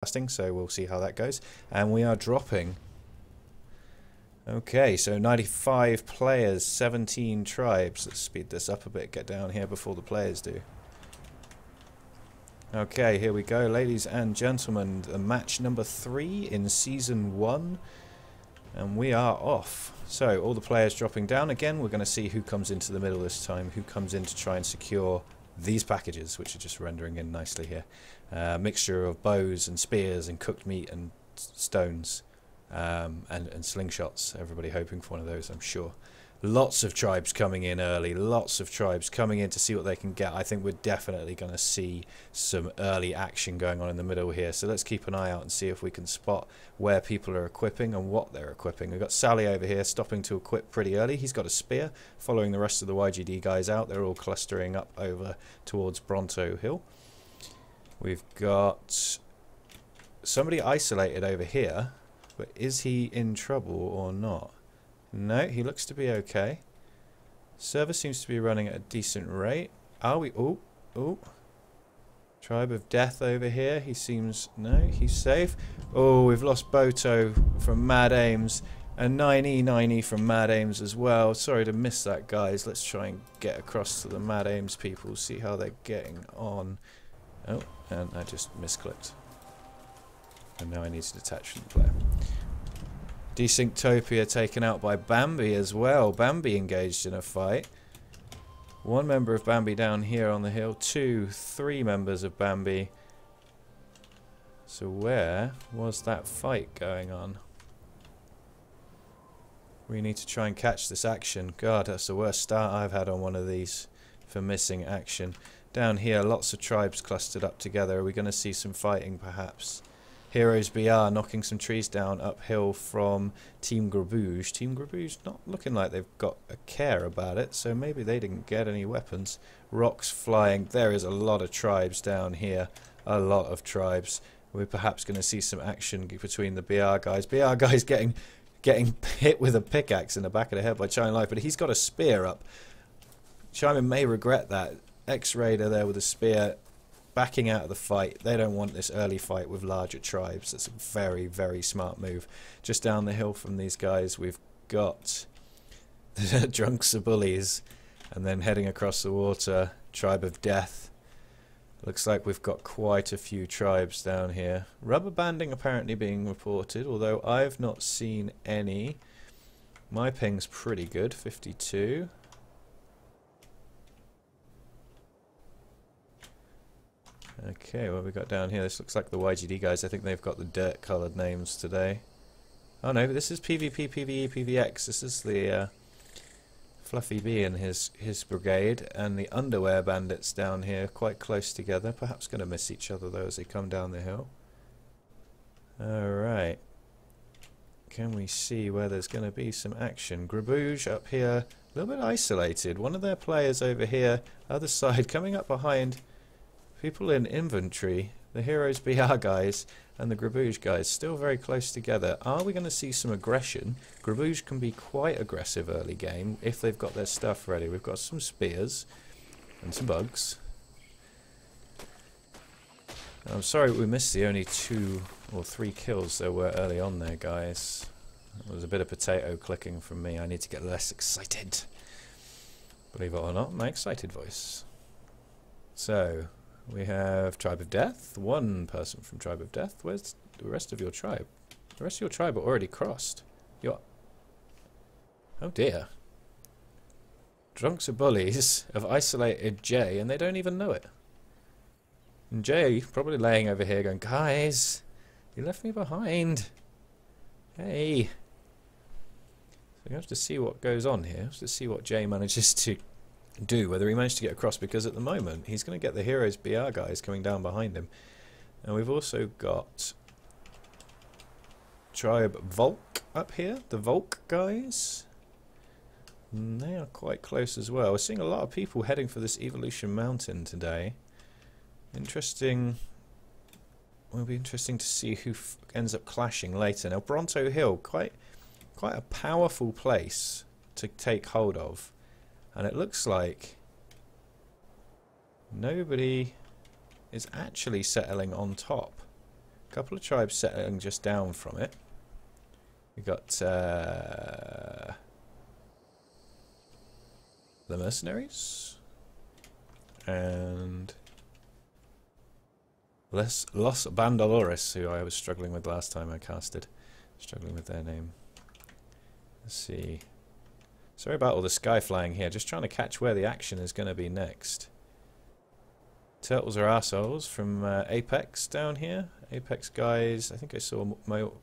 So we'll see how that goes. And we are dropping. Okay, so 95 players, 17 tribes. Let's speed this up a bit, get down here before the players do. Okay, here we go, ladies and gentlemen. Match number 3 in Season 1. And we are off. So, all the players dropping down. Again, we're going to see who comes into the middle this time, who comes in to try and secure these packages, which are just rendering in nicely here. Mixture of bows and spears and cooked meat and stones and slingshots. Everybody hoping for one of those, I'm sure. Lots of tribes coming in early, lots of tribes coming in to see what they can get. I think we're definitely going to see some early action going on in the middle here. So let's keep an eye out and see if we can spot where people are equipping and what they're equipping. We've got Sally over here stopping to equip pretty early. He's got a spear, following the rest of the YGD guys out. They're all clustering up over towards Bronto Hill. We've got somebody isolated over here, but is he in trouble or not? No, he looks to be okay. Server seems to be running at a decent rate. Are we? Oh. Tribe of Death over here. He seems... No, he's safe. Oh, we've lost Boto from Mad Ames. And 9E from Mad Ames as well. Sorry to miss that, guys. Let's try and get across to the Mad Ames people. See how they're getting on. Oh, and I just misclicked. And now I need to detach from the player. Desynctopia taken out by Bambi as well. Bambi engaged in a fight. One member of Bambi down here on the hill. 2, 3 members of Bambi. So where was that fight going on? We need to try and catch this action. God, that's the worst start I've had on one of these for missing action. Down here, lots of tribes clustered up together. Are we going to see some fighting perhaps? Heroes BR knocking some trees down uphill from Team Grabuge. Team Grabuge not looking like they've got a care about it, so maybe they didn't get any weapons. Rocks flying. There is a lot of tribes down here. A lot of tribes. We're perhaps going to see some action between the BR guys. BR guys getting hit with a pickaxe in the back of the head by Chime Life, but he's got a spear up. Chime may regret that. X-Raider there with a spear. Backing out of the fight. They don't want this early fight with larger tribes. That's a very, very smart move. Just down the hill from these guys, we've got the Drunks are Bullies. And then heading across the water, Tribe of Death. Looks like we've got quite a few tribes down here. Rubber banding apparently being reported, although I've not seen any. My ping's pretty good, 52. Okay, what have we got down here? This looks like the YGD guys. I think they've got the dirt-coloured names today. Oh no, this is PvP, PvE, PvX. This is the Fluffy B and his brigade, and the Underwear Bandits down here, quite close together. Perhaps going to miss each other though as they come down the hill. Alright. Can we see where there's going to be some action? Grabuge up here, a little bit isolated. One of their players over here, other side, coming up behind... People in inventory, the Heroes BR guys and the Grabuge guys, still very close together. Are we going to see some aggression? Grabuge can be quite aggressive early game if they've got their stuff ready. We've got some spears and some bugs. I'm sorry we missed the only 2 or 3 kills there were early on there, guys. It was a bit of potato clicking from me. I need to get less excited. Believe it or not, my excited voice. So... we have Tribe of Death. 1 person from Tribe of Death. Where's the rest of your tribe? The rest of your tribe are already crossed. You're... oh dear. Drunks are Bullies have isolated Jay and they don't even know it. And Jay probably laying over here going, guys, you left me behind. Hey. So you have to see what goes on here. You have to see what Jay manages to do, whether he managed to get across, because at the moment he's going to get the Heroes BR guys coming down behind him. And we've also got Tribe Volk up here, the Volk guys. And they are quite close as well. We're seeing a lot of people heading for this Evolution Mountain today. Interesting. Will be interesting to see who ends up clashing later. Now Bronto Hill, quite a powerful place to take hold of. And it looks like nobody is actually settling on top. A couple of tribes settling just down from it. We got the mercenaries and Los Bandolores, who I was struggling with last time I casted. Struggling with their name. Let's see. Sorry about all the sky flying here. Just trying to catch where the action is going to be next. Turtles are arseholes from Apex down here. Apex guys, I think I saw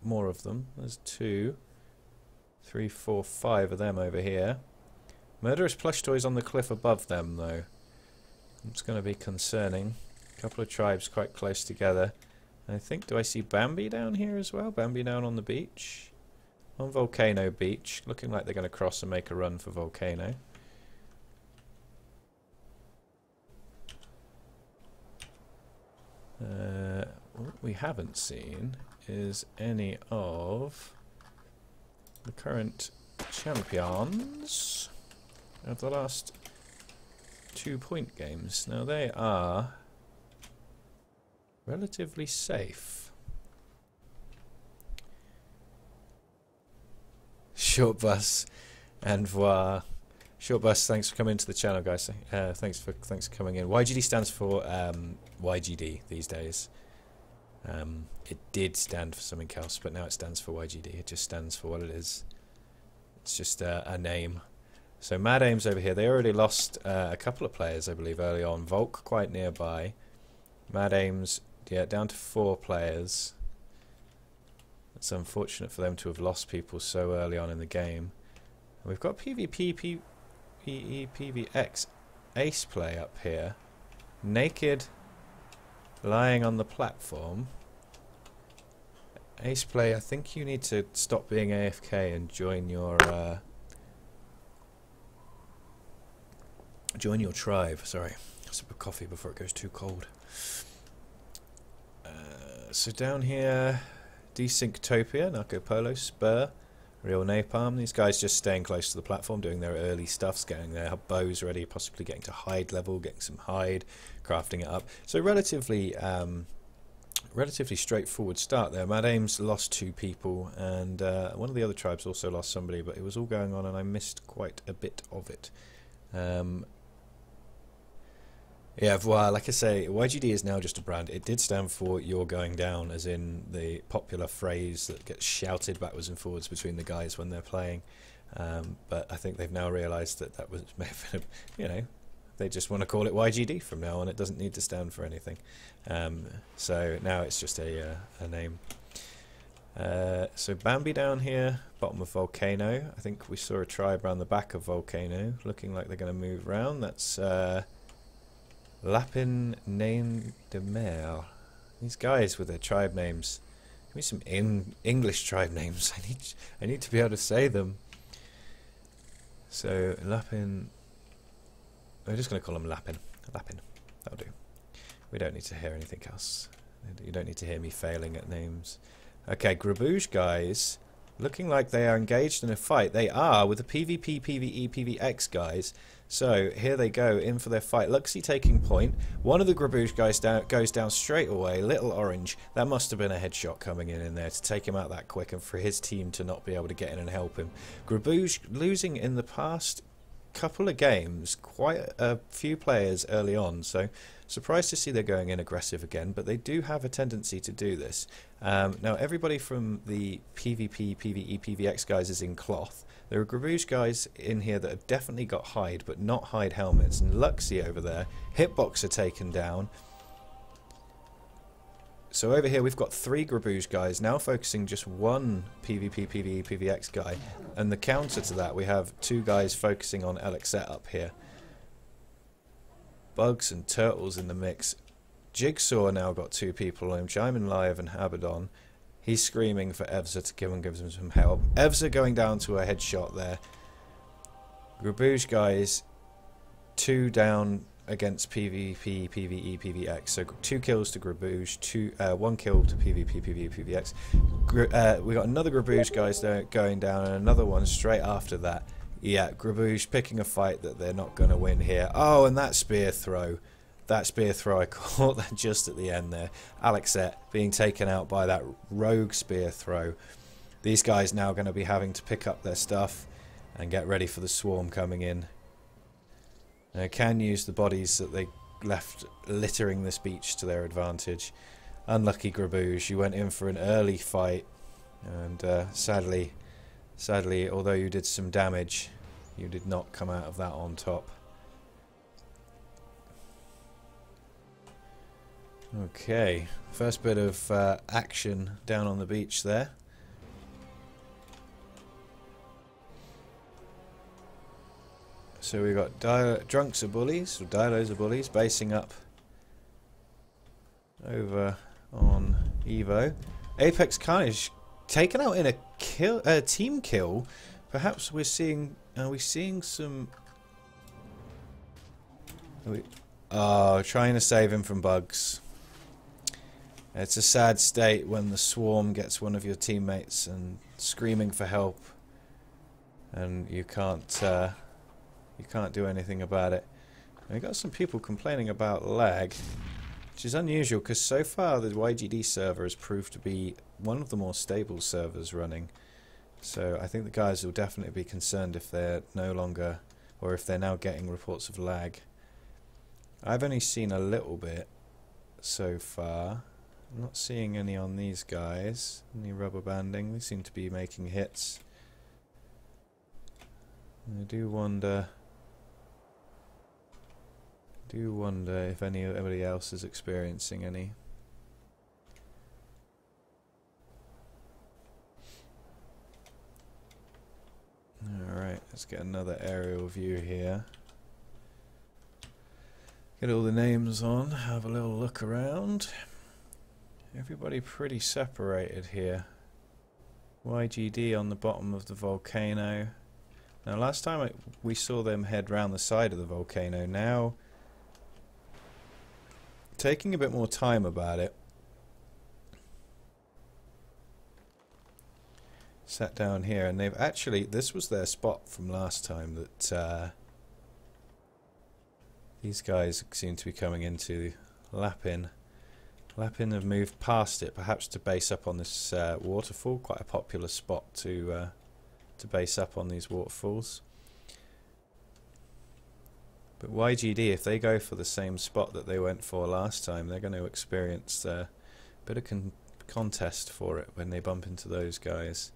more of them. There's 2, 3, 4, 5 of them over here. Murderous plush toys on the cliff above them, though. It's going to be concerning. A couple of tribes quite close together. I think, do I see Bambi down here as well? Bambi down on the beach. On Volcano Beach. Looking like they're going to cross and make a run for Volcano. What we haven't seen is any of the current champions of the last 2-point games. Now they are relatively safe. Short Bus and Voir. Short Bus, thanks for coming to the channel, guys. Thanks for coming in. YGD stands for YGD these days. It did stand for something else, but now it stands for YGD. It just stands for what it is. It's just a name. So Mad Aim's over here. They already lost a couple of players, I believe, early on. Volk quite nearby. Mad Aim's, yeah, down to 4 players. It's unfortunate for them to have lost people so early on in the game. And we've got PvP, PvE, PvX ace play up here. Naked, lying on the platform. Ace play, I think you need to stop being AFK and join your tribe. Sorry, a sip of coffee before it goes too cold. So down here, Desynctopia, Narco Polo, Spur, Real Napalm. These guys just staying close to the platform, doing their early stuffs, getting their bows ready, possibly getting to hide level, getting some hide, crafting it up. So relatively straightforward start there. Mad Aim's lost 2 people, and one of the other tribes also lost somebody, but it was all going on and I missed quite a bit of it. Yeah, Voir, like I say, YGD is now just a brand. It did stand for "you're going down," as in the popular phrase that gets shouted backwards and forwards between the guys when they're playing. But I think they've now realised that that may have been, they just want to call it YGD from now on. It doesn't need to stand for anything. So now it's just a name. So Bambi down here, bottom of Volcano. I think we saw a tribe around the back of Volcano, looking like they're going to move around. That's Lapin Nain de Mer. These guys with their tribe names. Give me some English tribe names. I need to be able to say them. So Lapin. We're just going to call them Lapin. Lapin. That'll do. We don't need to hear anything else. You don't need to hear me failing at names. Okay, Grabouche guys. Looking like they are engaged in a fight. They are, with the PvP, PvE, PvX guys. So here they go, in for their fight. Luxie taking point. One of the Grabouche guys goes down straight away. Little Orange. That must have been a headshot coming in there to take him out that quick and for his team to not be able to get in and help him. Grabouche losing in the past couple of games, quite a few players early on, so surprised to see they're going in aggressive again, but they do have a tendency to do this. Now everybody from the PvP, PvE, PvX guys is in cloth. There are Grabouche guys in here that have definitely got hide, but not hide helmets, and Luxie over there, hitbox are taken down. So over here we've got 3 Grabouche guys, now focusing just one PvP, PvE, PvX guy, and the counter to that we have 2 guys focusing on LXet up here. Bugs and Turtles in the mix. Jigsaw now got 2 people on him, Chiming Live and Abaddon. He's screaming for Evza to give him some help. Evza going down to a headshot there. Grabouche guys, 2 down against PvP, PvE, PvX. So 2 kills to Grabouche, 1 kill to PvP, PvE, PvX. We got another Grabouche guys there going down, and another one straight after that. Yeah, Grabouche picking a fight that they're not going to win here. Oh, and that spear throw. that spear throw, I caught that just at the end there. Alexet being taken out by that rogue spear throw. These guys now going to be having to pick up their stuff and get ready for the swarm coming in. They can use the bodies that they left littering this beach to their advantage. Unlucky Grabouge, you went in for an early fight, and sadly, although you did some damage, you did not come out of that on top. Okay, first bit of action down on the beach there. So we got drunks are bullies, or dilos are bullies, basing up over on Evo. Apex Carnage taken out in a team kill. Perhaps we're seeing. Are we seeing some? Trying to save him from bugs. It's a sad state when the swarm gets one of your teammates and screaming for help, and you can't do anything about it. We got some people complaining about lag, which is unusual because so far the YGD server has proved to be one of the more stable servers running. So I think the guys will definitely be concerned if they're no longer, or if they're now getting reports of lag. I've only seen a little bit so far. I'm not seeing any on these guys. Any rubber banding. They seem to be making hits. I do wonder if anybody else is experiencing any. Alright, let's get another aerial view here. Get all the names on, have a little look around. Everybody pretty separated here. YGD on the bottom of the volcano. Now last time we saw them head round the side of the volcano. Now taking a bit more time about it. Sat down here, and they've actually, this was their spot from last time that these guys seem to be coming into. Lapin have moved past it, perhaps to base up on this waterfall. Quite a popular spot to base up on these waterfalls. But YGD, if they go for the same spot that they went for last time, they're going to experience a bit of contest for it when they bump into those guys.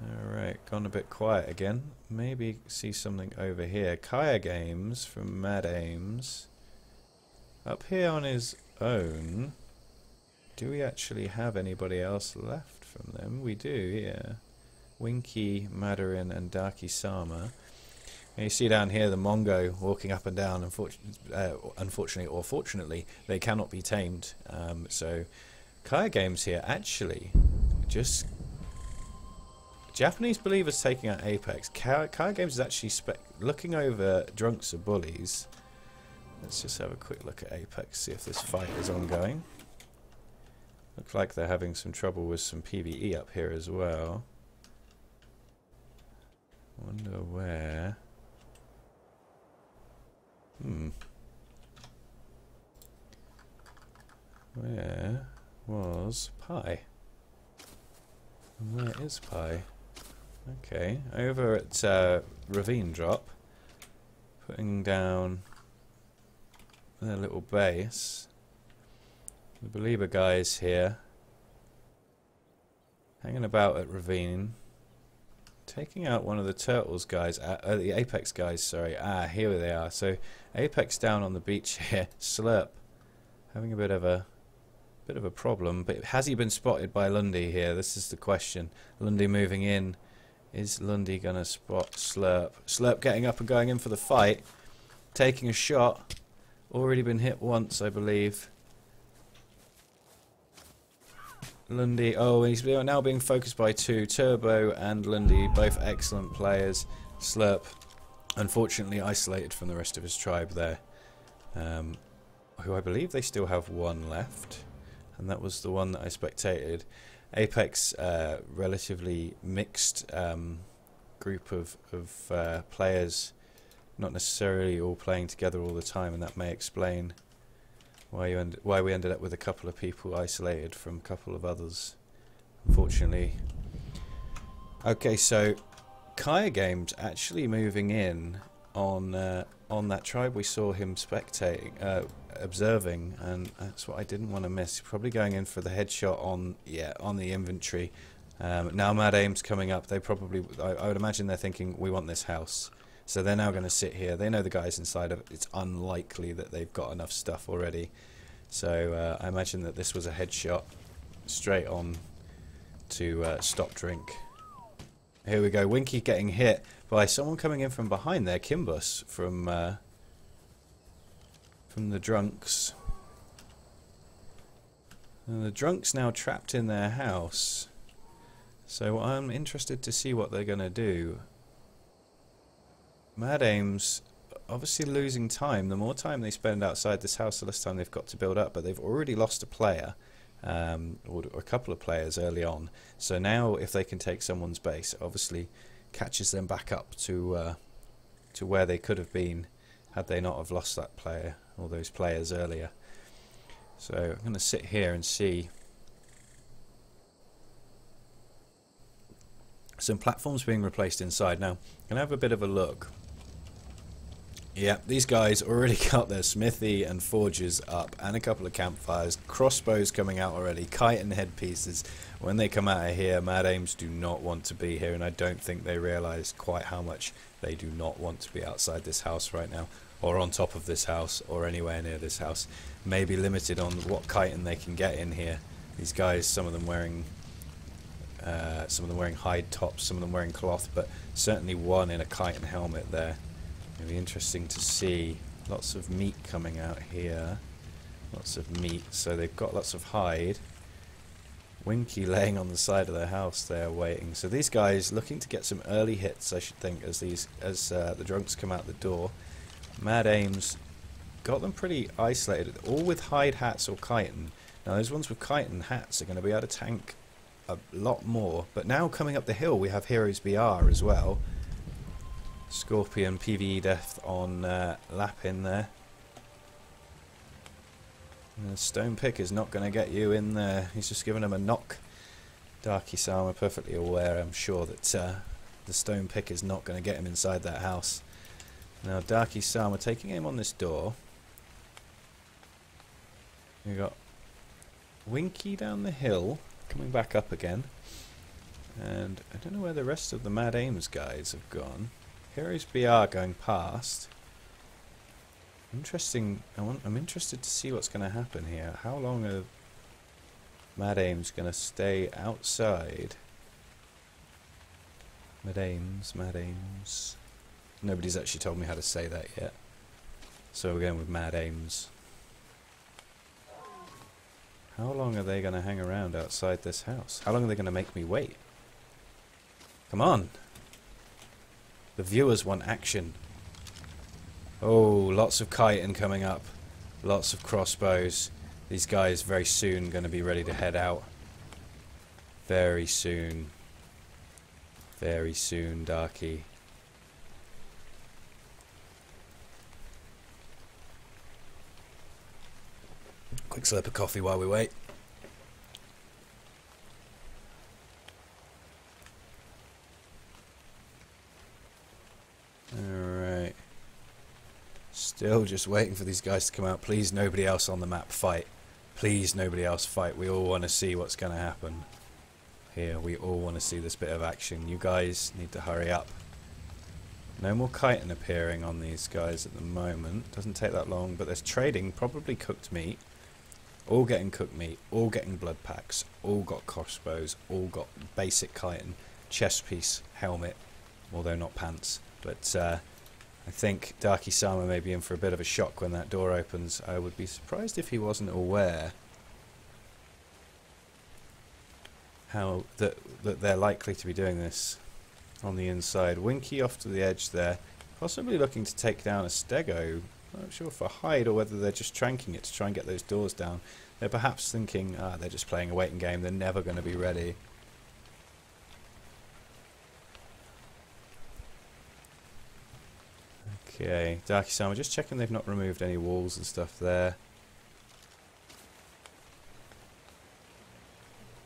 Alright, gone a bit quiet again. Maybe see something over here. Kaya Games from Mad Ames. Up here on his own. Do we actually have anybody else left from them? We do, yeah. Winky, Madarin and Darky Sama. And you see down here the Mongo walking up and down. Unfortunately or fortunately, they cannot be tamed. So Kaya Games here actually just... Japanese believers taking out Apex. Kaya Games is actually looking over drunks or bullies. Let's just have a quick look at Apex, see if this fight is ongoing. Looks like they're having some trouble with some PvE up here as well. Wonder where. Where was Pi? And where is Pi? Okay, over at Ravine Drop, putting down their little base. The Believer guys here, hanging about at Ravine, taking out one of the Turtles guys, the Apex guys, sorry. Here they are. So Apex down on the beach here. Slurp having a bit of a problem, but has he been spotted by Lundy here? This is the question. Lundy moving in. Is Lundy gonna spot Slurp? Slurp getting up and going in for the fight, taking a shot. Already been hit once, I believe. Lundy, oh, he's now being focused by two. Turbo and Lundy, both excellent players. Slurp, unfortunately isolated from the rest of his tribe there. Who I believe they still have one left. And that was the one that I spectated. Apex, relatively mixed group of players not necessarily all playing together all the time, and that may explain why we ended up with a couple of people isolated from a couple of others, unfortunately. Okay, so Kaya Games actually moving in on that tribe. We saw him spectating, observing, and that's what I didn't want to miss. Probably going in for the headshot on the infantry. Now Mad Aim's coming up. They probably, I would imagine they're thinking, we want this house. So they're now going to sit here. They know the guys inside of it. It's unlikely that they've got enough stuff already. So I imagine that this was a headshot straight on to stop drink. Here we go. Winky getting hit by someone coming in from behind there. Kimbus from the drunks. And the drunks now trapped in their house. So I'm interested to see what they're going to do. Mad Aim's obviously losing time. The more time they spend outside this house, the less time they've got to build up. But they've already lost a player, or a couple of players early on. So now if they can take someone's base, it obviously catches them back up to where they could have been had they not have lost that player or those players earlier. So I'm going to sit here and see. Some platforms being replaced inside. Now, can I have a bit of a look? Yeah, these guys already got their smithy and forges up, and a couple of campfires. Crossbows coming out already. Kite and headpieces. When they come out of here, Mad Aims do not want to be here, and I don't think they realise quite how much they do not want to be outside this house right now, or on top of this house, or anywhere near this house. Maybe limited on what chitin they can get in here. These guys, some of them wearing hide tops, some of them wearing cloth, but certainly one in a chitin helmet there. It'll be interesting to see. Lots of meat coming out here. Lots of meat. So they've got lots of hide. Winky laying on the side of their house there waiting. So these guys looking to get some early hits, I should think, as the drunks come out the door. Mad Aims got them pretty isolated, all with hide hats or chitin. Now those ones with chitin hats are going to be able to tank a lot more. But now coming up the hill we have Heroes BR as well. Scorpion PvE death on Lapin there. And the stone pick is not going to get you in there. He's just giving him a knock. Darky Sama perfectly aware, I'm sure, that the stone pick is not going to get him inside that house. Now Darky Sama taking aim on this door. We got Winky down the hill, coming back up again. And I don't know where the rest of the Mad Aims guys have gone. Heroes BR going past. Interesting. I'm interested to see what's going to happen here. How long are Mad Aims going to stay outside? Mad Aims, Mad Aims. Nobody's actually told me how to say that yet. So we're going with Mad Aims. How long are they going to hang around outside this house? How long are they going to make me wait? Come on. The viewers want action. Oh, lots of chitin coming up. Lots of crossbows. These guys very soon going to be ready to head out. Very soon. Very soon, Darky. Quick slurp of coffee while we wait. Alright. Still just waiting for these guys to come out. Please, nobody else on the map fight. Please, nobody else fight. We all want to see what's going to happen. Here, we all want to see this bit of action. You guys need to hurry up. No more chitin appearing on these guys at the moment. Doesn't take that long, but there's trading, probably cooked meat. All getting cooked meat, all getting blood packs, all got crossbows, all got basic chitin, chest piece, helmet, although not pants. But I think Darky Sama may be in for a bit of a shock when that door opens. I would be surprised if he wasn't aware how that they're likely to be doing this on the inside. Winky off to the edge there, possibly looking to take down a stego. I'm not sure for hide or whether they're just tranking it to try and get those doors down. They're perhaps thinking, they're just playing a waiting game, they're never going to be ready. Okay, Darky-sama, just checking they've not removed any walls and stuff there.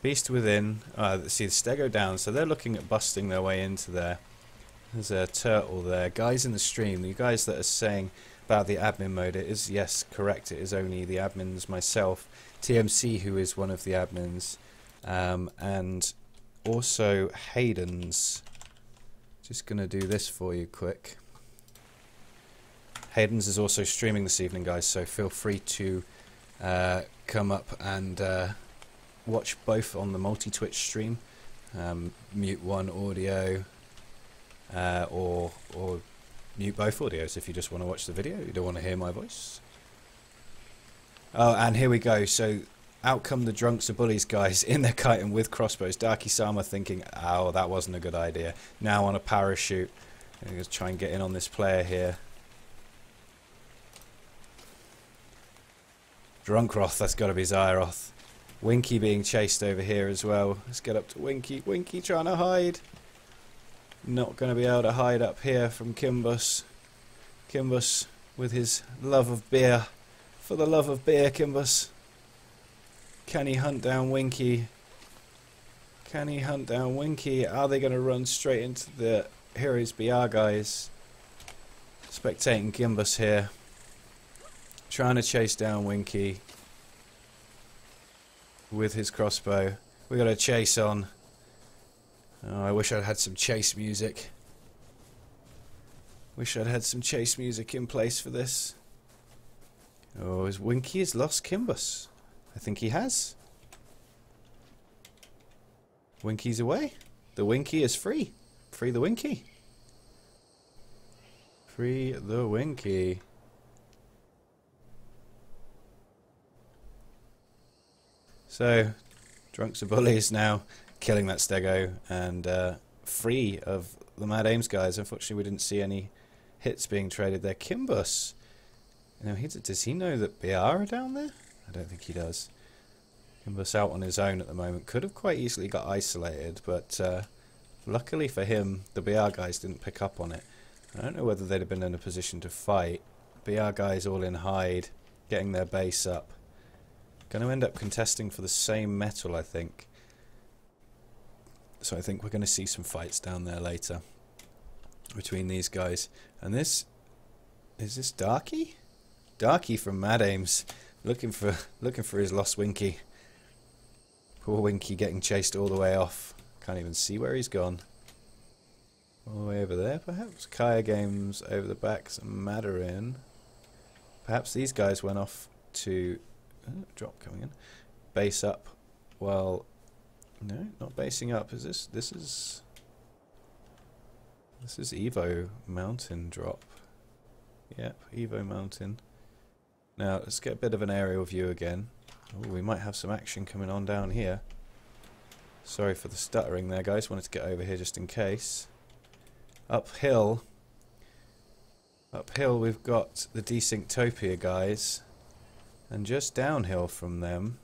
Beast within. See the stego down, so they're looking at busting their way into there. There's a turtle there. Guys in the stream, you guys that are saying about the admin mode, it is, yes, correct, it is only the admins, myself, TMC, who is one of the admins, and also Hayden's. Just going to do this for you quick. Hayden's is also streaming this evening, guys, so feel free to come up and watch both on the multi-Twitch stream. Mute one audio or mute both audios if you just want to watch the video, you don't want to hear my voice. Oh, and here we go. So out come the drunks or bullies, guys, in their kiting with crossbows. Darky-sama thinking, oh, that wasn't a good idea. Now on a parachute. I'm going to try and get in on this player here. Drunkroth, that's got to be Zyroth. Winky being chased over here as well. Let's get up to Winky. Winky trying to hide. Not going to be able to hide up here from Kimbus. Kimbus with his love of beer. For the love of beer, Kimbus. Can he hunt down Winky? Can he hunt down Winky? Are they going to run straight into the Heroes BR guys? Spectating Kimbus here. Trying to chase down Winky with his crossbow. We got a chase on. Oh, I wish I'd had some chase music. Wish I'd had some chase music in place for this. Oh, is Winky has lost Kimbus? I think he has. Winky's away. The Winky is free. Free the Winky. Free the Winky. So, drunks are bullies now, killing that stego and free of the Mad Ames guys. Unfortunately, we didn't see any hits being traded there. Kimbus, you know, does he know that BR are down there? I don't think he does. Kimbus out on his own at the moment. Could have quite easily got isolated, but luckily for him, the BR guys didn't pick up on it. I don't know whether they'd have been in a position to fight. BR guys all in hide, getting their base up. Going to end up contesting for the same metal, I think. So I think we're going to see some fights down there later between these guys. And this is this Darky? Darky from Mad Ames, looking for his lost Winky. Poor Winky getting chased all the way off. Can't even see where he's gone. All the way over there, perhaps. Kaya Games over the back. Some Madarin. Perhaps these guys went off to. Drop coming in. Base up. Well, no, not basing up. Is this? This is Evo Mountain drop. Yep, Evo Mountain. Now let's get a bit of an aerial view again. Oh, we might have some action coming on down here. Sorry for the stuttering there, guys. Wanted to get over here just in case. Uphill. Uphill, we've got the Desynctopia guys. And just downhill from them,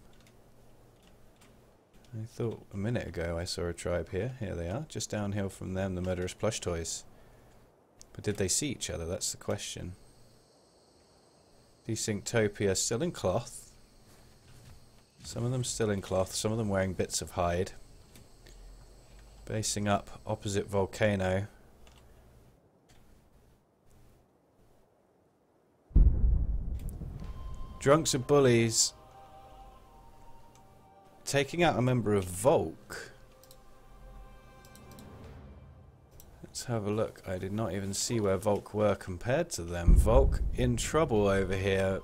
I thought a minute ago I saw a tribe here. Here they are. Just downhill from them, the Murderous Plush Toys. But did they see each other? That's the question. Desynctopia still in cloth. Some of them still in cloth. Some of them wearing bits of hide. Basing up opposite Volcano. Drunks are bullies. Taking out a member of Volk. Let's have a look. I did not even see where Volk were compared to them. Volk in trouble over here.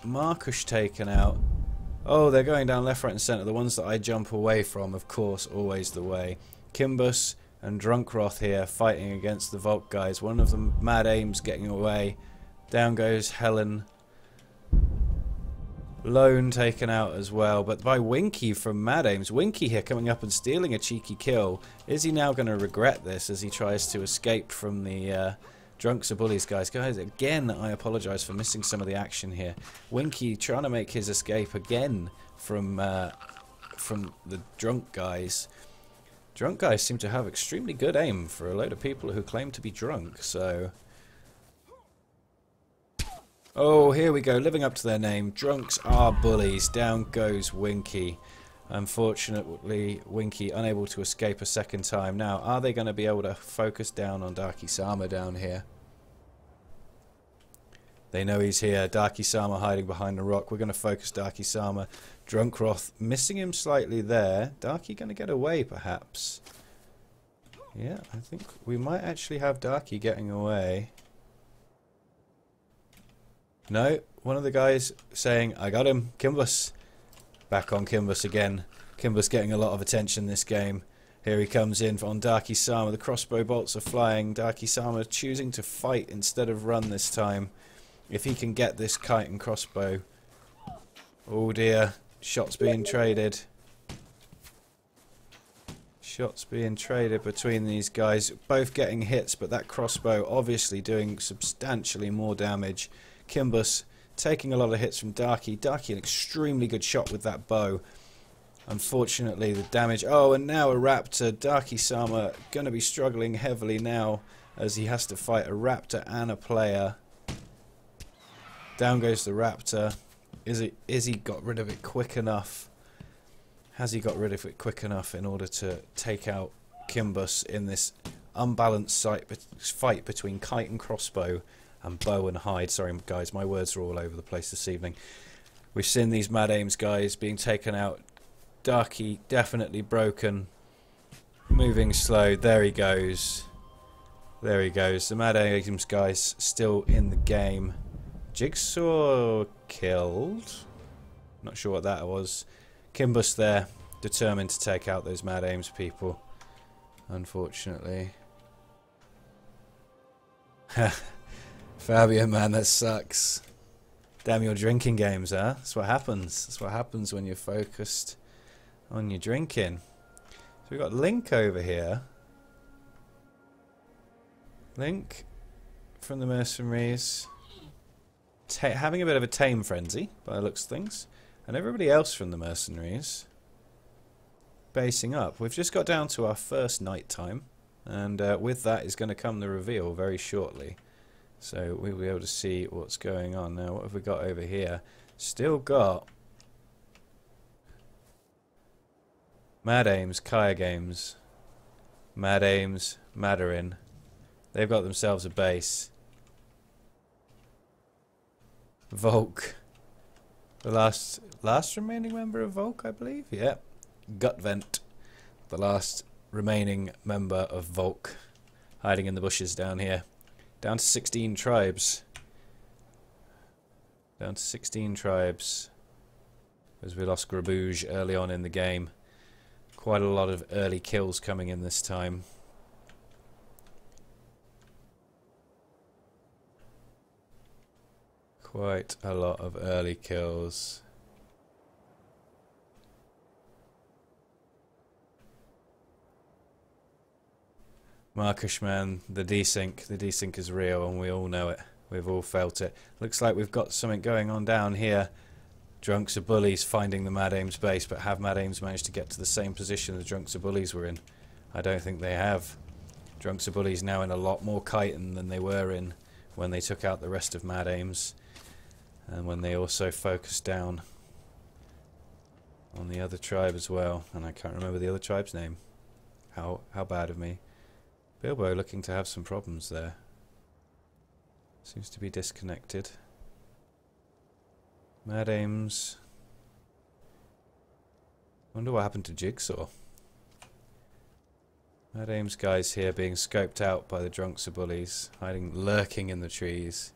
Markush taken out. Oh, they're going down left, right and centre. The ones that I jump away from, of course, always the way. Kimbus and Drunkroth here fighting against the Volk guys. One of them, Mad Ames, getting away. Down goes Helen. Lone taken out as well, but by Winky from Mad Ames. Winky here coming up and stealing a cheeky kill. Is he now going to regret this as he tries to escape from the Drunks or Bullies guys? Guys, again, I apologise for missing some of the action here. Winky trying to make his escape again from the drunk guys. Drunk guys seem to have extremely good aim for a load of people who claim to be drunk, so Oh, here we go, living up to their name. Drunks are bullies. Down goes Winky. Unfortunately, Winky unable to escape a second time. Now, are they going to be able to focus down on Darky Sama down here? They know he's here. Darky Sama hiding behind the rock. We're going to focus Darky Sama. Drunkroth missing him slightly there. Darky going to get away, perhaps. Yeah, I think we might actually have Darky getting away. No, one of the guys saying, I got him, Kimbus. Back on Kimbus again. Kimbus getting a lot of attention this game. Here he comes in on Darky Sama. The crossbow bolts are flying. Darky Sama choosing to fight instead of run this time. If he can get this kite and crossbow. Oh dear, shots being traded. Shots being traded between these guys. Both getting hits, but that crossbow obviously doing substantially more damage. Kimbus taking a lot of hits from Darky. Darky an extremely good shot with that bow. Unfortunately the damage... Oh, and now a raptor. Darky Sama going to be struggling heavily now as he has to fight a raptor and a player. Down goes the raptor. Is he got rid of it quick enough? Has he got rid of it quick enough in order to take out Kimbus in this unbalanced fight between kite and crossbow and bow and hide? Sorry guys, my words are all over the place this evening. We've seen these Mad Aims guys being taken out. Darky definitely broken. Moving slow. There he goes. There he goes. The Mad Aims guys still in the game. Jigsaw killed. Not sure what that was. Kimbus there, determined to take out those Mad Aims people. Unfortunately. Fabian, man, that sucks. Damn your drinking games, huh? That's what happens. That's what happens when you're focused on your drinking. So we've got Link over here. Link from the Mercenaries. Having a bit of a tame frenzy, by the looks of things. And everybody else from the Mercenaries basing up. We've just got down to our first night time. And with that is going to come the reveal very shortly. So we'll be able to see what's going on. Now, what have we got over here? Still got Mad Aims, Kaya Games, Mad Aims, Madarin. They've got themselves a base. Volk. The last remaining member of Volk, I believe? Yeah. Gutvent. The last remaining member of Volk. Hiding in the bushes down here. Down to 16 tribes. Down to 16 tribes. As we lost Grabouge early on in the game. Quite a lot of early kills coming in this time. Quite a lot of early kills. Markish, man, the desync is real and we all know it. We've all felt it. Looks like we've got something going on down here. Drunks are bullies finding the Mad Aims base, but have Mad Aims managed to get to the same position the Drunks are bullies were in? I don't think they have. Drunks are bullies now in a lot more chitin than they were in when they took out the rest of Mad Aims. And when they also focused down on the other tribe as well. And I can't remember the other tribe's name. How bad of me. Bilbo looking to have some problems there. Seems to be disconnected. Mad Aims. Wonder what happened to Jigsaw. Mad Aims guys here being scoped out by the Drunks are bullies. Lurking in the trees.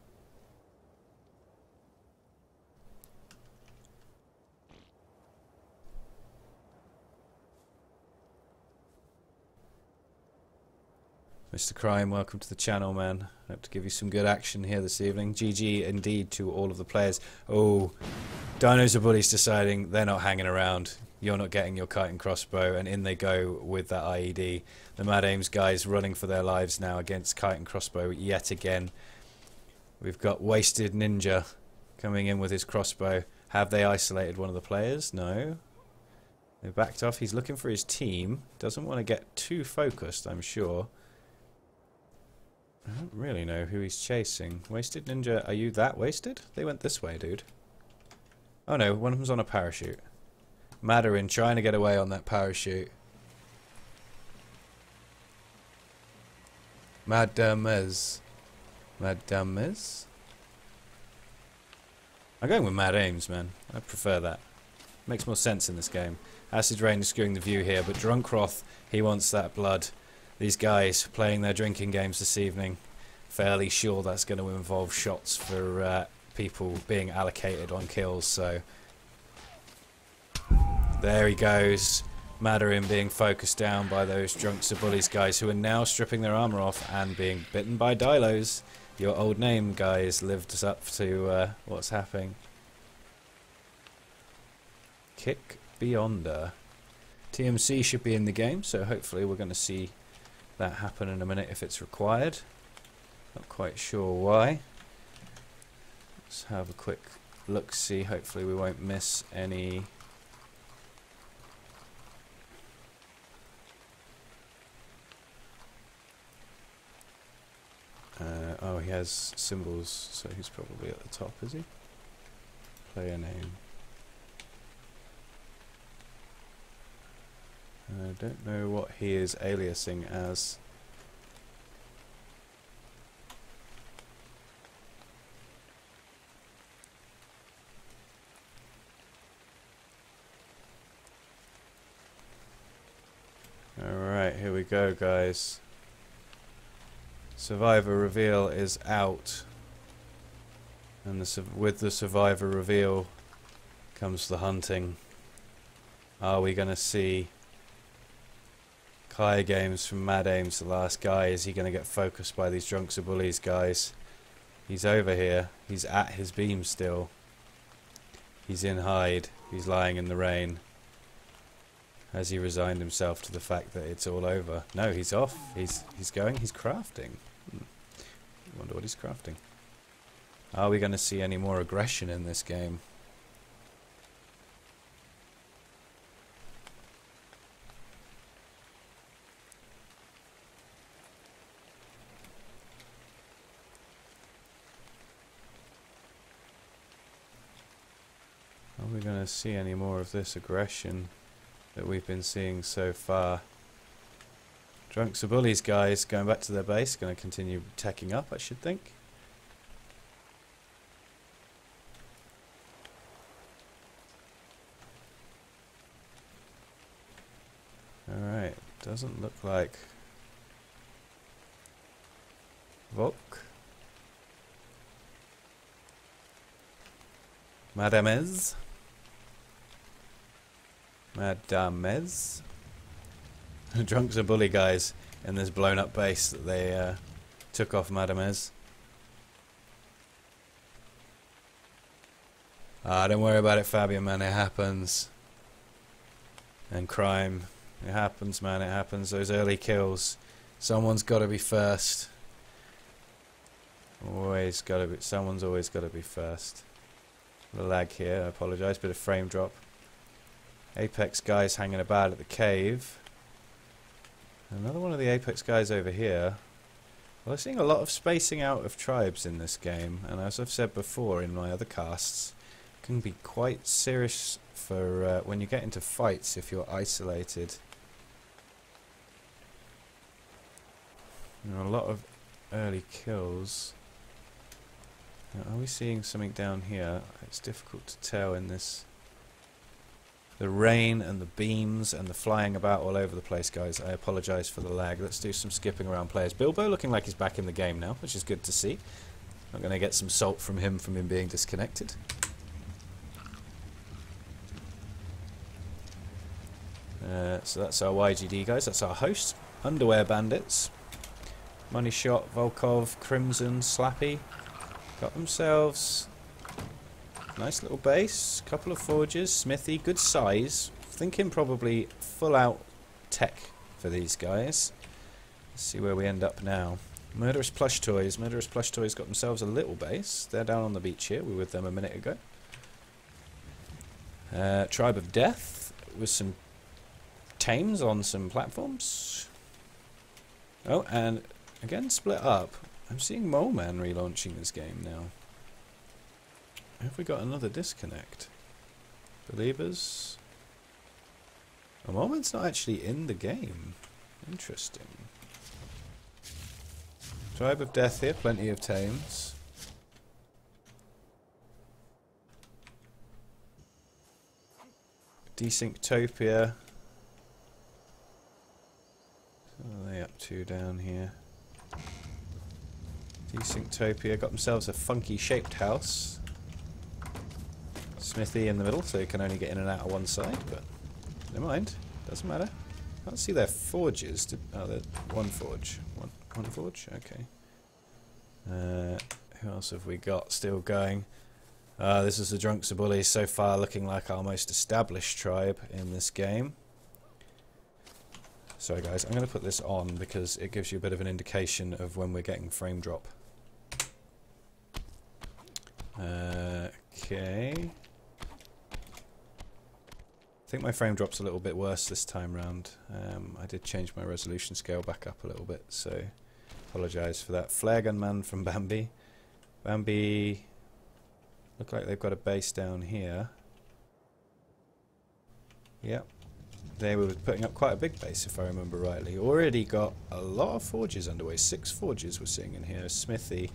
Mr. Crime, welcome to the channel, man. Hope to give you some good action here this evening. GG indeed to all of the players. Oh, Dinos are bullies deciding they're not hanging around. You're not getting your kite and crossbow, and in they go with that IED. The Mad Aims guys running for their lives now against kite and crossbow yet again. We've got Wasted Ninja coming in with his crossbow. Have they isolated one of the players? No. They backed off. He's looking for his team. Doesn't want to get too focused, I'm sure. I don't really know who he's chasing. Wasted Ninja, are you that wasted? They went this way, dude. Oh no, one of them's on a parachute. Madarin trying to get away on that parachute. Madamez. Madamez? I'm going with Mad Aims, man. I prefer that. Makes more sense in this game. Acid Rain is skewing the view here, but Drunkroth, he wants that blood. These guys playing their drinking games this evening. Fairly sure that's going to involve shots for people being allocated on kills, so... There he goes. Madarin being focused down by those drunks of bullies guys who are now stripping their armor off and being bitten by Dilos. Your old name, guys, lived up to what's happening. Kick Beyonder. TMC should be in the game, so hopefully we're going to see that happen in a minute if it's required. Not quite sure why. Let's have a quick look-see. Hopefully we won't miss any... oh, he has symbols, so he's probably at the top, is he? Player name. I don't know what he is aliasing as. Alright, here we go, guys. Survivor reveal is out, and with the survivor reveal comes the hunting. Are we going to see Kai Games from Mad Aims, the last guy? Is he going to get focused by these drunks or bullies guys? He's over here. He's at his beam still. He's in hide. He's lying in the rain. Has he resigned himself to the fact that it's all over? No, he's off. He's going. He's crafting. I wonder what he's crafting. Are we going to see any more aggression in this game? Are we going to see any more of this aggression that we've been seeing so far? Drunks are bullies, guys. Going back to their base. Going to continue teching up, I should think. Alright. Doesn't look like... Vok. Madamez. Madamez. Drunks are bully guys in this blown up base that they took off Madamez. Don't worry about it, Fabian, man. It happens. And crime. It happens, man. It happens. Those early kills. Someone's got to be first. Always got to be. Someone's always got to be first. The lag here. I apologise. Bit of frame drop. Apex guys hanging about at the cave. Another one of the Apex guys over here. Well, I'm seeing a lot of spacing out of tribes in this game, and as I've said before in my other casts, it can be quite serious for when you get into fights if you're isolated. A lot of early kills. Now, are we seeing something down here? It's difficult to tell in this. The rain and the beams and the flying about all over the place, guys. I apologise for the lag. Let's do some skipping around players. Bilbo looking like he's back in the game now, which is good to see. I'm going to get some salt from him being disconnected. So that's our YGD, guys. That's our host. Underwear Bandits. Money Shot, Volkov, Crimson, Slappy. Got themselves... nice little base, couple of forges, smithy, good size. Thinking probably full out tech for these guys. Let's see where we end up now. Murderous Plush Toys. Murderous Plush Toys got themselves a little base. They're down on the beach here. We were with them a minute ago. Tribe of Death with some tames on some platforms. Oh, and again split up. I'm seeing Mole Man relaunching this game now. Have we got another disconnect? Believers? Oh, Mole Man's not actually in the game. Interesting. Tribe of Death here, plenty of tames. Desynctopia. What are they up to down here? Desynctopia got themselves a funky shaped house. Smithy in the middle, so you can only get in and out of one side, but never mind, doesn't matter. Can't see their forges. Oh, they're one forge. One forge? Okay. Who else have we got still going? This is the Drunks of Bullies, so far looking like our most established tribe in this game. Sorry guys, I'm going to put this on because it gives you a bit of an indication of when we're getting frame drop. Okay. I think my frame drop's a little bit worse this time round. I did change my resolution scale back up a little bit, so apologise for that. Flare gun man from Bambi. Bambi look like they've got a base down here. Yep. They were putting up quite a big base if I remember rightly. Already got a lot of forges underway. 6 forges we're seeing in here. Smithy.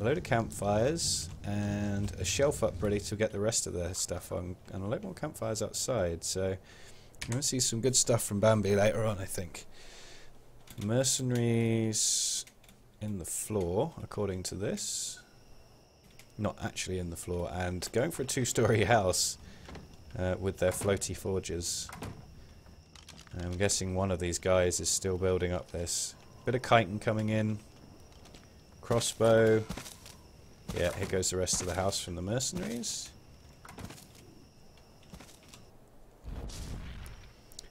A load of campfires and a shelf up ready to get the rest of their stuff on, and a lot more campfires outside, so you're going to see some good stuff from Bambi later on, I think. Mercenaries in the floor, according to this. Not actually in the floor, and going for a 2-story house with their floaty forges. I'm guessing one of these guys is still building up this. Bit of chitin coming in. Crossbow. Yeah, here goes the rest of the house from the mercenaries.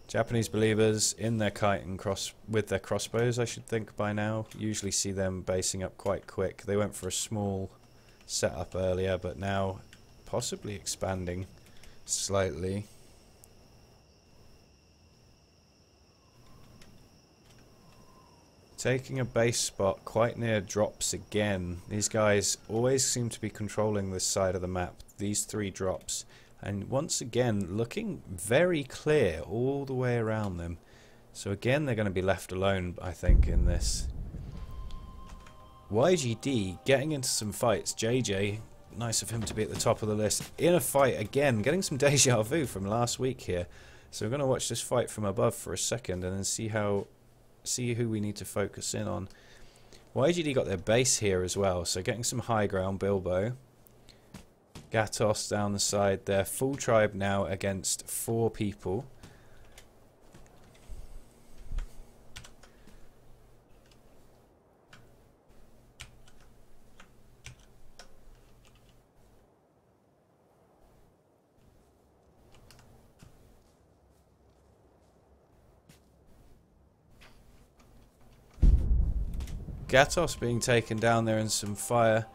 Japanese believers in their chitin with their crossbows, I should think by now. Usually see them basing up quite quick. They went for a small setup earlier, but now possibly expanding slightly. Taking a base spot quite near drops again. These guys always seem to be controlling this side of the map, these 3 drops. And once again, looking very clear all the way around them. So again, they're going to be left alone, I think, in this. YGD getting into some fights. JJ, nice of him to be at the top of the list. In a fight again, getting some deja vu from last week here. So we're going to watch this fight from above for a second and then see who we need to focus in on. YGD got their base here as well, so getting some high ground. Bilbo. Gatos down the side there. Full tribe now against 4 people. Gatos being taken down there in some fire.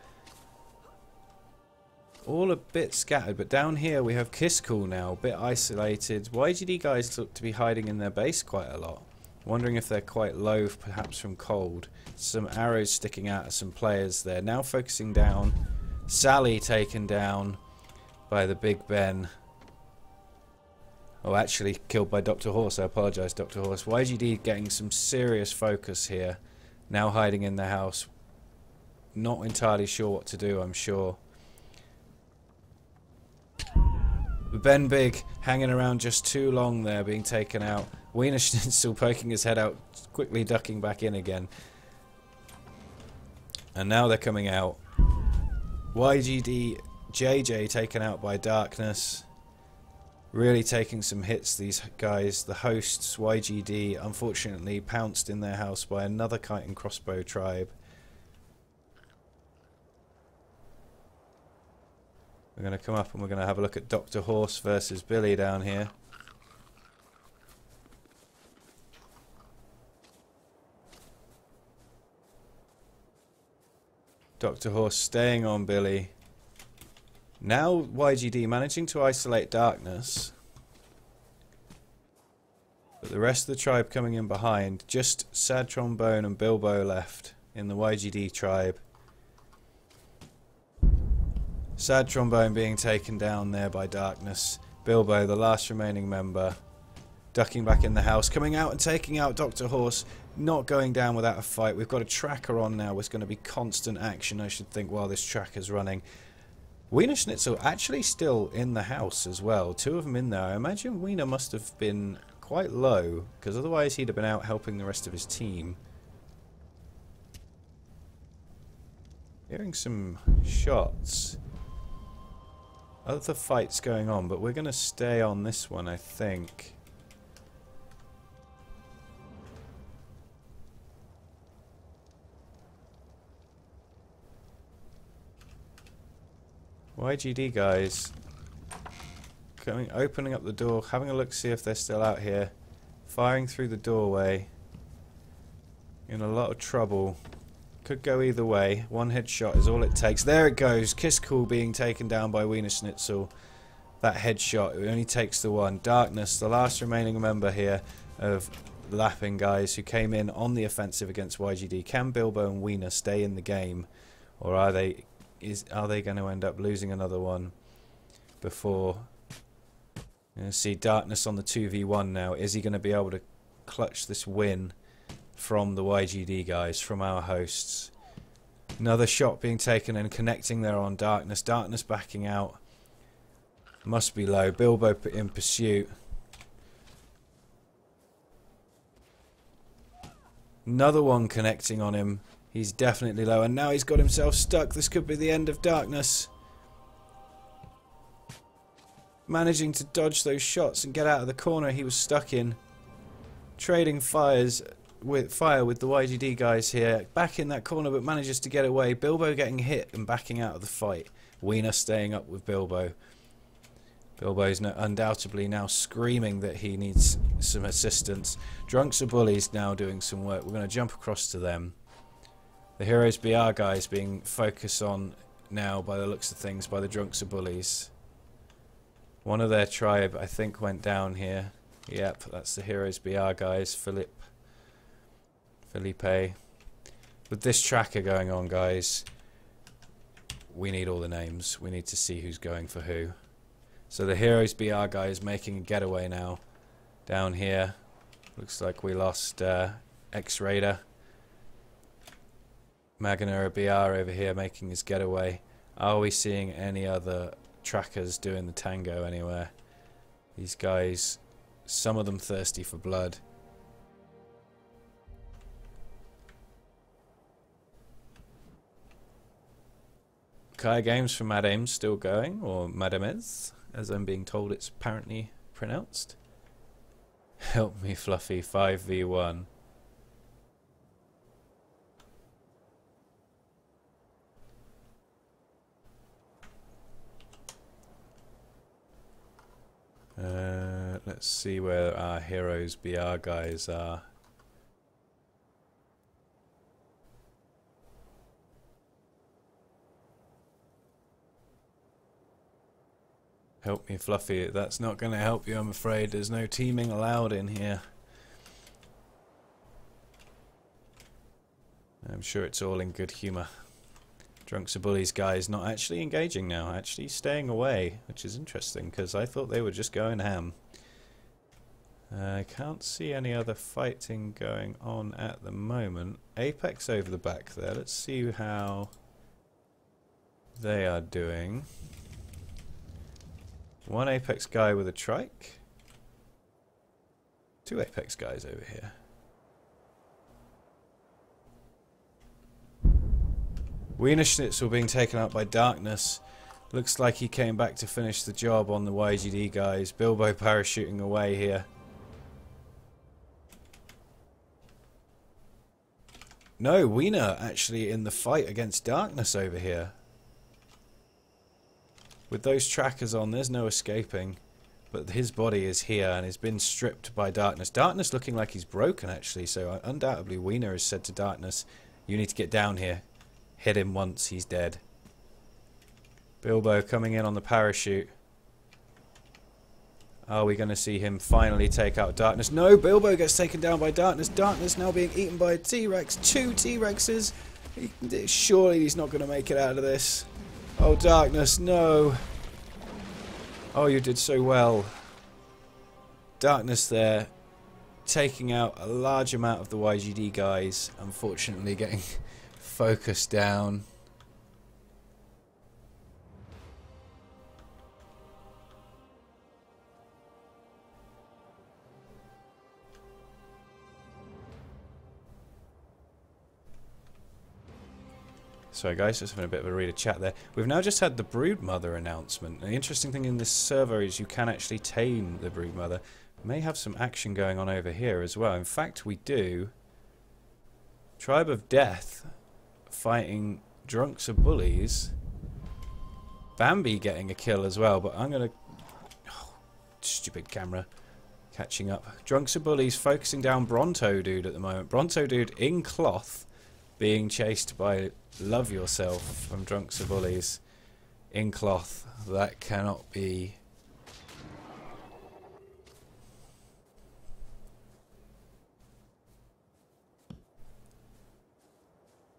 All a bit scattered, but down here we have Kiskul now, a bit isolated. YGD guys look to be hiding in their base quite a lot. Wondering if they're quite low, perhaps from cold. Some arrows sticking out of some players there. Now focusing down. Sally taken down by the Big Ben. Oh, actually killed by Dr. Horse. I apologise, Dr. Horse. YGD getting some serious focus here. Now hiding in the house. Not entirely sure what to do, I'm sure. Ben Big hanging around just too long there, being taken out. Wiener Schnitzel poking his head out, quickly ducking back in again. And now they're coming out. YGD, JJ taken out by Darkness. Really taking some hits, these guys. The hosts, YGD, unfortunately pounced in their house by another kite and crossbow tribe. We're going to come up and we're going to have a look at Dr. Horse versus Billy down here. Dr. Horse staying on Billy. Now YGD managing to isolate Darkness. But the rest of the tribe coming in behind. Just Sad Trombone and Bilbo left. in the YGD tribe. Sad Trombone being taken down there by Darkness. Bilbo, the last remaining member, ducking back in the house, coming out and taking out Dr. Horse, not going down without a fight. We've got a tracker on now. It's going to be constant action, I should think, while this tracker's running. Wiener Schnitzel actually still in the house as well. Two of them in there. I imagine Wiener must have been quite low, because otherwise he'd have been out helping the rest of his team. Hearing some shots. Other fights going on, but we're going to stay on this one, I think. YGD guys coming, opening up the door, having a look, see if they're still out here, firing through the doorway. In a lot of trouble. Could go either way. One headshot is all it takes. There it goes. Kiss Cool being taken down by Wiener Schnitzel. That headshot, it only takes the one. Darkness, the last remaining member here of Lapping guys who came in on the offensive against YGD. Can Bilbo and Wiener stay in the game, or are they going to end up losing another one before? You see Darkness on the 2v1 now. Is he going to be able to clutch this win from the YGD guys, from our hosts? Another shot being taken and connecting there on Darkness. Darkness backing out. Must be low. Bilbo in pursuit. Another one connecting on him. He's definitely low, and now he's got himself stuck. This could be the end of Darkness. Managing to dodge those shots and get out of the corner he was stuck in. Trading fire with the YGD guys here. Back in that corner, but manages to get away. Bilbo getting hit and backing out of the fight. Wiener staying up with Bilbo. Bilbo's undoubtedly now screaming that he needs some assistance. Drunks are Bullies now doing some work. We're going to jump across to them. The Heroes BR guys being focused on now, by the looks of things, by the Drunks are Bullies. One of their tribe, I think, went down here. Yep, that's the Heroes BR guys. Felipe. With this tracker going on, guys, we need all the names. We need to see who's going for who. So the Heroes BR guys making a getaway now. Down here. Looks like we lost X-Raider. Maganura BR over here making his getaway. Are we seeing any other trackers doing the tango anywhere? These guys, some of them thirsty for blood. Kaya Games from Madame's still going, or Madamez, as I'm being told it's apparently pronounced. Help me, Fluffy, 5v1. Let's see where our Heroes BR guys are. Help me, Fluffy. That's not going to help you, I'm afraid. There's no teaming allowed in here. I'm sure it's all in good humour. Drunks are Bullies guys not actually engaging now, actually staying away, which is interesting because I thought they were just going ham. I can't see any other fighting going on at the moment. Apex over the back there. Let's see how they are doing. One Apex guy with a trike. Two Apex guys over here. Wiener Schnitzel being taken out by Darkness. Looks like he came back to finish the job on the YGD guys. Bilbo parachuting away here. No, Wiener actually in the fight against Darkness over here. With those trackers on, there's no escaping. But his body is here and has been stripped by Darkness. Darkness looking like he's broken, actually. So undoubtedly Wiener has said to Darkness, you need to get down here. Hit him once, he's dead. Bilbo coming in on the parachute. Are we going to see him finally take out Darkness? No, Bilbo gets taken down by Darkness. Darkness now being eaten by a T-Rex. 2 T-Rexes. Surely he's not going to make it out of this. Oh, Darkness, no. Oh, you did so well. Darkness there, taking out a large amount of the YGD guys. Unfortunately getting focused down. Sorry guys, just having a bit of a read of chat there. We've now just had the Broodmother announcement. And the interesting thing in this server is you can actually tame the Broodmother. May have some action going on over here as well. In fact, we do. Tribe of Death fighting Drunks of Bullies. Bambi getting a kill as well, but I'm going to... Oh, stupid camera. Catching up. Drunks of Bullies focusing down Bronto Dude at the moment. Bronto Dude in cloth being chased by Love Yourself from Drunks of Bullies in cloth. That cannot be.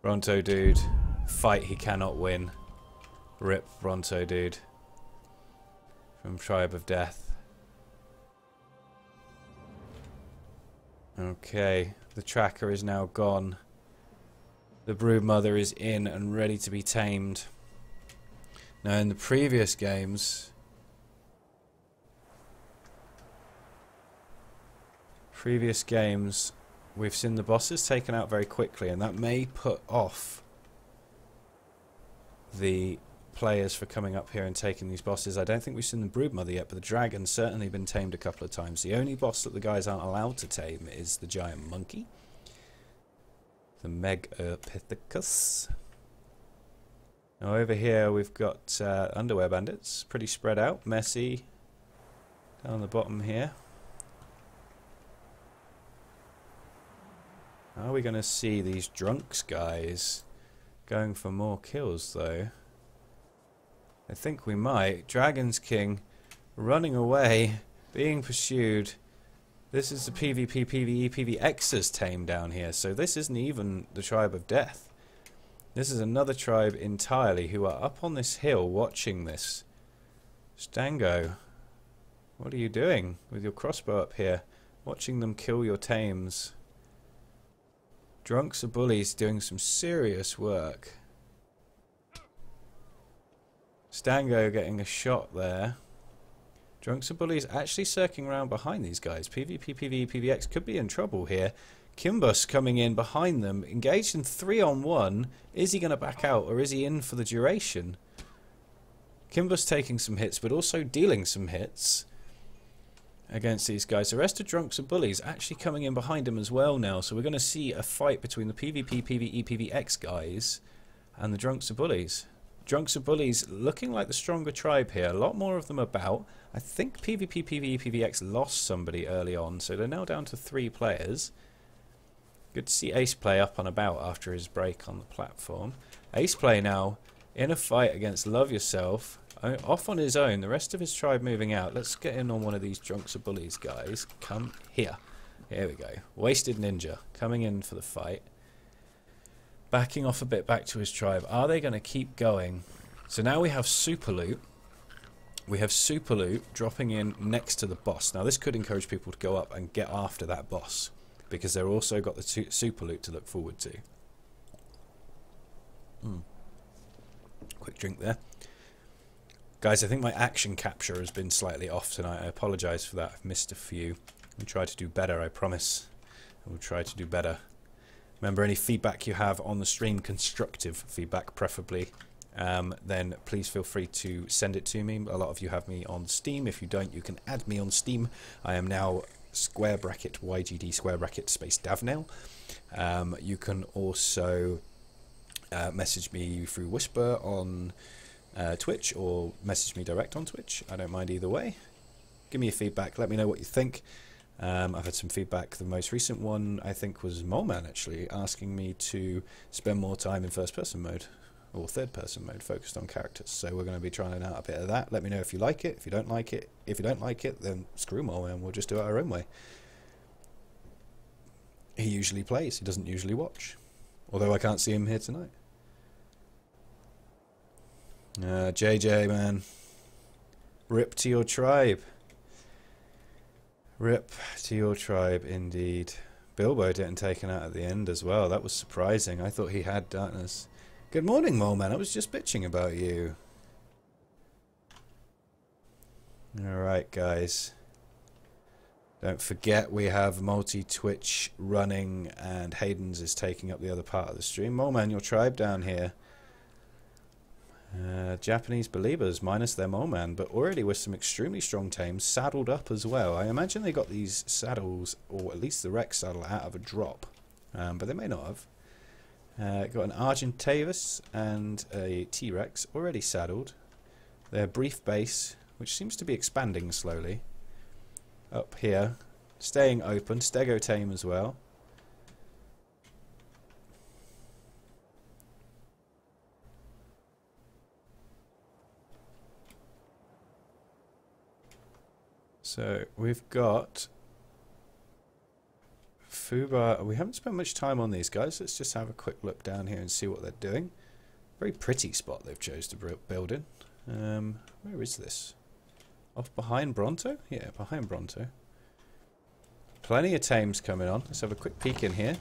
Bronto Dude, fight he cannot win. Rip Bronto Dude from Tribe of Death. Okay, the tracker is now gone. The Broodmother is in and ready to be tamed. Now in the previous games, we've seen the bosses taken out very quickly, and that may put off the players for coming up here and taking these bosses. I don't think we've seen the Broodmother yet, but the dragon's certainly been tamed a couple of times. The only boss that the guys aren't allowed to tame is the giant monkey. The Megapithecus. Now over here we've got underwear bandits, pretty spread out, messy down the bottom here. Are we going to see these drunks guys going for more kills though? I think we might. Dragon's King running away, being pursued. This is the PvP, PvE, PvX's tame down here, so this isn't even the Tribe of Death. This is another tribe entirely who are up on this hill watching this. Stango, what are you doing with your crossbow up here? Watching them kill your tames. Drunks of Bullies doing some serious work. Stango getting a shot there. Drunks of Bullies actually circling around behind these guys. PvP, PvE, PvX could be in trouble here. Kimbus coming in behind them, engaged in 3-on-1. Is he going to back out, or is he in for the duration? Kimbus taking some hits, but also dealing some hits against these guys. The rest of Drunks of Bullies actually coming in behind him as well now. So we're going to see a fight between the PvP, PvE, PvX guys and the Drunks of Bullies. Drunks of Bullies looking like the stronger tribe here. A lot more of them about. I think PvP, PvE, PvX lost somebody early on, so they're now down to 3 players. Good to see Ace Play up and about after his break on the platform. Ace Play now in a fight against Love Yourself. Off on his own. The rest of his tribe moving out. Let's get in on one of these Drunks of Bullies guys. Come here. Here we go. Wasted Ninja coming in for the fight. Backing off a bit back to his tribe. Are they going to keep going? So now we have Super Loot. We have Super Loot dropping in next to the boss. Now this could encourage people to go up and get after that boss, because they've also got the Super Loot to look forward to. Quick drink there. Guys, I think my action capture has been slightly off tonight. I apologise for that. I've missed a few. We'll try to do better, I promise. We'll try to do better. Remember, any feedback you have on the stream, constructive feedback preferably, then please feel free to send it to me. A lot of you have me on Steam. If you don't, you can add me on Steam. I am now square bracket YGD square bracket space Davnell. You can also message me through Whisper on Twitch, or message me direct on Twitch. I don't mind either way. Give me your feedback. Let me know what you think. I've had some feedback. The most recent one, I think, was Moleman actually asking me to spend more time in first-person mode or third-person mode focused on characters. So we're going to be trying out a bit of that. Let me know if you like it. If you don't like it, then screw Mole Man. We'll just do it our own way. He usually plays. He doesn't usually watch. Although I can't see him here tonight. JJ, man. Rip to your tribe. Rip to your tribe, indeed. Bilbo getting taken out at the end as well. That was surprising. I thought he had darkness. Good morning, Mole Man. I was just bitching about you. Alright, guys. Don't forget we have multi-Twitch running and Hayden's is taking up the other part of the stream. Mole Man, your tribe down here. Japanese believers minus their Mole Man, but already with some extremely strong tames saddled up as well. I imagine they got these saddles, or at least the Rex saddle, out of a drop. But they may not have. Got an Argentavis and a T-Rex already saddled. Their brief base, which seems to be expanding slowly. Up here, staying open. Stego tame as well. So we've got Fuba. We haven't spent much time on these guys. Let's just have a quick look down here and see what they're doing. Very pretty spot they've chose to build in. Where is this? Off behind Bronto? Yeah, behind Bronto. Plenty of tames coming on. Let's have a quick peek in here.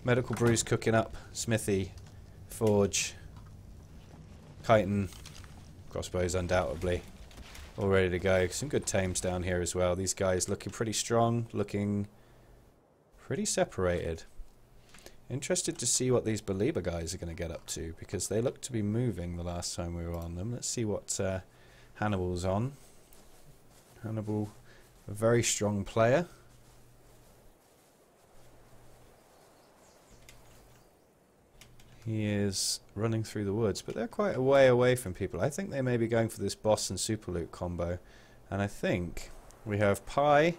Medical Brews cooking up. Smithy. Forge. Chitin. Crossbows undoubtedly. All ready to go. Some good tames down here as well. These guys looking pretty strong. Looking pretty separated. Interested to see what these Belieber guys are going to get up to, because they looked to be moving the last time we were on them. Let's see what Hannibal's on. Hannibal, a very strong player. He is running through the woods, but they're quite a way away from people. I think they may be going for this boss and super loot combo. And I think we have Pi and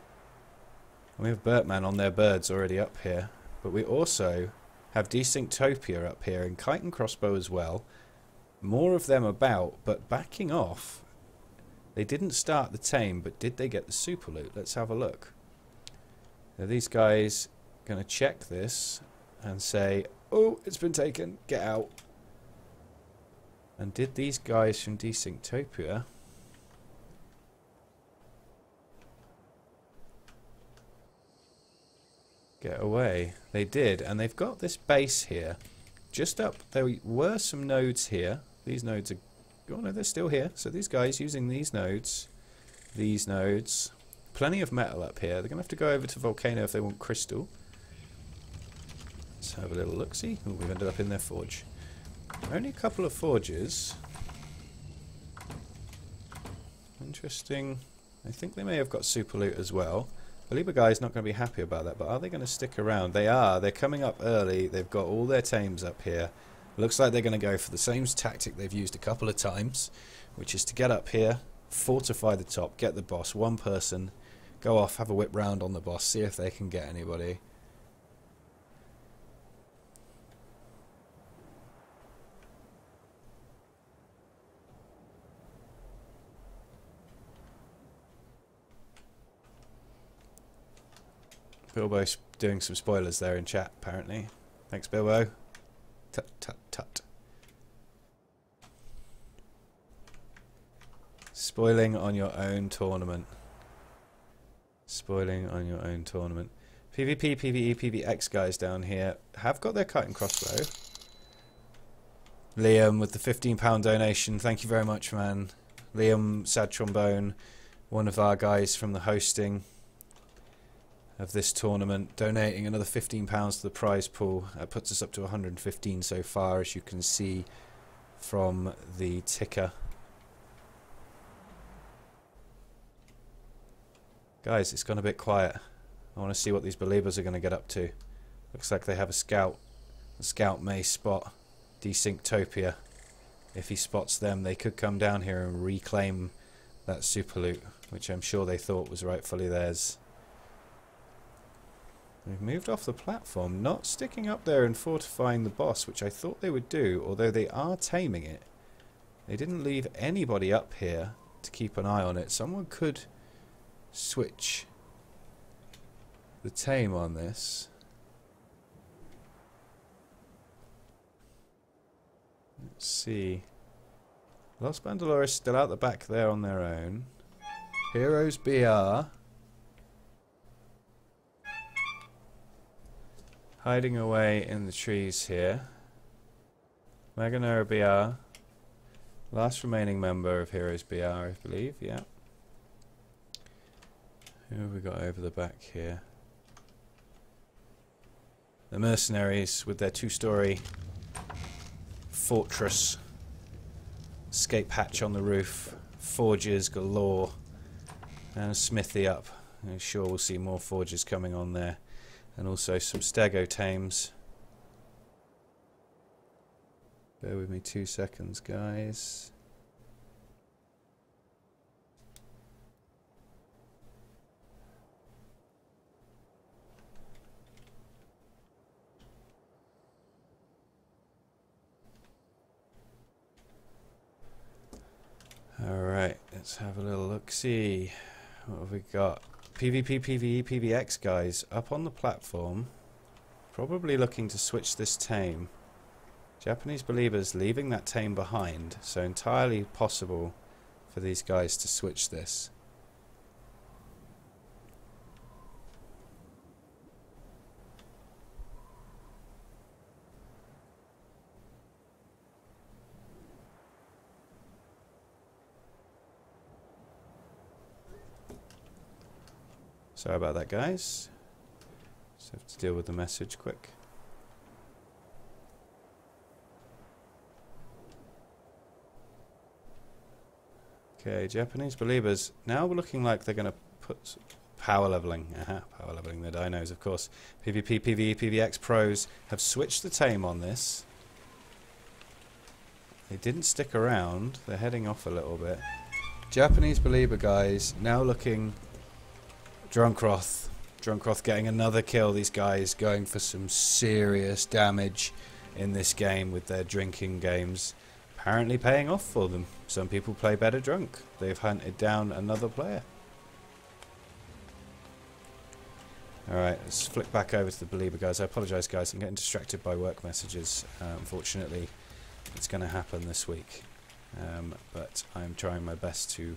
we have Bertman on their birds already up here. But we also have Desynctopia up here and Kite and Crossbow as well. More of them about, but backing off. They didn't start the tame, but did they get the super loot? Let's have a look. Are these guys going to check this and say, oh, it's been taken, get out? And did these guys from Desynctopia get away? They did, and they've got this base here. Just up, there were some nodes here. These nodes are, oh no, they're still here. So these guys using these nodes, plenty of metal up here. They're going to have to go over to Volcano if they want crystal. Let's have a little look-see. Oh, we've ended up in their forge. Only a couple of forges. Interesting. I think they may have got super loot as well. Belieber guy's not going to be happy about that, but are they going to stick around? They are. They're coming up early. They've got all their tames up here. Looks like they're going to go for the same tactic they've used a couple of times, which is to get up here, fortify the top, get the boss, one person, go off, have a whip round on the boss, see if they can get anybody. Bilbo's doing some spoilers there in chat, apparently. Thanks, Bilbo. Tut, tut, tut. Spoiling on your own tournament. Spoiling on your own tournament. PvP, PvE, PvX guys down here have got their kite and crossbow. Liam with the £15 donation. Thank you very much, man. Liam, Sad Trombone, one of our guys from the hosting of this tournament, donating another £15 to the prize pool. That puts us up to 115 so far, as you can see from the ticker. Guys, it's gone a bit quiet. I want to see what these Believers are going to get up to. Looks like they have a scout. The scout may spot Desynctopia. If he spots them, they could come down here and reclaim that super loot, which I'm sure they thought was rightfully theirs. They've moved off the platform, not sticking up there and fortifying the boss, which I thought they would do, although they are taming it. They didn't leave anybody up here to keep an eye on it. Someone could switch the tame on this. Let's see. Los Bandolores still out the back there on their own. Heroes BR hiding away in the trees here. Maganera BR, last remaining member of Heroes BR, I believe, yeah. Who have we got over the back here? The mercenaries with their two-story fortress, escape hatch on the roof, forges galore, and a smithy up. I'm sure we'll see more forges coming on there, and also some stego tames. Bear with me 2 seconds, guys. Alright, let's have a little look-see. What have we got? PvP, PvE, PvX guys up on the platform. Probably looking to switch this tame. Japanese believers leaving that tame behind, so entirely possible for these guys to switch this. Sorry about that, guys. Just have to deal with the message quick. Okay, Japanese believers now looking like they're going to put power leveling. Power leveling the dinos, of course. PvP, PvE, PvX pros have switched the tame on this. They didn't stick around. They're heading off a little bit. Japanese believer guys now looking. Drunkroth getting another kill. These guys going for some serious damage in this game with their drinking games. Apparently paying off for them. Some people play better drunk. They've hunted down another player. Alright, let's flick back over to the believer guys. I apologise guys, I'm getting distracted by work messages. Unfortunately, it's going to happen this week. But I'm trying my best to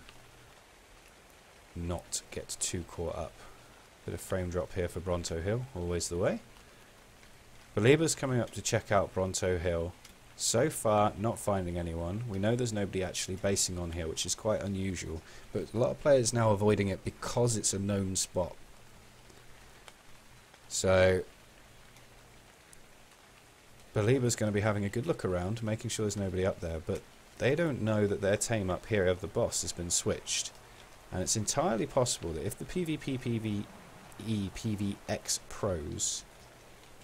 not get too caught up. Bit of frame drop here for Bronto Hill, always the way. Believers coming up to check out Bronto Hill. So far, not finding anyone. We know there's nobody actually basing on here, which is quite unusual. But a lot of players now avoiding it because it's a known spot. So, Believers going to be having a good look around, making sure there's nobody up there. But they don't know that their tame up here of the boss has been switched. And it's entirely possible that if the PvP, PvE, PvX pros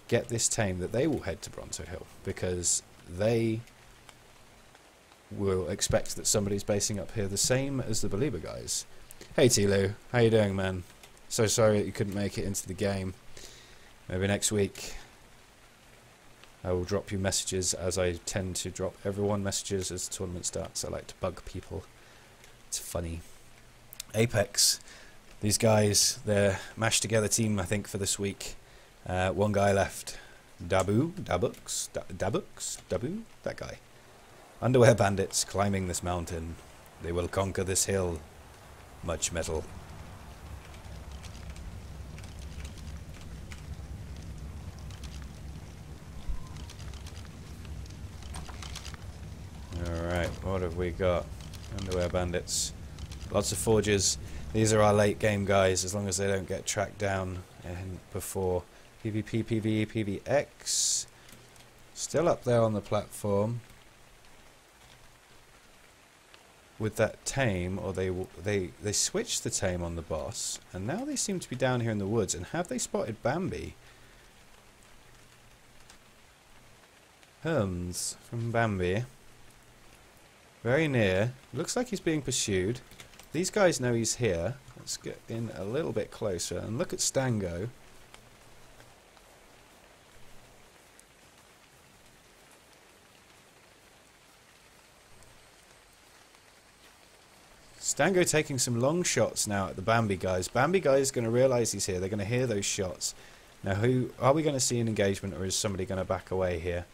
get this tame, that they will head to Bronto Hill, because they will expect that somebody's basing up here the same as the Believer guys. Hey T-Lou, how you doing, man? So sorry that you couldn't make it into the game. Maybe next week I will drop you messages, as I tend to drop everyone messages as the tournament starts. I like to bug people. It's funny. Apex, these guys, they're mashed together team I think for this week. One guy left. Dabu, that guy. Underwear bandits climbing this mountain. They will conquer this hill. Much metal. Alright, what have we got? Underwear bandits. Lots of forges. These are our late game guys, as long as they don't get tracked down before. PvP, PvE, PvX. Still up there on the platform with that tame, or they switched the tame on the boss, and now they seem to be down here in the woods. And have they spotted Bambi? Herms from Bambi. Very near. Looks like he's being pursued. These guys know he's here. Let's get in a little bit closer and look at Stango. Stango taking some long shots now at the Bambi guys. Bambi guys going to realise he's here. They're going to hear those shots. Now, who are we going to see an engagement, or is somebody going to back away here?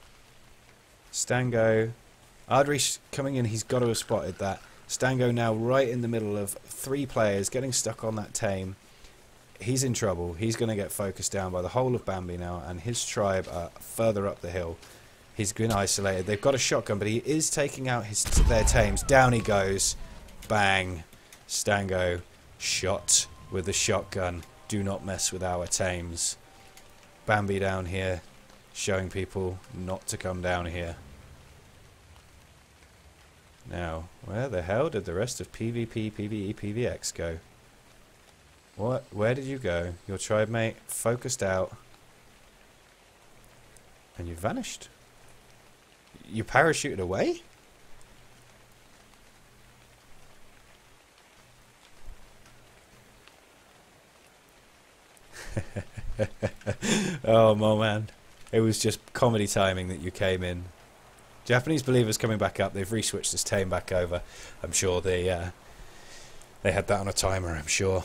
Stango. Ardrish coming in. He's got to have spotted that. Stango now right in the middle of 3 players, getting stuck on that tame. He's in trouble. He's going to get focused down by the whole of Bambi now, and his tribe are further up the hill. He's been isolated. They've got a shotgun, but he is taking out their tames. Down he goes. Bang. Stango shot with the shotgun. Do not mess with our tames. Bambi down here, showing people not to come down here. Now, where the hell did the rest of PvP, PvE, PvX go? What? Where did you go? Your tribe mate focused out. And you vanished. You parachuted away? Oh, man. It was just comedy timing that you came in. Japanese believers coming back up. They've re-switched this tame back over. I'm sure they had that on a timer, I'm sure.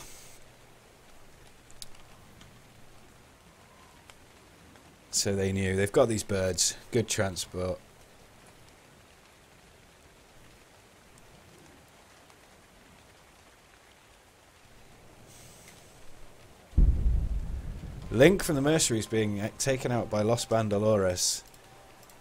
So they knew. They've got these birds. Good transport. Link from the Mercenaries being taken out by Los Bandolores.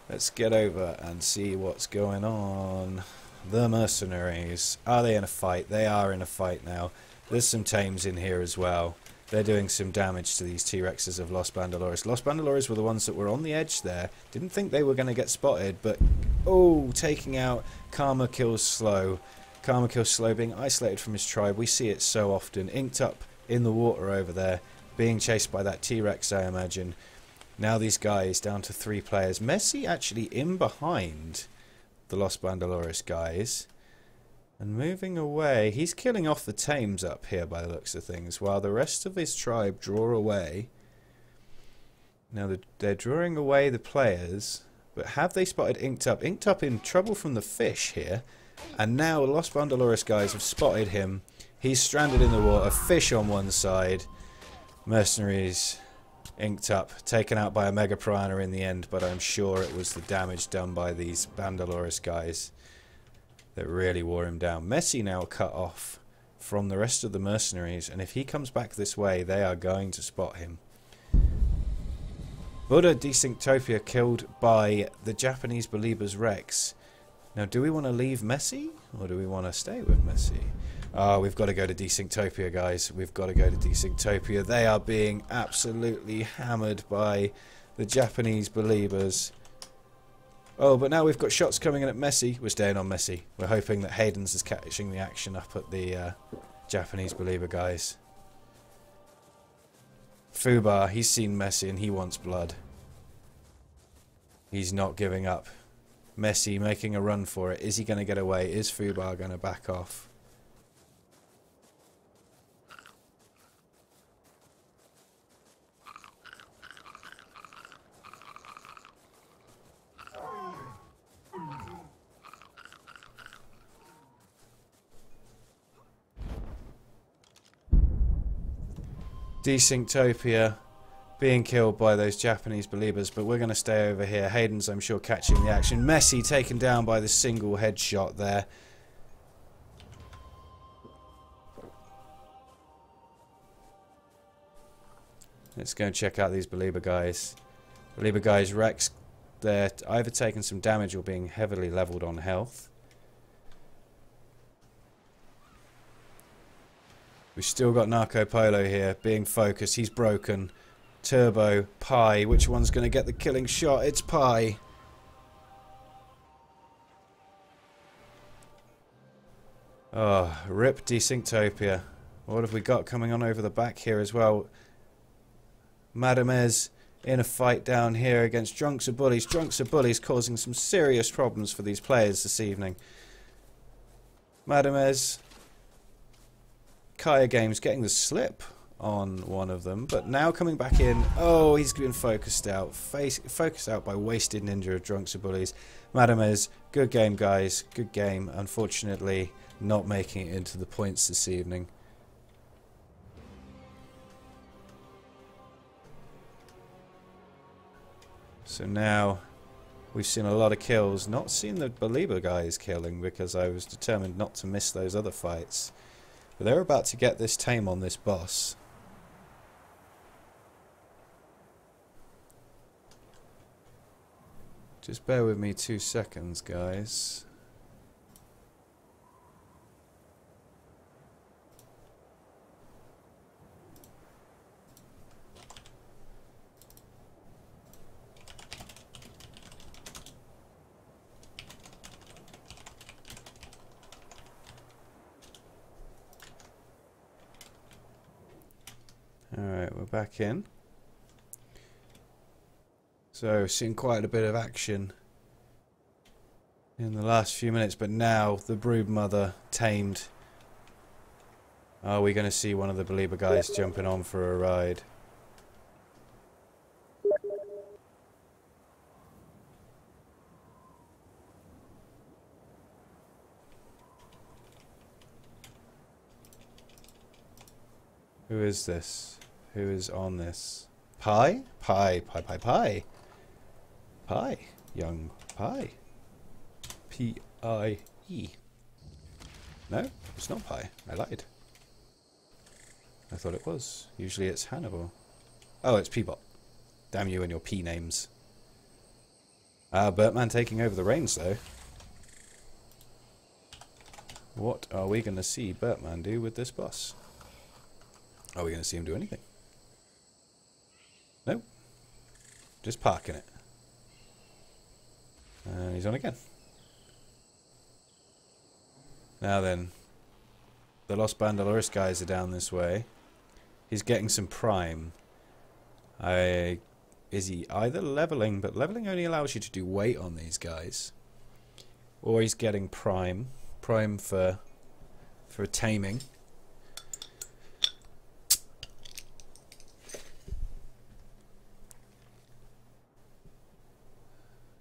Let's get over and see what's going on. The Mercenaries. Are they in a fight? They are in a fight now. There's some tames in here as well. They're doing some damage to these T-Rexes of Los Bandolores. Los Bandolores were the ones that were on the edge there. Didn't think they were going to get spotted, but... Oh, taking out Karma Kills Slow. Karma Kills Slow being isolated from his tribe. We see it so often. Inked up in the water over there. Being chased by that T-Rex, I imagine. Now these guys down to 3 players. Messi actually in behind the Los Bandolores guys. And moving away. He's killing off the tames up here by the looks of things. While the rest of his tribe draw away. Now they're drawing away the players. But have they spotted Inked Up? Inked Up in trouble from the fish here. And now Los Bandolores guys have spotted him. He's stranded in the water. Fish on one side. Mercenaries Inked Up, taken out by a Mega Piranha in the end, but I'm sure it was the damage done by these Bandolores guys that really wore him down. Messi now cut off from the rest of the Mercenaries, and if he comes back this way, they are going to spot him. Buddha Desynctopia killed by the Japanese Beliebers Rex. Now, do we want to leave Messi, or do we want to stay with Messi? Oh, we've got to go to Desynctopia, guys. We've got to go to Desynctopia. They are being absolutely hammered by the Japanese Beliebers. Oh, but now we've got shots coming in at Messi. We're staying on Messi. We're hoping that Hayden's is catching the action up at the Japanese Belieber guys. Fubar, he's seen Messi and he wants blood. He's not giving up. Messi making a run for it. Is he going to get away? Is Fubar going to back off? Desynctopia being killed by those Japanese Beliebers, but we're going to stay over here. Hayden's, I'm sure, catching the action. Messi taken down by the single headshot there. Let's go and check out these Belieber guys. Belieber guys, Rex, they're either taking some damage or being heavily leveled on health. We've still got Narco Polo here, being focused. He's broken. Turbo, Pi. Which one's going to get the killing shot? It's Pi. Oh, rip Desynctopia. What have we got coming on over the back here as well? Madamez in a fight down here against Drunks of Bullies. Drunks of Bullies causing some serious problems for these players this evening. Madamez... Kaya Games getting the slip on one of them, but now coming back in. Oh, he's been focused out. Focused out by Wasted Ninja of Drunks of Bullies. Madamez, good game, guys. Good game. Unfortunately, not making it into the points this evening. So now we've seen a lot of kills. Not seen the Belieber guys killing because I was determined not to miss those other fights. But they're about to get this tame on this boss. Just bear with me 2 seconds, guys. Alright, we're back in. So, seen quite a bit of action in the last few minutes, but now the Broodmother tamed. Are we going to see one of the Belieber guys jumping on for a ride? Who is this? Who is on this? Pie? Pie. Pie. Young Pie. P-I-E. No, it's not Pie. I lied. I thought it was. Usually it's Hannibal. Oh, it's Peabot. Damn you and your P names. Bertman taking over the reins, though. What are we going to see Bertman do with this boss? Are we going to see him do anything? Nope. Just parking it. And he's on again. Now then. The Los Bandoleros guys are down this way. He's getting some prime. Is he either leveling, but leveling only allows you to do weight on these guys. Or he's getting prime. Prime for taming.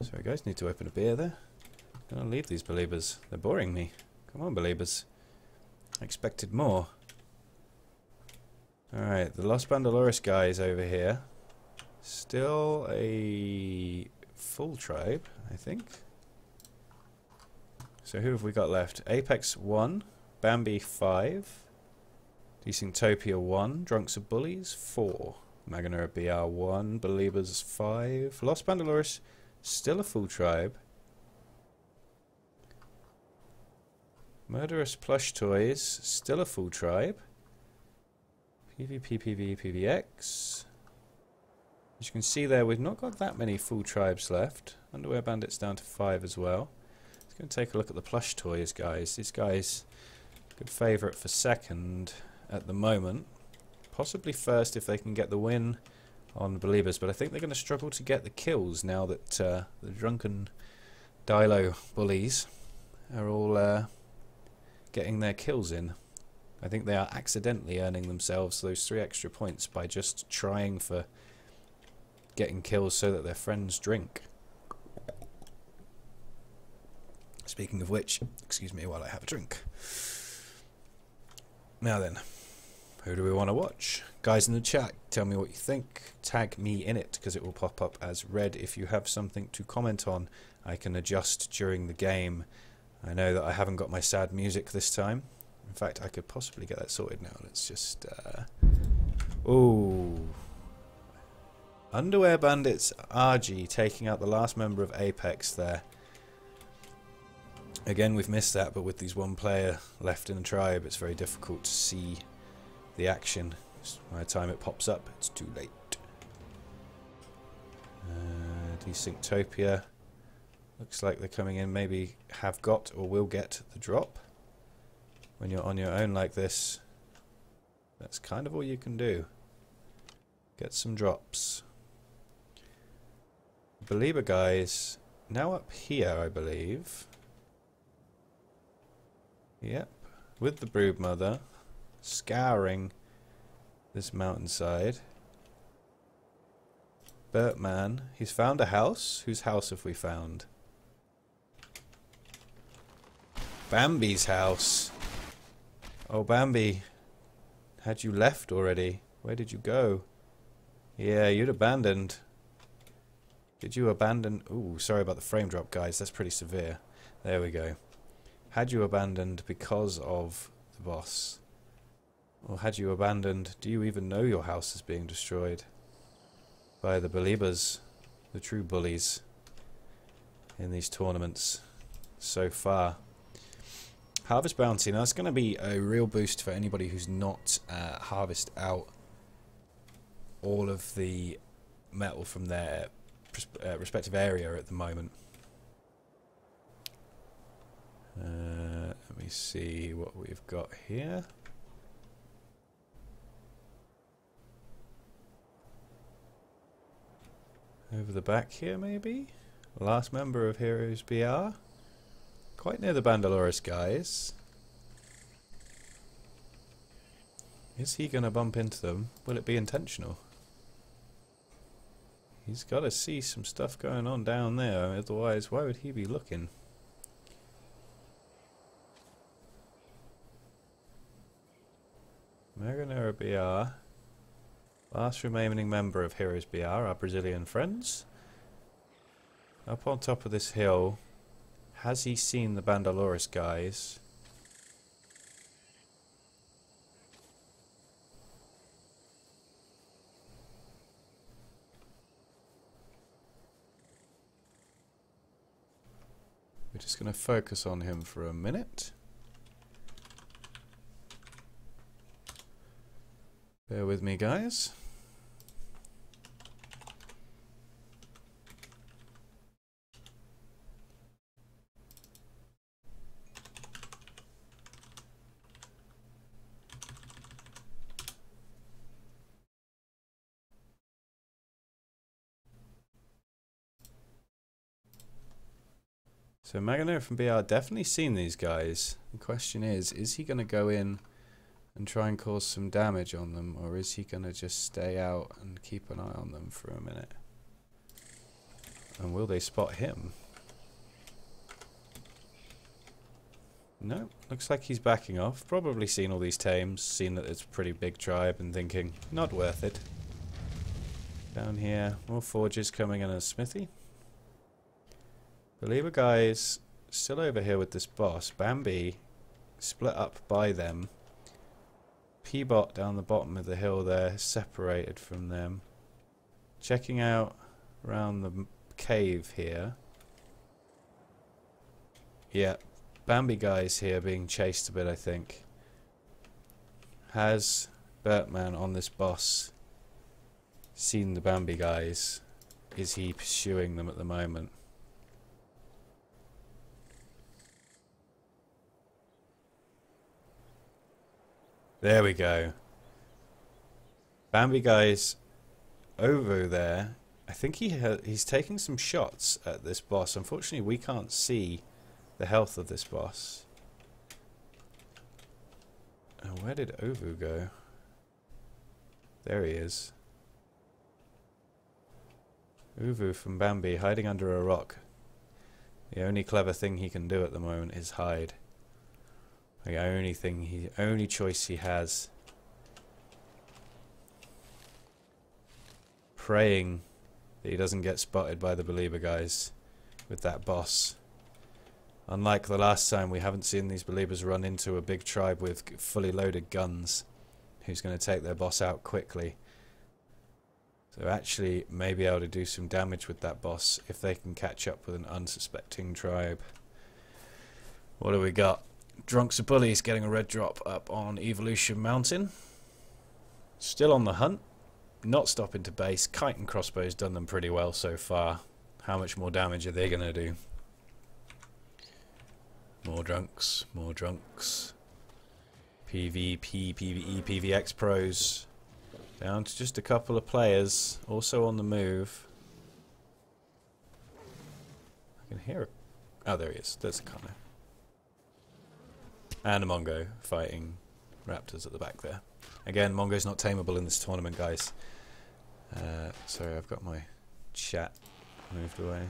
Sorry guys, need to open a beer there. Gonna leave these Beliebers. They're boring me. Come on, Beliebers. I expected more. Alright, the Los Bandoleros guys over here. Still a full tribe, I think. So who have we got left? Apex 1, Bambi 5, Decentopia 1, Drunks are Bullies 4, Maganera BR 1, Beliebers 5, Los Bandoleros still a full tribe. Murderous Plush Toys, still a full tribe. PvP, PvE, PvX. As you can see there, we've not got that many full tribes left. Underwear Bandits down to 5 as well. Let's go and take a look at the Plush Toys, guys. These guys, good favourite for second at the moment. Possibly first if they can get the win on the Beliebers, but I think they're going to struggle to get the kills now that the drunken Dilo bullies are all getting their kills in. I think they are accidentally earning themselves those 3 extra points by just trying for getting kills so that their friends drink. Speaking of which, excuse me while I have a drink. Now then, who do we want to watch? Guys in the chat, tell me what you think. Tag me in it because it will pop up as red. If you have something to comment on, I can adjust during the game. I know that I haven't got my sad music this time. In fact, I could possibly get that sorted now. Let's just... Ooh. Underwear Bandits RG taking out the last member of Apex there. Again, we've missed that, but with these 1 player left in the tribe, it's very difficult to see the action. By the time it pops up, it's too late. Decentopia. Looks like they're coming in, maybe have got or will get the drop. When you're on your own like this, that's kind of all you can do. Get some drops. Belieber guys, now up here, I believe. Yep, with the Broodmother, scouring this mountainside. Bertman, he's found a house. Whose house have we found? Bambi's house. Oh, Bambi. Had you left already? Where did you go? Yeah, you'd abandoned. Did you abandon... Ooh, sorry about the frame drop, guys. That's pretty severe. There we go. Had you abandoned because of the boss? Or had you abandoned... Do you even know your house is being destroyed? By the believers. The true bullies. In these tournaments. So far. Harvest Bounty. Now, it's going to be a real boost for anybody who's not harvest out all of the metal from their respective area at the moment. Let me see what we've got here. Over the back here, maybe? Last member of Heroes BR. Quite near the Bandaloris guys. Is he going to bump into them? Will it be intentional? He's got to see some stuff going on down there, otherwise why would he be looking? Marinera BR. Last remaining member of Heroes BR, our Brazilian friends. Up on top of this hill. Has he seen the Bandaloris guys? We're just going to focus on him for a minute. Bear with me, guys. So Magano from BR definitely seen these guys. The question is he going to go in and try and cause some damage on them, or is he going to just stay out and keep an eye on them for a minute? And will they spot him? No, looks like he's backing off. Probably seen all these tames, seen that it's a pretty big tribe and thinking, not worth it. Down here, more forges coming in a smithy. Believer guys still over here with this boss. Bambi split up by them. P-bot down the bottom of the hill there, separated from them. Checking out around the cave here. Yeah, Bambi guys here being chased a bit, I think. Has Bertman on this boss seen the Bambi guys? Is he pursuing them at the moment? There we go. Bambi guy's over there. I think he's taking some shots at this boss. Unfortunately, we can't see the health of this boss. Oh, where did Ovu go? There he is. Uvu from Bambi hiding under a rock. The only clever thing he can do at the moment is hide. The only choice he has. Praying that he doesn't get spotted by the Believer guys with that boss. Unlike the last time, we haven't seen these Believers run into a big tribe with fully loaded guns who's going to take their boss out quickly. So actually may be able to do some damage with that boss if they can catch up with an unsuspecting tribe. What do we got? Drunks of Bullies getting a red drop up on Evolution Mountain. Still on the hunt. Not stopping to base. Kite and crossbow's done them pretty well so far. How much more damage are they going to do? More drunks. More drunks. PvP, PvE, PvX pros. Down to just a couple of players. Also on the move. I can hear it. Oh, there he is. There's a Kano. And a Mongo fighting raptors at the back there. Again, Mongo's not tameable in this tournament, guys. Sorry, I've got my chat moved away.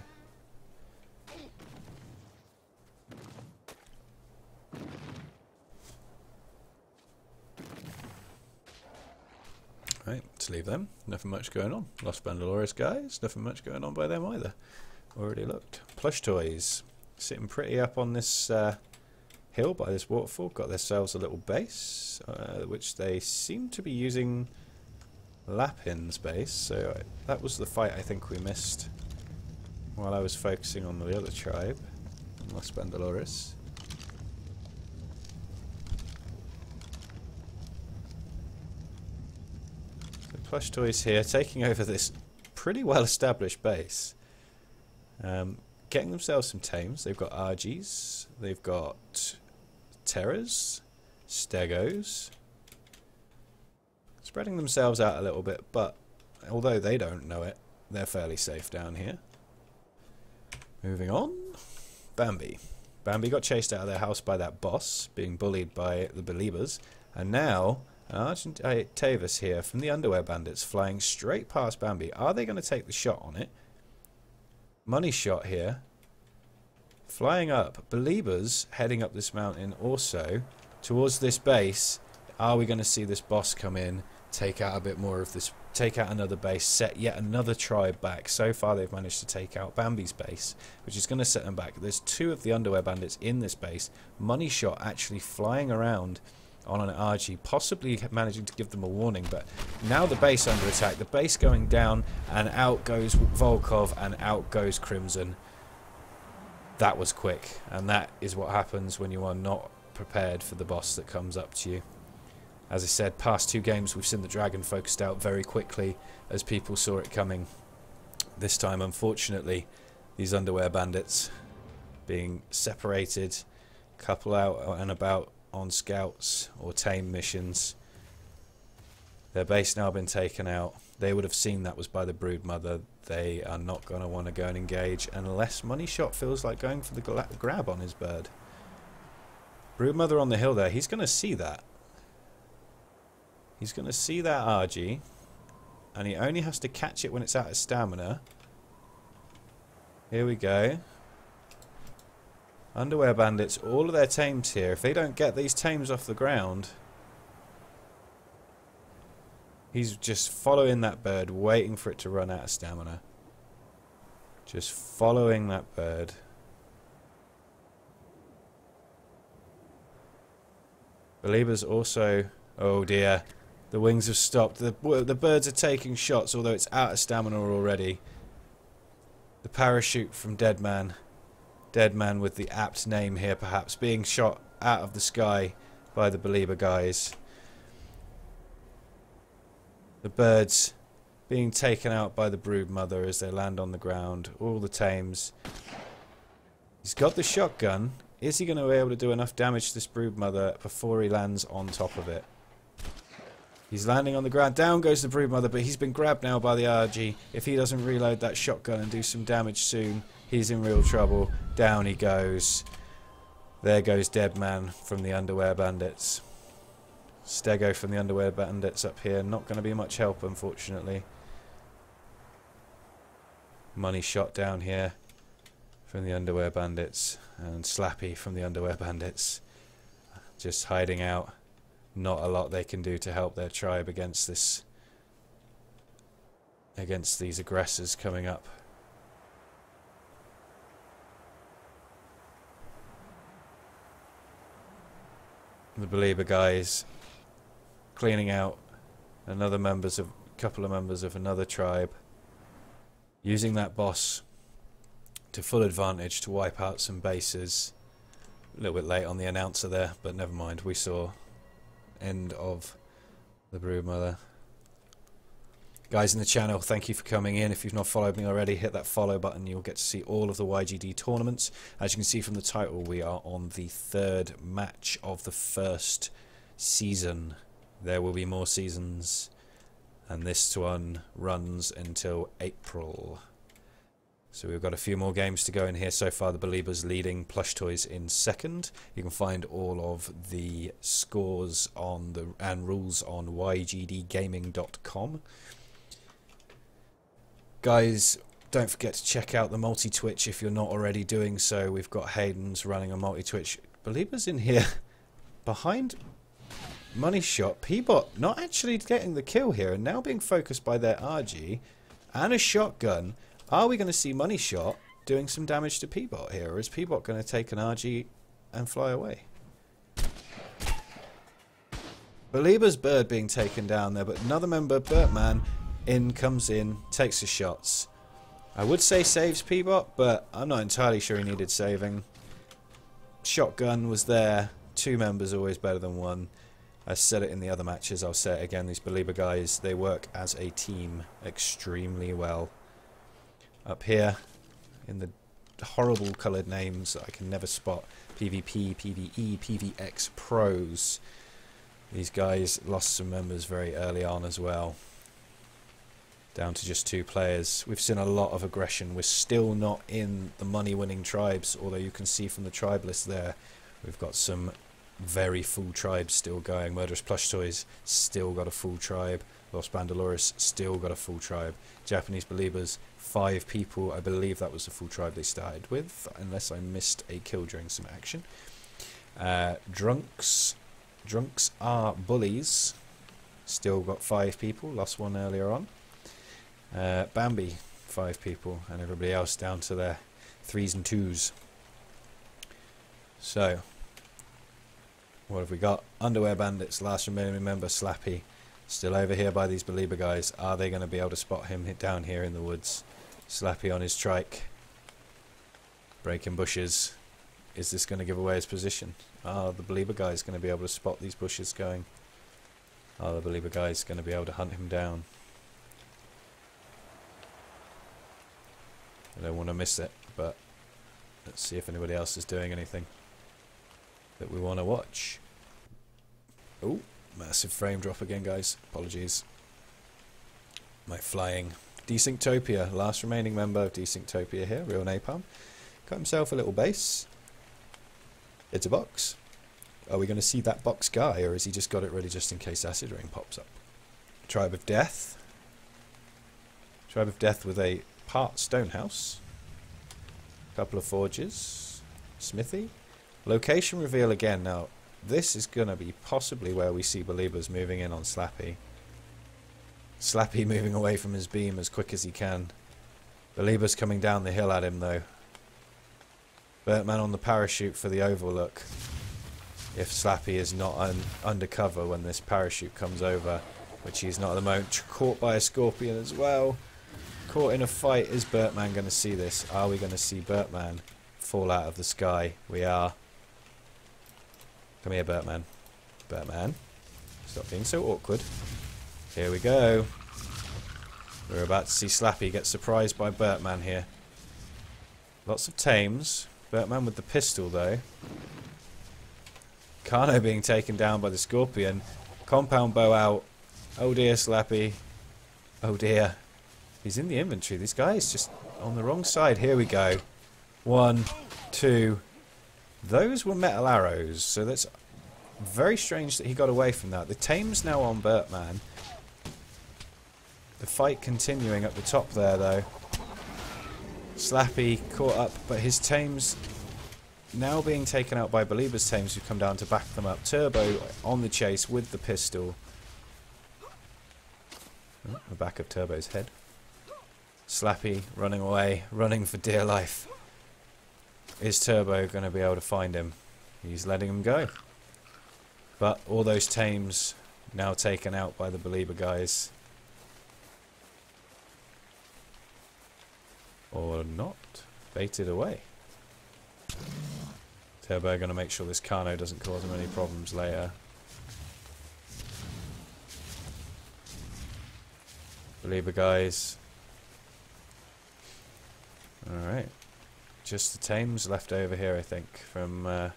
Right, let's leave them. Nothing much going on. Los Bandelores guys, nothing much going on by them either. Already looked. Plush toys. Sitting pretty up on this hill by this waterfall. Got themselves a little base, which they seem to be using Lapin's base. So that was the fight I think we missed while I was focusing on the other tribe, Los Bandelores. Plush toys here, taking over this pretty well established base. Getting themselves some tames. They've got Argies, they've got Terrors, Stegos. Spreading themselves out a little bit, but although they don't know it, they're fairly safe down here. Moving on. Bambi. Bambi got chased out of their house by that boss, being bullied by the Beliebers, and now Tavis here from the Underwear Bandits flying straight past Bambi. Are they going to take the shot on it? Money shot here. Flying up. Beliebers heading up this mountain also towards this base. Are we going to see this boss come in, take out a bit more of this, take out another base, set yet another tribe back? So far they've managed to take out Bambi's base, which is going to set them back. There's two of the Underwear Bandits in this base. Money shot actually flying around on an RG, possibly managing to give them a warning, but now the base under attack, the base going down, and out goes Volkov and out goes Crimson. That was quick, and that is what happens when you are not prepared for the boss that comes up to you. As I said, past two games we've seen the dragon focused out very quickly as people saw it coming. This time, unfortunately, these Underwear Bandits being separated, couple out and about on scouts or tame missions. Their base now been taken out. They would have seen that was by the Brood Mother. They are not going to want to go and engage unless Money Shot feels like going for the grab on his bird. Brood Mother on the hill there, he's going to see that. He's going to see that RG, and he only has to catch it when it's out of stamina. Here we go. Underwear Bandits, all of their tames here. If they don't get these tames off the ground, he's just following that bird, waiting for it to run out of stamina. Just following that bird. Beliebers also... Oh dear. The wings have stopped. The birds are taking shots, although it's out of stamina already. The parachute from Dead Man. Dead Man with the apt name here, perhaps, being shot out of the sky by the Belieber guys. The birds being taken out by the Brood Mother as they land on the ground. All the tames. He's got the shotgun. Is he going to be able to do enough damage to this Brood Mother before he lands on top of it? He's landing on the ground. Down goes the Brood Mother, but he's been grabbed now by the RG. If he doesn't reload that shotgun and do some damage soon, he's in real trouble. Down he goes. There goes Dead Man from the Underwear Bandits. Stego from the Underwear Bandits up here. Not going to be much help, unfortunately. Money shot down here from the Underwear Bandits. And Slappy from the Underwear Bandits. Just hiding out. Not a lot they can do to help their tribe against this, against these aggressors coming up. The Belieber guys cleaning out couple of members of another tribe, using that boss to full advantage to wipe out some bases. A little bit late on the announcer there, but never mind, we saw end of the Brood Mother. Guys in the channel, thank you for coming in. If you've not followed me already, hit that follow button. You'll get to see all of the YGD tournaments. As you can see from the title, we are on the third match of the first season. There will be more seasons, and this one runs until April. So we've got a few more games to go in here. So far, the Beliebers leading, Plush Toys in second. You can find all of the scores on and rules on ygdgaming.com. Guys, don't forget to check out the multi-Twitch if you're not already doing so. We've got Hayden's running a multi-Twitch. Beliebers in here behind Money shot. P-Bot not actually getting the kill here and now being focused by their RG and a shotgun. Are we going to see Money Shot doing some damage to P-Bot here, or is P-Bot going to take an RG and fly away? Belieber's bird being taken down there, but another member, Bertman, comes in, takes the shots. I would say saves P-Bot, but I'm not entirely sure he needed saving. Shotgun was there. 2 members always better than 1. I said it in the other matches, I'll say it again. These Belieber guys, they work as a team extremely well. Up here, in the horrible coloured names that I can never spot, PvP, PvE, PvX pros. These guys lost some members very early on as well. Down to just 2 players. We've seen a lot of aggression. We're still not in the money-winning tribes, although you can see from the tribe list there, we've got some very full tribes still going. Murderous Plush Toys still got a full tribe. Los Bandaloris still got a full tribe. Japanese Believers, 5 people. I believe that was the full tribe they started with, unless I missed a kill during some action. Drunks are bullies. Still got 5 people. Lost 1 earlier on. Bambi, 5 people, and everybody else down to their 3s and 2s. So, what have we got? Underwear Bandits, last remaining member, Slappy. Still over here by these Belieber guys. Are they going to be able to spot him down here in the woods? Slappy on his trike. Breaking bushes. Is this going to give away his position? Are the Belieber guys going to be able to spot these bushes going? Are the Belieber guys going to be able to hunt him down? I don't want to miss it, but let's see if anybody else is doing anything that we want to watch. Oh, massive frame drop again, guys. Apologies. My flying. Desynctopia, last remaining member of Desynctopia here, Real Napalm. Got himself a little base. It's a box. Are we going to see that box guy, or has he just got it ready just in case Acid Rain pops up? Tribe of Death. Tribe of Death with a part stone house. Couple of forges. Smithy. Location reveal again. Now, this is going to be possibly where we see Believers moving in on Slappy. Slappy moving away from his beam as quick as he can. Believers coming down the hill at him, though. Bertman on the parachute for the overlook. If Slappy is not undercover when this parachute comes over, which he's not at the moment. Caught by a scorpion as well. Caught in a fight. Is Bertman going to see this? Are we going to see Bertman fall out of the sky? We are. Come here, Bertman. Bertman. Stop being so awkward. Here we go. We're about to see Slappy get surprised by Bertman here. Lots of tames. Bertman with the pistol, though. Kano being taken down by the scorpion. Compound bow out. Oh dear, Slappy. Oh dear. He's in the inventory. This guy is just on the wrong side. Here we go. 1, 2. Those were metal arrows, so that's very strange that he got away from that. The tame's now on Bertman. The fight continuing at the top there, though. Slappy caught up, but his tame's now being taken out by Belieber's tames who come down to back them up. Turbo on the chase with the pistol. Oh, the back of Turbo's head. Slappy running away, running for dear life. Is Turbo going to be able to find him? He's letting him go. But all those tames now taken out by the Belieber guys. Or not. Baited away. Turbo going to make sure this Kano doesn't cause him any problems later. Belieber guys. Alright. Just the tames left over here, I think, from...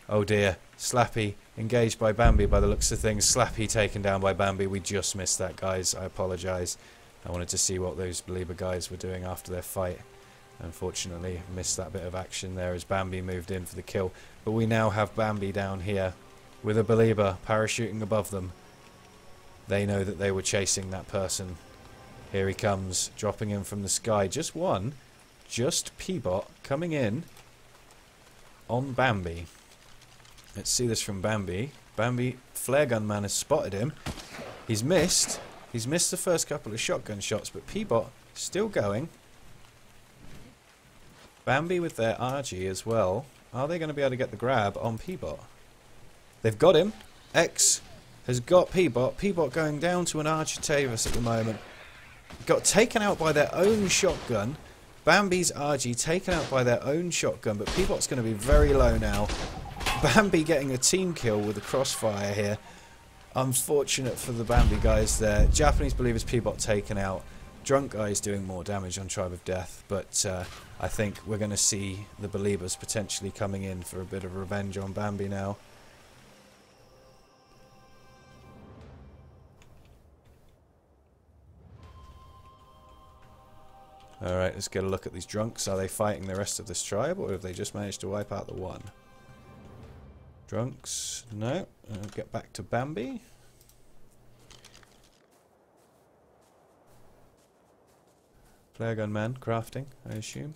oh dear. Slappy engaged by Bambi by the looks of things. Slappy taken down by Bambi. We just missed that, guys. I apologise. I wanted to see what those Belieber guys were doing after their fight. Unfortunately, missed that bit of action there as Bambi moved in for the kill. But we now have Bambi down here with a Belieber parachuting above them. They know that they were chasing that person. Here he comes, dropping in from the sky. Just one. Just P-Bot coming in on Bambi. Let's see this from Bambi. Bambi, flare gun man has spotted him. He's missed. He's missed the first couple of shotgun shots, but P-Bot still going. Bambi with their RG as well. Are they going to be able to get the grab on P-Bot? They've got him. X has got P-Bot. P-Bot going down to an Architavis at the moment. Got taken out by their own shotgun. Bambi's RG taken out by their own shotgun, but P-Bot's going to be very low now. Bambi getting a team kill with a crossfire here. Unfortunate for the Bambi guys there. Japanese Believers P-Bot taken out. Drunk guys doing more damage on Tribe of Death, but I think we're going to see the Believers potentially coming in for a bit of revenge on Bambi now. Alright, let's get a look at these drunks. Are they fighting the rest of this tribe, or have they just managed to wipe out the one? Drunks, no. Get back to Bambi. Flare gun man crafting, I assume.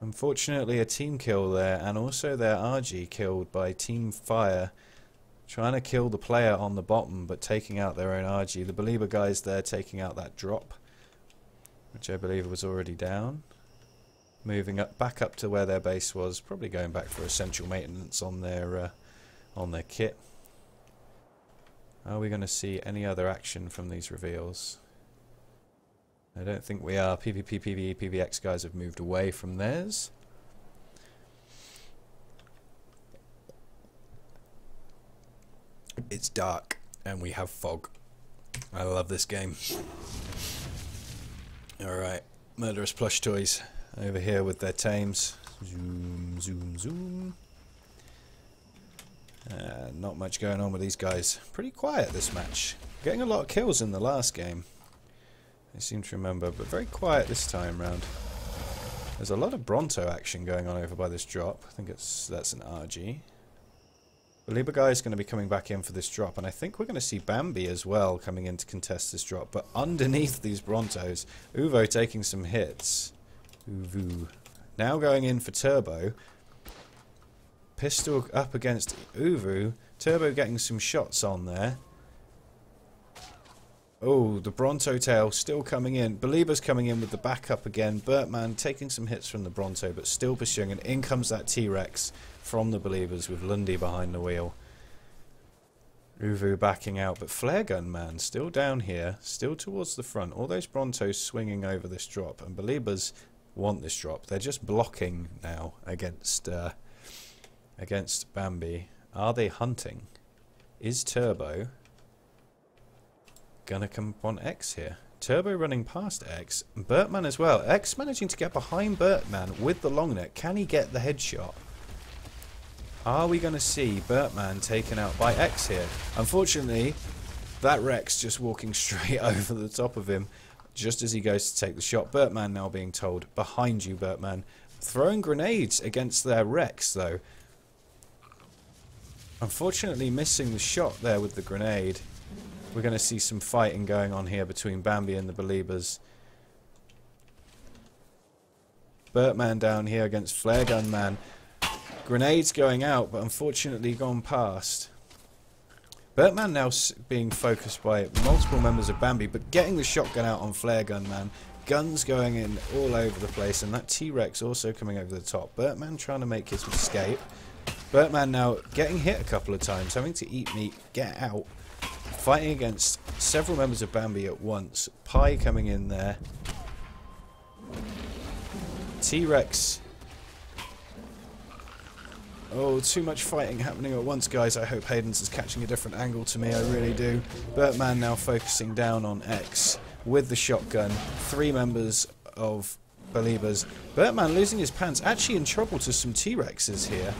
Unfortunately, a team kill there, and also their RG killed by Team Fire. Trying to kill the player on the bottom, but taking out their own RG. The Believer guys there taking out that drop, which I believe was already down. Moving up, back up to where their base was. Probably going back for essential maintenance on their kit. Are we going to see any other action from these reveals? I don't think we are. PvP, PvE, PvX guys have moved away from theirs. It's dark and we have fog. I love this game. Alright, Murderous Plush Toys over here with their tames. Zoom, zoom, zoom. Not much going on with these guys. Pretty quiet this match. Getting a lot of kills in the last game, I seem to remember, but very quiet this time round. There's a lot of Bronto action going on over by this drop. I think that's an RG. Belieber guy is going to be coming back in for this drop, and I think we're going to see Bambi as well coming in to contest this drop. But underneath these Brontos, Uvo taking some hits. Uvu. Now going in for Turbo. Pistol up against Uvu. Turbo getting some shots on there. Oh, the Bronto tail still coming in. Belieber's coming in with the backup again. Bertman taking some hits from the Bronto, but still pursuing. And in comes that T-Rex from the Believers with Lundy behind the wheel. Uvu backing out, but Flare Gun Man still down here, still towards the front. All those Brontos swinging over this drop, and Believers want this drop. They're just blocking now against Bambi. Are they hunting? Is Turbo gonna come up on X here? Turbo running past X. Bertman as well. X managing to get behind Bertman with the long neck. Can he get the headshot? Are we going to see Bertman taken out by X here? Unfortunately, that Rex just walking straight over the top of him just as he goes to take the shot. Bertman now being told, behind you, Bertman. Throwing grenades against their Rex, though. Unfortunately, missing the shot there with the grenade. We're going to see some fighting going on here between Bambi and the Believers. Bertman down here against Flare Gun Man. Grenades going out, but unfortunately gone past. Bertman now being focused by multiple members of Bambi, but getting the shotgun out on Flare Gun Man. Guns going in all over the place, and that T-Rex also coming over the top. Bertman trying to make his escape. Bertman now getting hit a couple of times, having to eat meat, get out. Fighting against several members of Bambi at once. Pie coming in there. T-Rex. Oh, too much fighting happening at once, guys. I hope Hayden's is catching a different angle to me. I really do. Bertman now focusing down on X with the shotgun. 3 members of Believers. Bertman losing his pants. Actually in trouble to some T-Rexes here.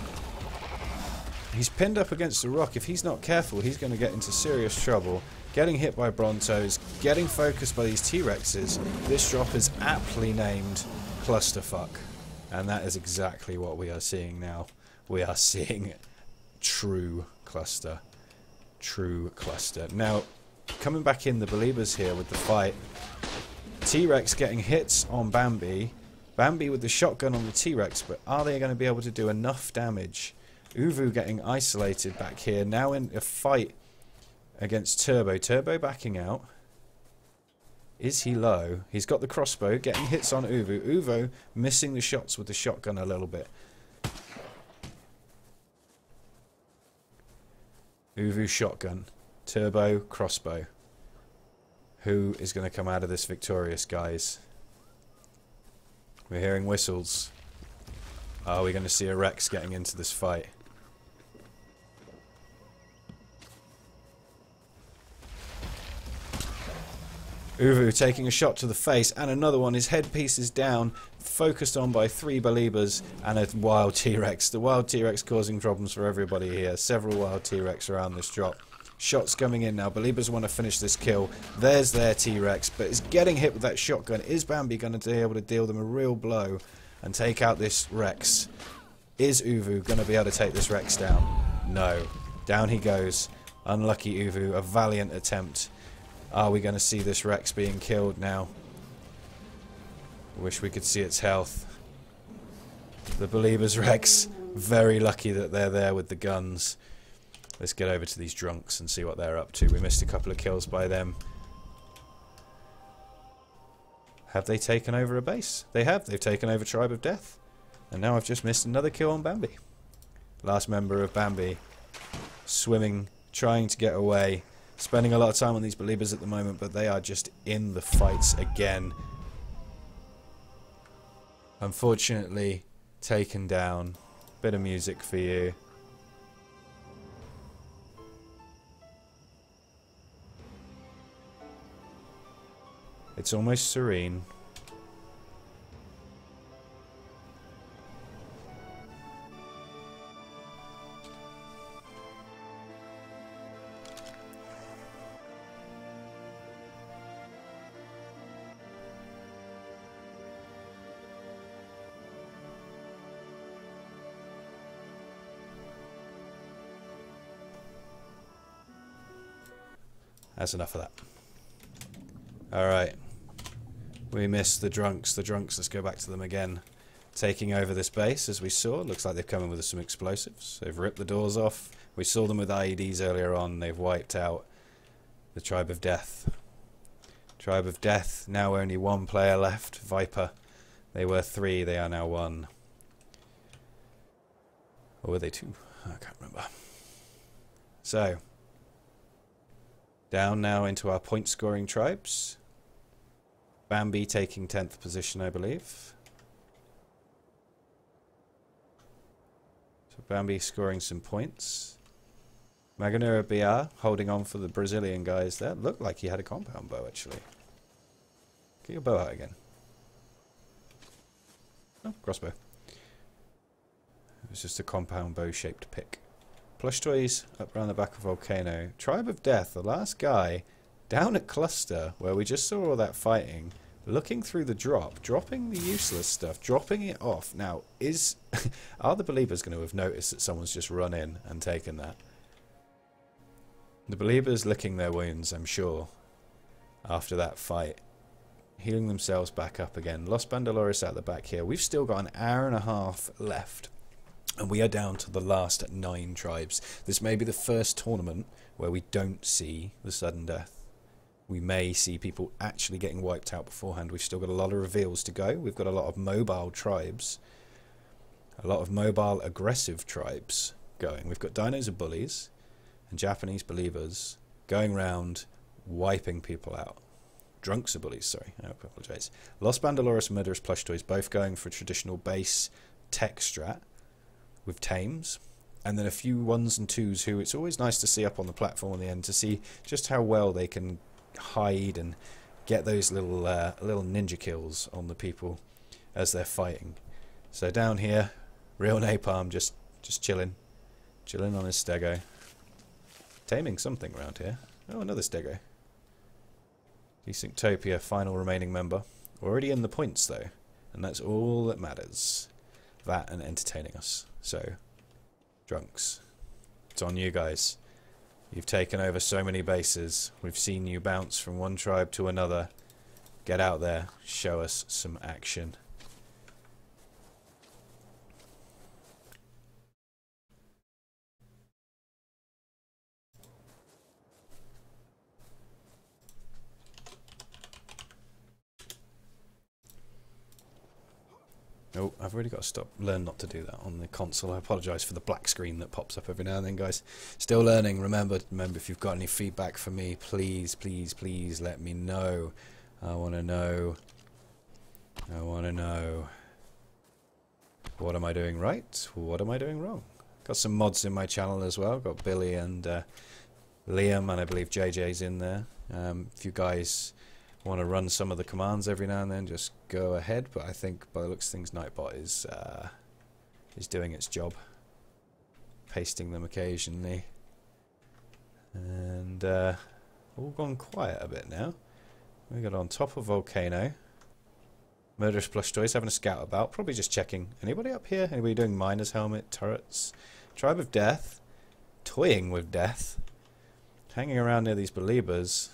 He's pinned up against the rock. If he's not careful, he's going to get into serious trouble. Getting hit by Brontos. Getting focused by these T-Rexes. This drop is aptly named Clusterfuck. And that is exactly what we are seeing now. We are seeing true cluster. True cluster. Now, coming back in, the Believers here with the fight. T-Rex getting hits on Bambi. Bambi with the shotgun on the T-Rex, but are they going to be able to do enough damage? Uvu getting isolated back here, now in a fight against Turbo. Turbo backing out. Is he low? He's got the crossbow, getting hits on Uvu. Uvu missing the shots with the shotgun a little bit. Uvu shotgun. Turbo crossbow. Who is going to come out of this victorious, guys? We're hearing whistles. Are we going to see a Rex getting into this fight? Uvu taking a shot to the face, and another one. His headpiece is down, focused on by 3 believers and a wild T-Rex. The wild T-Rex causing problems for everybody here. Several wild T-Rex around this drop. Shots coming in now. Believers want to finish this kill. There's their T-Rex, but is getting hit with that shotgun. Is Bambi going to be able to deal them a real blow and take out this Rex? Is Uvu going to be able to take this Rex down? No. Down he goes. Unlucky Uvu. A valiant attempt. Are we going to see this Rex being killed now? Wish we could see its health. The Believers Rex. Very lucky that they're there with the guns. Let's get over to these drunks and see what they're up to. We missed a couple of kills by them. Have they taken over a base? They have. They've taken over Tribe of Death. And now I've just missed another kill on Bambi. Last member of Bambi. Swimming, trying to get away. Spending a lot of time on these Believers at the moment, but they are just in the fights again. Unfortunately, taken down. Bit of music for you. It's almost serene. That's enough of that. Alright. We missed the drunks. The drunks, let's go back to them again. Taking over this base, as we saw. Looks like they've come in with some explosives. They've ripped the doors off. We saw them with IEDs earlier on. They've wiped out the Tribe of Death. Tribe of Death, now only 1 player left. Viper. They were 3, they are now 1. Or were they 2? I can't remember. So, down now into our point scoring tribes. Bambi taking 10th position, I believe. So Bambi scoring some points. Maganura BR holding on for the Brazilian guys there. Looked like he had a compound bow, actually. Get your bow out again. Oh, crossbow. It was just a compound bow-shaped pick. Plush toys up around the back of Volcano. Tribe of Death, the last guy, down at Cluster, where we just saw all that fighting, looking through the drop, dropping the useless stuff, dropping it off. Now, are the Believers going to have noticed that someone's just run in and taken that? The Believers licking their wounds, I'm sure, after that fight. Healing themselves back up again. Los Bandoleros out the back here. We've still got an hour and a half left. And we are down to the last 9 tribes. This may be the first tournament where we don't see the sudden death. We may see people actually getting wiped out beforehand. We've still got a lot of reveals to go. We've got a lot of mobile tribes. A lot of mobile aggressive tribes going. We've got Dinos and Bullies and Japanese Believers going round wiping people out. Drunks are Bullies, sorry. I apologise. Los Bandoleros and Murderous Plush Toys both going for traditional base tech strat with tames, and then a few 1s and 2s who it's always nice to see up on the platform in the end to see just how well they can hide and get those little ninja kills on the people as they're fighting. So down here, real Napalm just chilling on his stego, taming something around here. Oh, another stego. Desynctopia, final remaining member, already in the points though, and that's all that matters. That and entertaining us. So, drunks, it's on you guys. You've taken over so many bases. We've seen you bounce from one tribe to another. Get out there, show us some action. Oh, I've really got to learn not to do that on the console. I apologise for the black screen that pops up every now and then, guys. Still learning. Remember, if you've got any feedback for me, please, please, please let me know. I want to know. I want to know. What am I doing right? What am I doing wrong? Got some mods in my channel as well. Got Billy and Liam, and I believe JJ's in there. If you guys want to run some of the commands every now and then, just go ahead. But I think by the looks of things, Nightbot is doing its job, pasting them occasionally, and all gone quiet a bit now. We got on top of Volcano. Murderous Plush Toys having a scout about, probably just checking. Anybody up here? Anybody doing Miner's Helmet, turrets? Tribe of Death, toying with death, hanging around near these Beliebers,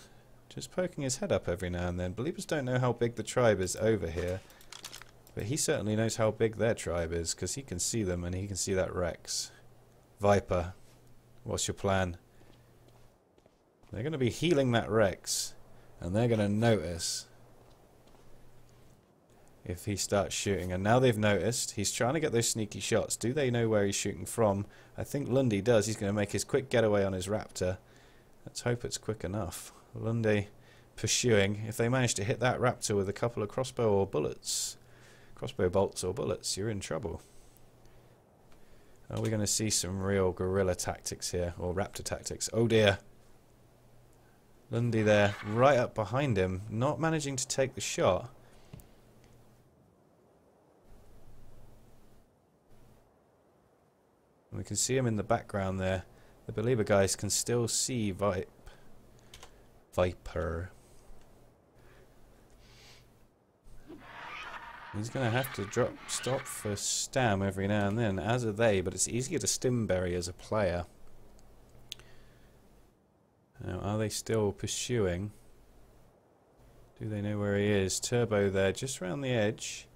just poking his head up every now and then. Beliebers don't know how big the tribe is over here, but he certainly knows how big their tribe is, because he can see them and he can see that Rex. Viper, what's your plan? They're going to be healing that Rex, and they're going to notice if he starts shooting. And now they've noticed. He's trying to get those sneaky shots. Do they know where he's shooting from? I think Lundy does. He's going to make his quick getaway on his Raptor. Let's hope it's quick enough. Lundy pursuing. If they manage to hit that Raptor with a couple of crossbow or bullets, crossbow bolts or bullets, you're in trouble. Are we going to see some real guerrilla tactics here, or Raptor tactics? Oh dear. Lundy there, right up behind him, not managing to take the shot. We can see him in the background there. The Belieber guys can still see Viper. He's going to have to stop for stam every now and then, as are they, but it's easier to stimberry as a player. Now, are they still pursuing? Do they know where he is? Turbo there, just around the edge.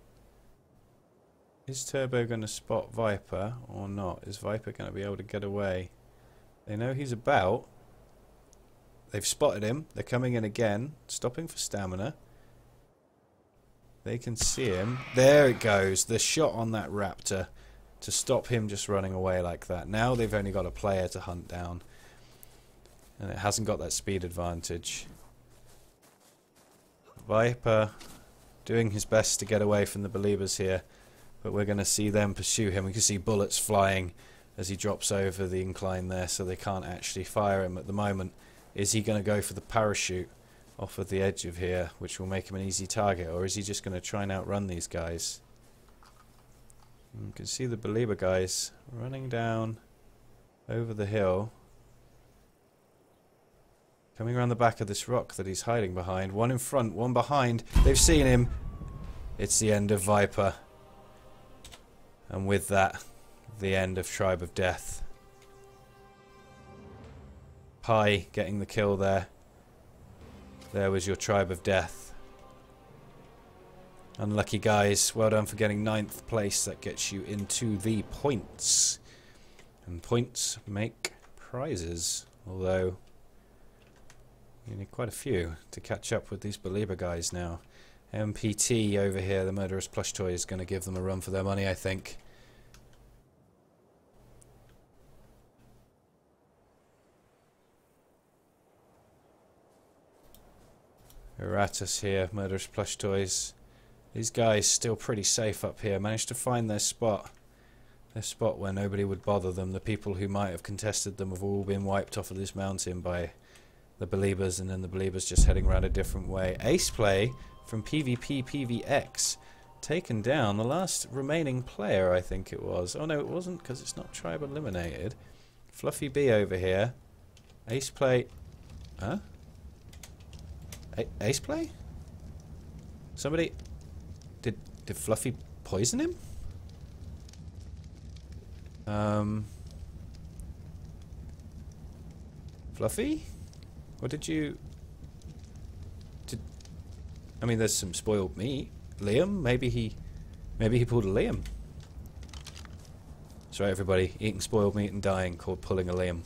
Is Turbo going to spot Viper or not? Is Viper going to be able to get away? They know he's about. They've spotted him. They're coming in again, stopping for stamina. They can see him. There it goes. The shot on that Raptor to stop him just running away like that. Now they've only got a player to hunt down, and it hasn't got that speed advantage. Viper doing his best to get away from the Beliebers here. But we're going to see them pursue him. We can see bullets flying as he drops over the incline there, so they can't actually fire him at the moment. Is he going to go for the parachute off of the edge of here, which will make him an easy target, or is he just going to try and outrun these guys? You can see the Belieber guys running down over the hill, coming around the back of this rock that he's hiding behind. One in front, one behind. They've seen him. It's the end of Viper. And with that, the end of Tribe of Death. Pi getting the kill there. There was your Tribe of Death. Unlucky guys. Well done for getting 9th place. That gets you into the points. And points make prizes. Although, you need quite a few to catch up with these Belieber guys now. MPT over here, the Murderous Plush Toy, is going to give them a run for their money, I think. Erratus here, Murderous Plush Toys. These guys still pretty safe up here. Managed to find their spot. Their spot where nobody would bother them. The people who might have contested them have all been wiped off of this mountain by the Beliebers, and then the Beliebers just heading around a different way. Ace play from PvP PvX, taken down the last remaining player, I think it was. Oh no, it wasn't, because it's not tribe eliminated. Fluffy B over here. Ace play. Huh? Ace play? Somebody did Fluffy poison him? Fluffy? What did you... I mean, there's some spoiled meat. Liam? Maybe he pulled a Liam. That's right, everybody. Eating spoiled meat and dying, called pulling a Liam.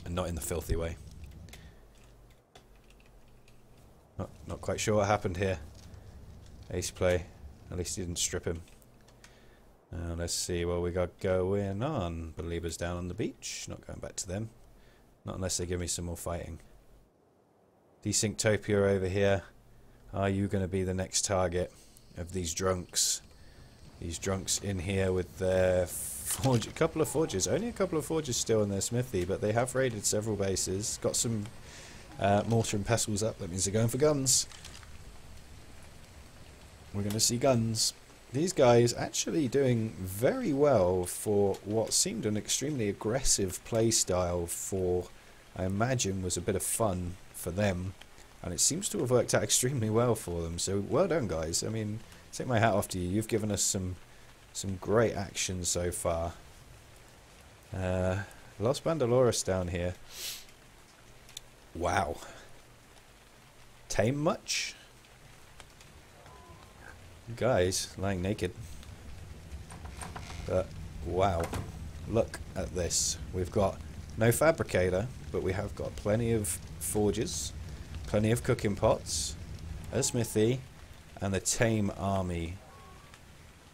And not in the filthy way. Not quite sure what happened here. Ace play. At least he didn't strip him. Now let's see what we got going on. Believers down on the beach. Not going back to them. Not unless they give me some more fighting. Desynctopia over here. Are you going to be the next target of these drunks? These drunks in here with their forge, a couple of forges. Only a couple of forges still in their smithy, but they have raided several bases. Got some mortar and pestles up. That means they're going for guns. We're going to see guns. These guys actually doing very well for what seemed an extremely aggressive play style for, I imagine, was a bit of fun for them. And it seems to have worked out extremely well for them. So well done, guys. I mean, take my hat off to you. You've given us some great action so far. Los Bandeloras down here. Wow. Tame much? Guys lying naked. But wow, look at this. We've got no fabricator, but we have got plenty of forges, plenty of cooking pots, a smithy, and a tame army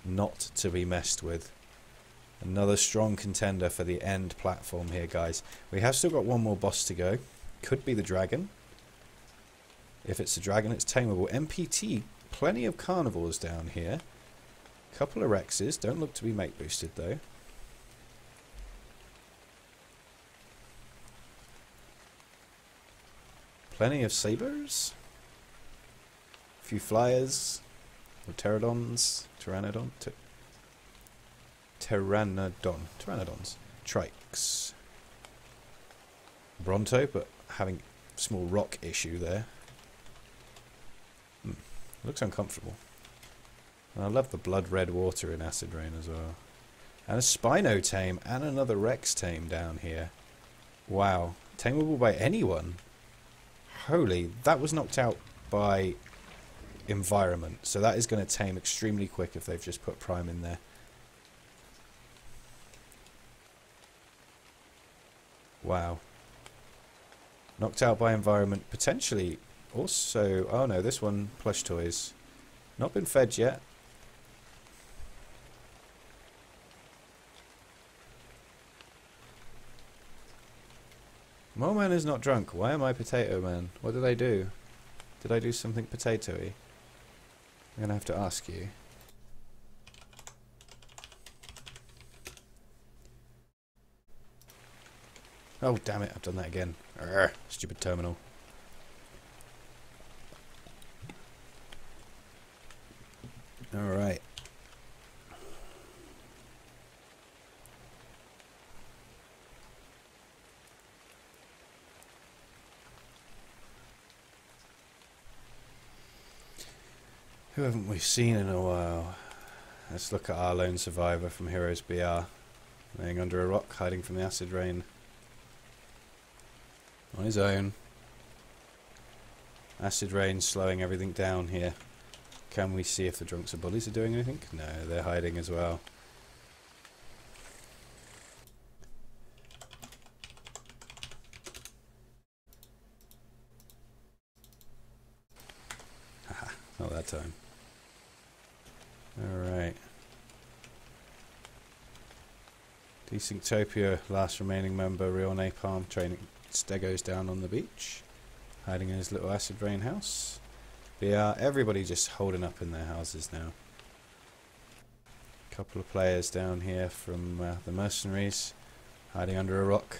not to be messed with. Another strong contender for the end platform here, guys. We have still got one more boss to go. Could be the dragon. If it's a dragon, it's tameable. MPT. Plenty of carnivores down here. Couple of Rexes. Don't look to be mate boosted though. Plenty of sabers. A few flyers. Or pterodons. Pteranodons. Trikes. Bronto, but having a small rock issue there. Looks uncomfortable. And I love the blood red water in Acid Rain as well. And a Spino tame and another Rex tame down here. Wow. Tameable by anyone. Holy, that was knocked out by environment. So that is going to tame extremely quick if they've just put Prime in there. Wow. Knocked out by environment. Potentially also... Oh no, this one, plush toys. Not been fed yet. Mo Man is not drunk. Why am I Potato Man? What did I do? Did I do something potato-y? I'm going to have to ask you. Oh, damn it. I've done that again. Urgh, stupid terminal. Alright. Who haven't we seen in a while? Let's look at our lone survivor from Heroes BR. Laying under a rock, hiding from the acid rain. On his own. Acid rain slowing everything down here. Can we see if the drunks or bullies are doing anything? No, they're hiding as well. Haha, not that time. Alright. Desynctopia, last remaining member, Real Napalm, training Stego's down on the beach. Hiding in his little acid rain house. But yeah, everybody just holding up in their houses now. Couple of players down here from the mercenaries. Hiding under a rock.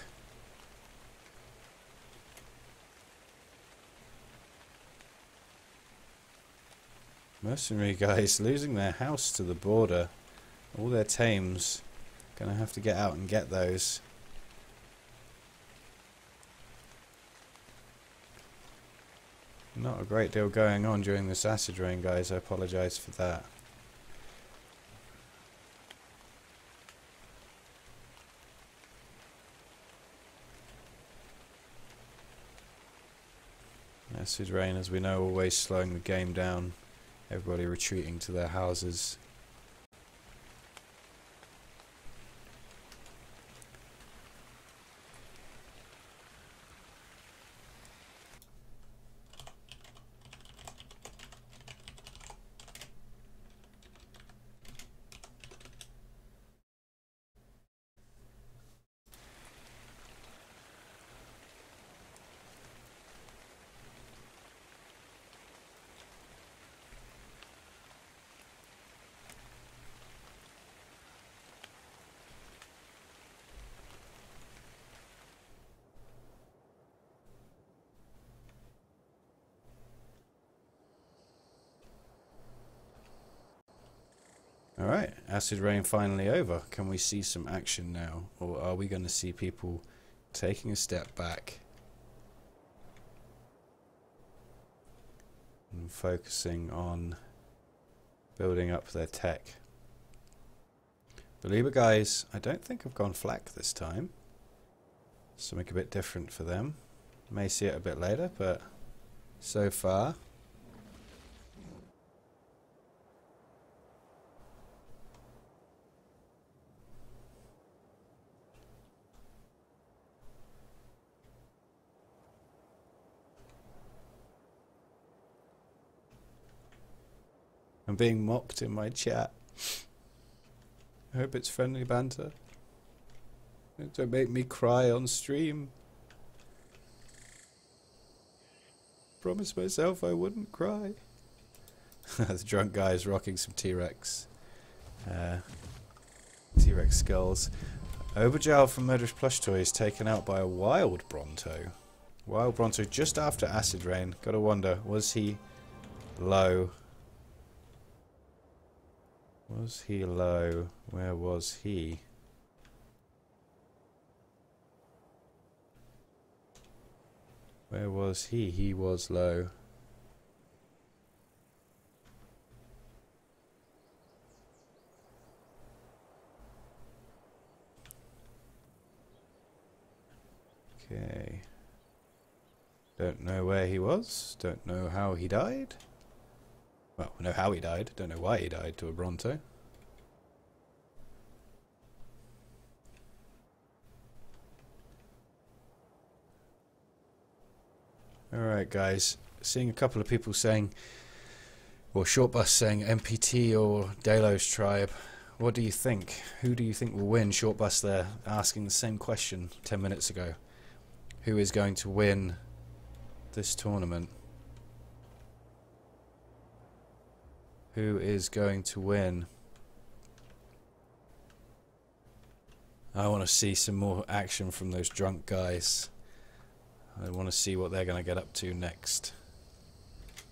Mercenary guys losing their house to the border. All their tames. Gonna have to get out and get those. Not a great deal going on during this acid rain, guys. I apologise for that. Acid rain, as we know, always slowing the game down. Everybody retreating to their houses. Alright, Acid Rain finally over. Can we see some action now? Or are we going to see people taking a step back and focusing on building up their tech? Belieber guys, I don't think I've gone flak this time. Something a bit different for them. May see it a bit later, but so far. I'm being mocked in my chat. I hope it's friendly banter. Don't make me cry on stream. Promised myself I wouldn't cry. The drunk guy is rocking some T-Rex. T-Rex skulls. Oberjal from Murderous Plush Toys taken out by a Wild Bronto. Wild Bronto just after Acid Rain. Gotta wonder, was he low? Was he low? Where was he? Where was he? He was low. Okay. Don't know where he was. Don't know how he died. Well, I know how he died. Don't know why he died to a Bronto. Alright guys, seeing a couple of people saying, or Shortbus saying MPT or Delos Tribe. What do you think? Who do you think will win? Shortbus there asking the same question 10 minutes ago. Who is going to win this tournament? Who is going to win? I want to see some more action from those drunk guys. I want to see what they're going to get up to next.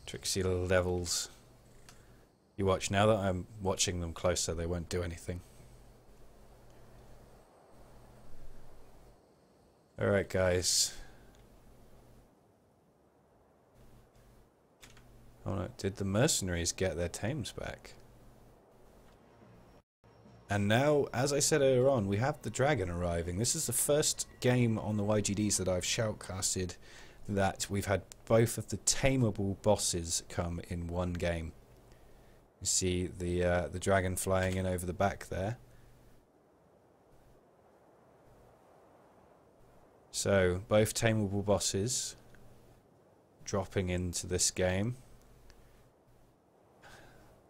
Tricksy little devils. You watch. Now that I'm watching them closer, they won't do anything. Alright guys. Oh no, did the mercenaries get their tames back? And now, as I said earlier on, we have the dragon arriving. This is the first game on the YGDs that I've shoutcasted that we've had both of the tameable bosses come in one game. You see the dragon flying in over the back there. So, both tameable bosses dropping into this game.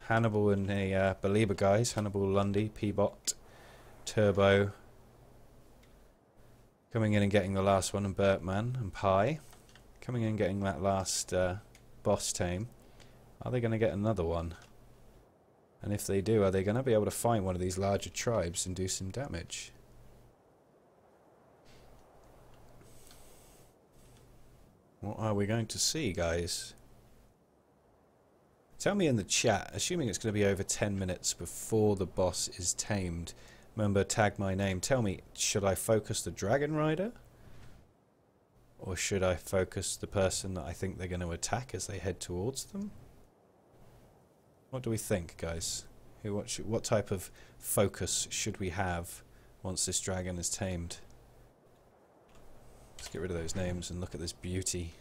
Hannibal and the Belieber guys, Hannibal Lundy, P-Bot, Turbo, coming in and getting the last one, and Bertman and Pi, coming in and getting that last boss tame. Are they going to get another one? And if they do, are they going to be able to find one of these larger tribes and do some damage? What are we going to see, guys? Tell me in the chat, assuming it's going to be over 10 minutes before the boss is tamed. Remember, tag my name. Tell me, should I focus the Dragon Rider? Or should I focus the person that I think they're going to attack as they head towards them? What do we think, guys? What type of focus should we have once this dragon is tamed? Let's get rid of those names and look at this beauty.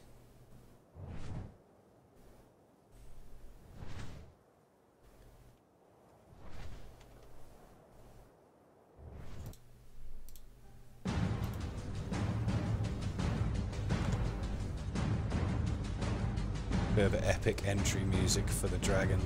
Bit of epic entry music for the dragon.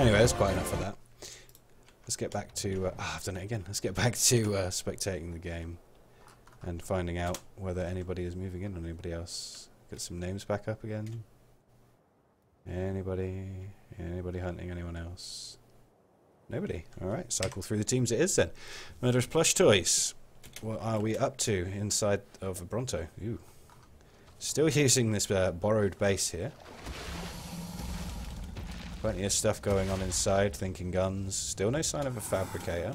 Anyway, that's quite enough of that. Let's get back to... I've done it again. Let's get back to spectating the game and finding out whether anybody is moving in or anybody else. Get some names back up again. Anybody? Anybody hunting anyone else? Nobody. Alright, cycle through the teams it is then. Murderous Plush Toys. What are we up to inside of a Bronto? Ooh. Still using this borrowed base here. Plenty of stuff going on inside, thinking guns. Still no sign of a fabricator.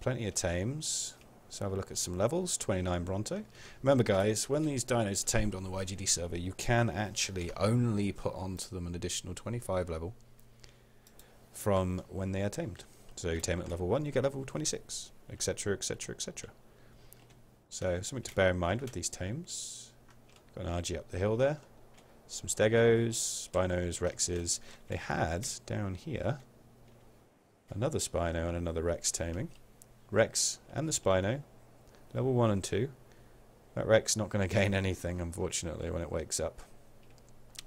Plenty of tames. Let's have a look at some levels. 29 Bronto. Remember guys, when these dinos are tamed on the YGD server, you can actually only put onto them an additional 25 level from when they are tamed. So you tame at level 1, you get level 26, etc, etc, etc. So something to bear in mind with these tames. Got an RG up the hill there. Some Stegos, Spinos, Rexes. They had, down here, another Spino and another Rex taming. Rex and the Spino, level 1 and 2. That Rex not going to gain anything, unfortunately, when it wakes up.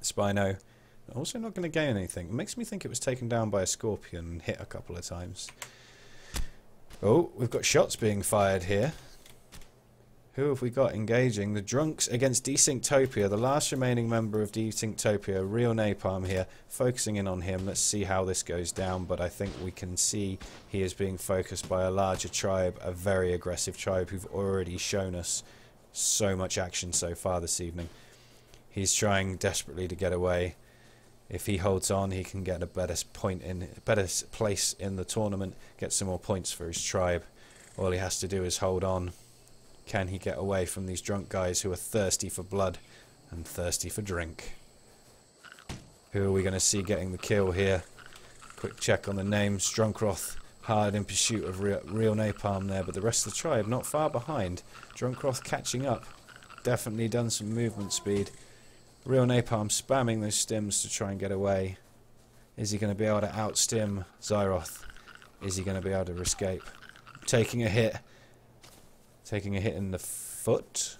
Spino, also not going to gain anything. It makes me think it was taken down by a Scorpion and hit a couple of times. Oh, we've got shots being fired here. Who have we got engaging? The Drunks against Desynctopia, the last remaining member of Desynctopia. Real Napalm here, focusing in on him. Let's see how this goes down, but I think we can see he is being focused by a larger tribe, a very aggressive tribe who've already shown us so much action so far this evening. He's trying desperately to get away. If he holds on, he can get a better place in the tournament, get some more points for his tribe. All he has to do is hold on. Can he get away from these drunk guys who are thirsty for blood and thirsty for drink? Who are we going to see getting the kill here? Quick check on the names. Drunkroth, hard in pursuit of real Napalm there, but the rest of the tribe not far behind. Drunkroth catching up. Definitely done some movement speed. Real Napalm spamming those stims to try and get away. Is he going to be able to outstim Zyroth? Is he going to be able to escape? Taking a hit. Taking a hit in the foot,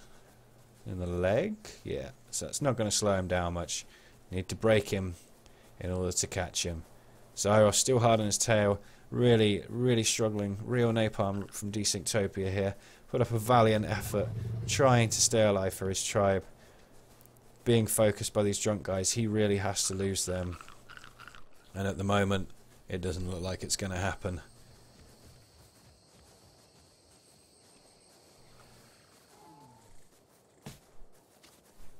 in the leg, yeah. So it's not going to slow him down much. Need to break him in order to catch him. Zyros still hard on his tail, really, really struggling. Real Napalm from Desynctopia here. Put up a valiant effort, trying to stay alive for his tribe. Being focused by these drunk guys, he really has to lose them. And at the moment, it doesn't look like it's going to happen.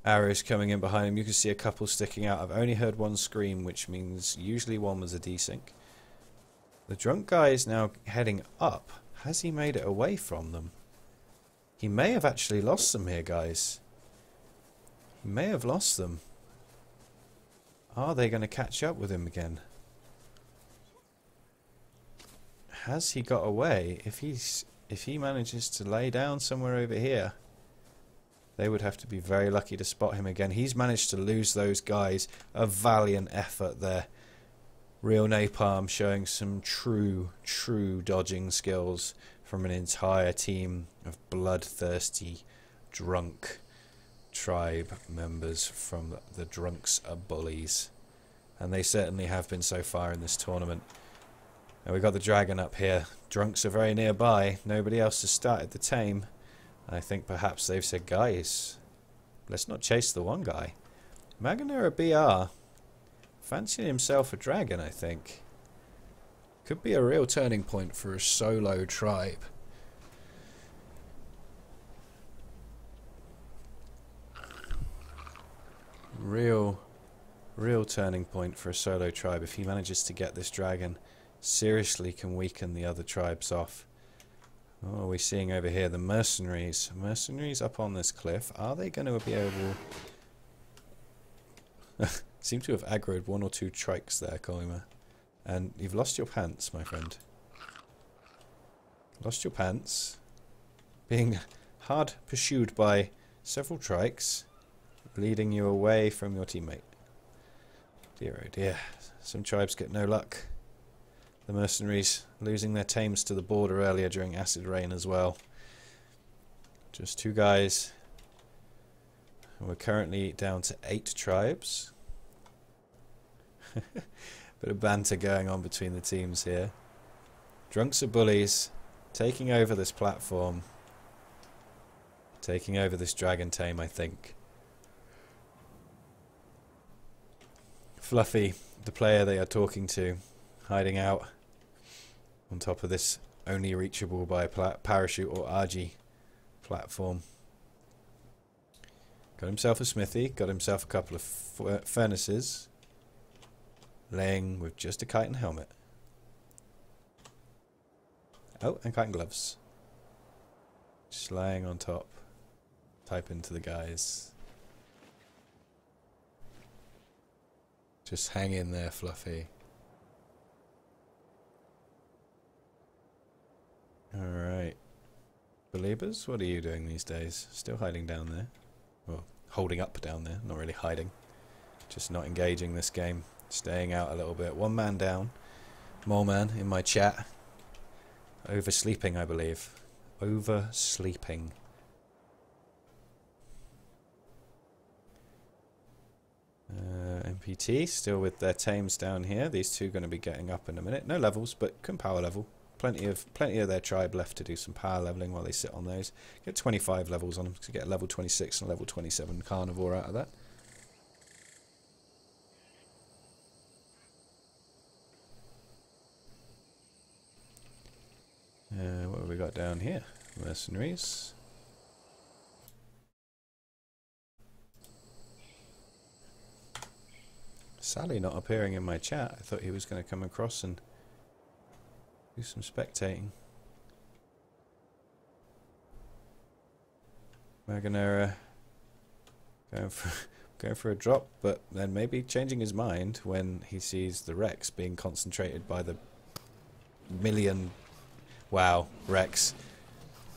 Arrows coming in behind him. You can see a couple sticking out. I've only heard one scream, which means usually one was a desync. The drunk guy is now heading up. Has he made it away from them? He may have actually lost them here, guys. He may have lost them. Are they going to catch up with him again? Has he got away? If he manages to lay down somewhere over here, they would have to be very lucky to spot him again. He's managed to lose those guys. A valiant effort there. Real Napalm showing some true dodging skills from an entire team of bloodthirsty, drunk tribe members from the Drunks are Bullies. And they certainly have been so far in this tournament. And we've got the dragon up here. Drunks are very nearby. Nobody else has started the tame. I think perhaps they've said, guys, let's not chase the one guy. Maganera BR fancying himself a dragon, I think. Could be a real turning point for a solo tribe. Real turning point for a solo tribe. If he manages to get this dragon, seriously can weaken the other tribes off. What are we seeing over here? The mercenaries. Mercenaries up on this cliff. Are they going to be able... Seem to have aggroed one or two trikes there, Colima. And you've lost your pants, my friend. Lost your pants. Being hard pursued by several trikes, leading you away from your teammate. Dear oh dear. Some tribes get no luck. The mercenaries losing their tames to the border earlier during acid rain as well. Just two guys. We're currently down to 8 tribes. Bit of banter going on between the teams here. Drunks are bullies, taking over this platform. Taking over this dragon tame, I think. Fluffy, the player they are talking to, hiding out on top of this only reachable by parachute or RG platform. Got himself a smithy, got himself a couple of furnaces, laying with just a chitin helmet. Oh, and chitin gloves. Just laying on top. Type into the guys. Just hang in there, Fluffy. Alright. Believers, what are you doing these days? Still hiding down there? Well, holding up down there, not really hiding. Just not engaging this game. Staying out a little bit. One man down. Mole man in my chat. Oversleeping, I believe. Oversleeping. MPT still with their tames down here. These two are going to be getting up in a minute. No levels, but can power level. Plenty of their tribe left to do some power leveling while they sit on those. Get 25 levels on them to get a level 26 and a level 27 carnivore out of that. What have we got down here? Mercenaries. Sally not appearing in my chat. I thought he was going to come across and do some spectating. We're gonna going for a drop, but then maybe changing his mind when he sees the Rex being concentrated by the million. Wow, Rex,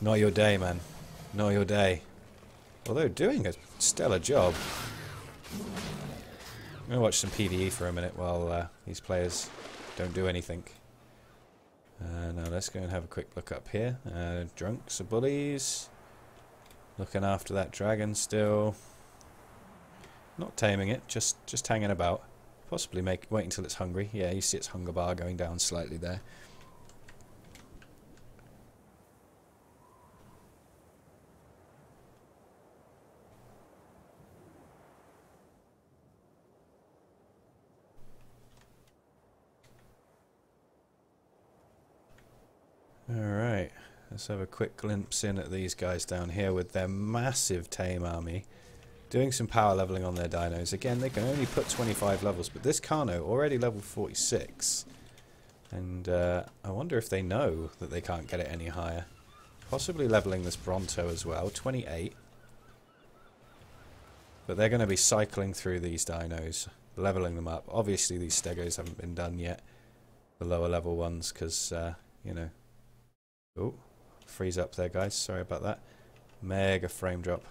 not your day, man. Not your day. Although doing a stellar job. I'm going to watch some PvE for a minute while these players don't do anything. Now let's go and have a quick look up here. Drunks are bullies. Looking after that dragon still. Not taming it, just hanging about. Possibly wait until it's hungry. Yeah, you see its hunger bar going down slightly there. Alright, let's have a quick glimpse in at these guys down here with their massive tame army. Doing some power leveling on their dinos. Again, they can only put 25 levels, but this Carno already level 46. And I wonder if they know that they can't get it any higher. Possibly leveling this Bronto as well, 28. But they're going to be cycling through these dinos, leveling them up. Obviously these Stegos haven't been done yet, the lower level ones, because, you know... Oh, freeze up there, guys. Sorry about that. Mega frame drop.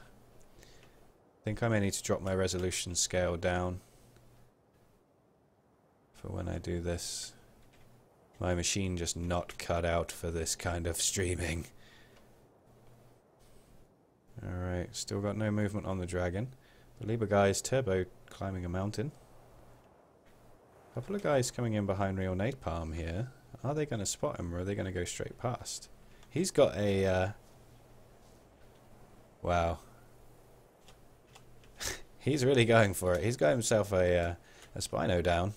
I think I may need to drop my resolution scale down for when I do this. My machine just not cut out for this kind of streaming. Alright, still got no movement on the dragon. Belieber guys turbo climbing a mountain. Couple of guys coming in behind Real Napalm here. Are they going to spot him, or are they going to go straight past? He's got a... wow. He's really going for it. He's got himself a Spino down.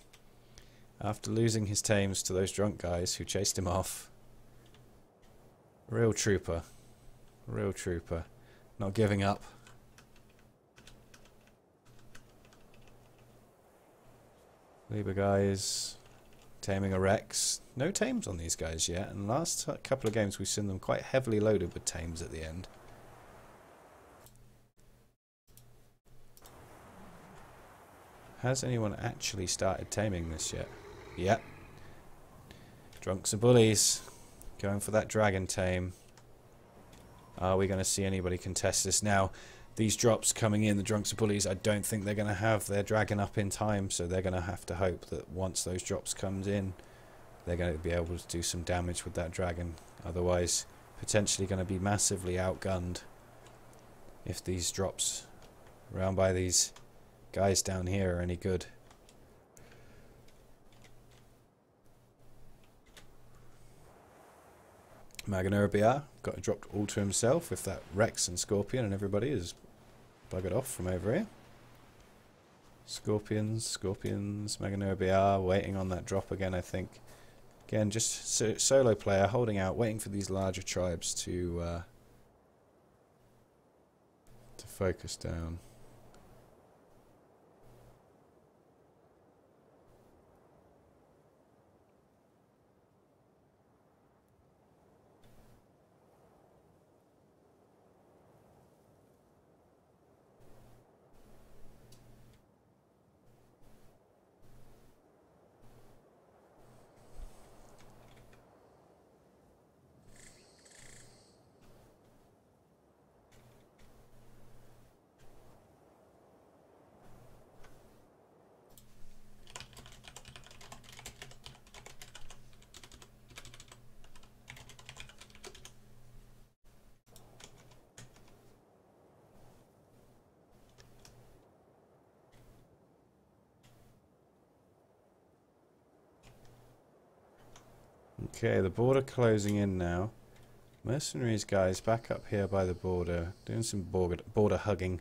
After losing his tames to those drunk guys who chased him off. Real trooper. Real trooper. Not giving up. Belieber guys... taming a Rex. No tames on these guys yet, and last couple of games we've seen them quite heavily loaded with tames at the end. Has anyone actually started taming this yet? Yep. Drunks are bullies. Going for that dragon tame. Are we going to see anybody contest this now? These drops coming in, the Drunks are bullies, I don't think they're going to have their dragon up in time, so they're going to have to hope that once those drops comes in, they're going to be able to do some damage with that dragon. Otherwise, potentially going to be massively outgunned if these drops around by these guys down here are any good. Maganera got dropped all to himself with that Rex and Scorpion, and everybody is buggered off from over here. Scorpions, Maganera waiting on that drop again, I think. Again, just solo player holding out, waiting for these larger tribes to focus down. Okay, the border closing in now. Mercenaries guys back up here by the border, doing some border hugging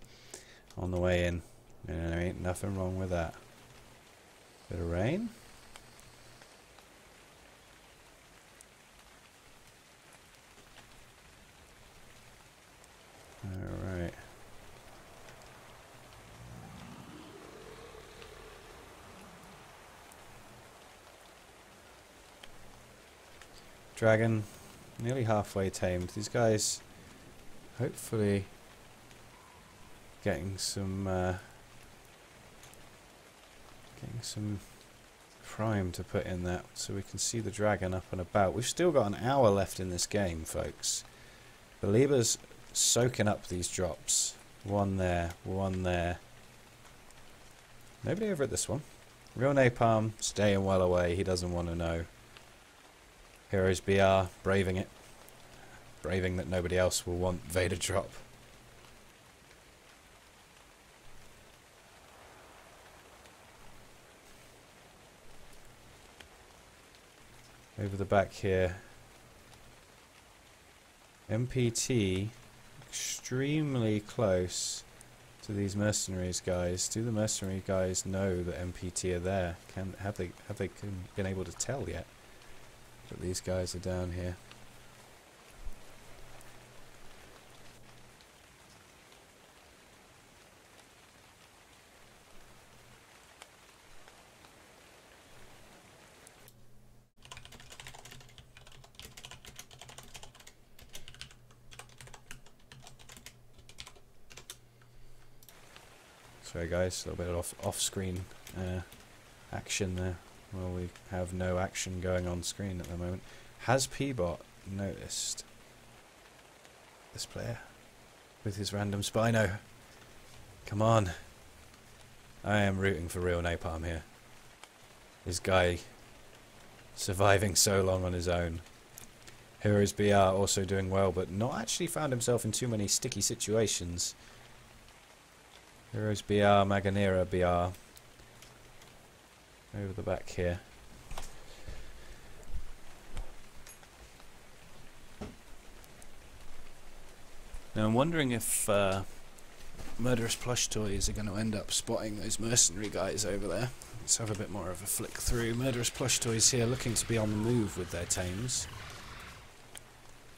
on the way in. You know, there ain't nothing wrong with that. Bit of rain. Alright. Dragon, nearly halfway tamed. These guys, hopefully, getting some prime to put in that, so we can see the dragon up and about. We've still got an hour left in this game, folks. Belieber's soaking up these drops. One there, one there. Nobody over at this one. Real Napalm staying well away. He doesn't want to know. Heroes BR, braving it. Braving that nobody else will want Vader drop. Over the back here. MPT, extremely close to these mercenaries guys. Do the mercenary guys know that MPT are there? Have they been able to tell yet? But these guys are down here. Sorry guys, a little bit of off-screen action there. Well, we have no action going on screen at the moment. Has P-Bot noticed this player with his random Spino? Come on. I am rooting for real Napalm here. This guy surviving so long on his own. Heroes BR also doing well, but not actually found himself in too many sticky situations. Heroes BR, Maganera BR. Over the back here. Now I'm wondering if Murderous Plush Toys are going to end up spotting those mercenary guys over there. Let's have a bit more of a flick through. Murderous Plush Toys here looking to be on the move with their tames.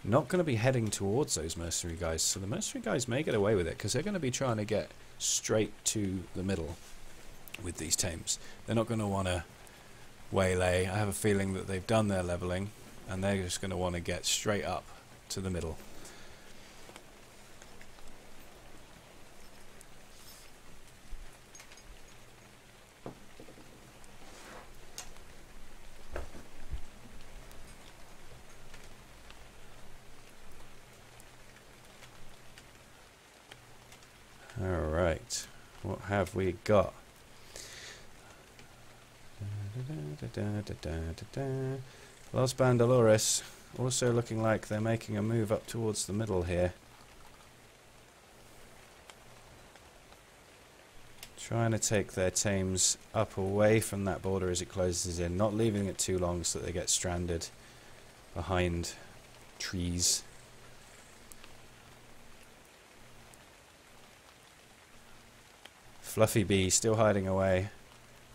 Not going to be heading towards those mercenary guys, so the mercenary guys may get away with it because they're going to be trying to get straight to the middle with these tames. They're not going to want to waylay. I have a feeling that they've done their leveling and they're just going to want to get straight up to the middle. Alright, what have we got? Los Bandolores also looking like they're making a move up towards the middle here. Trying to take their tames up away from that border as it closes in, not leaving it too long so that they get stranded behind trees. Fluffy Bee still hiding away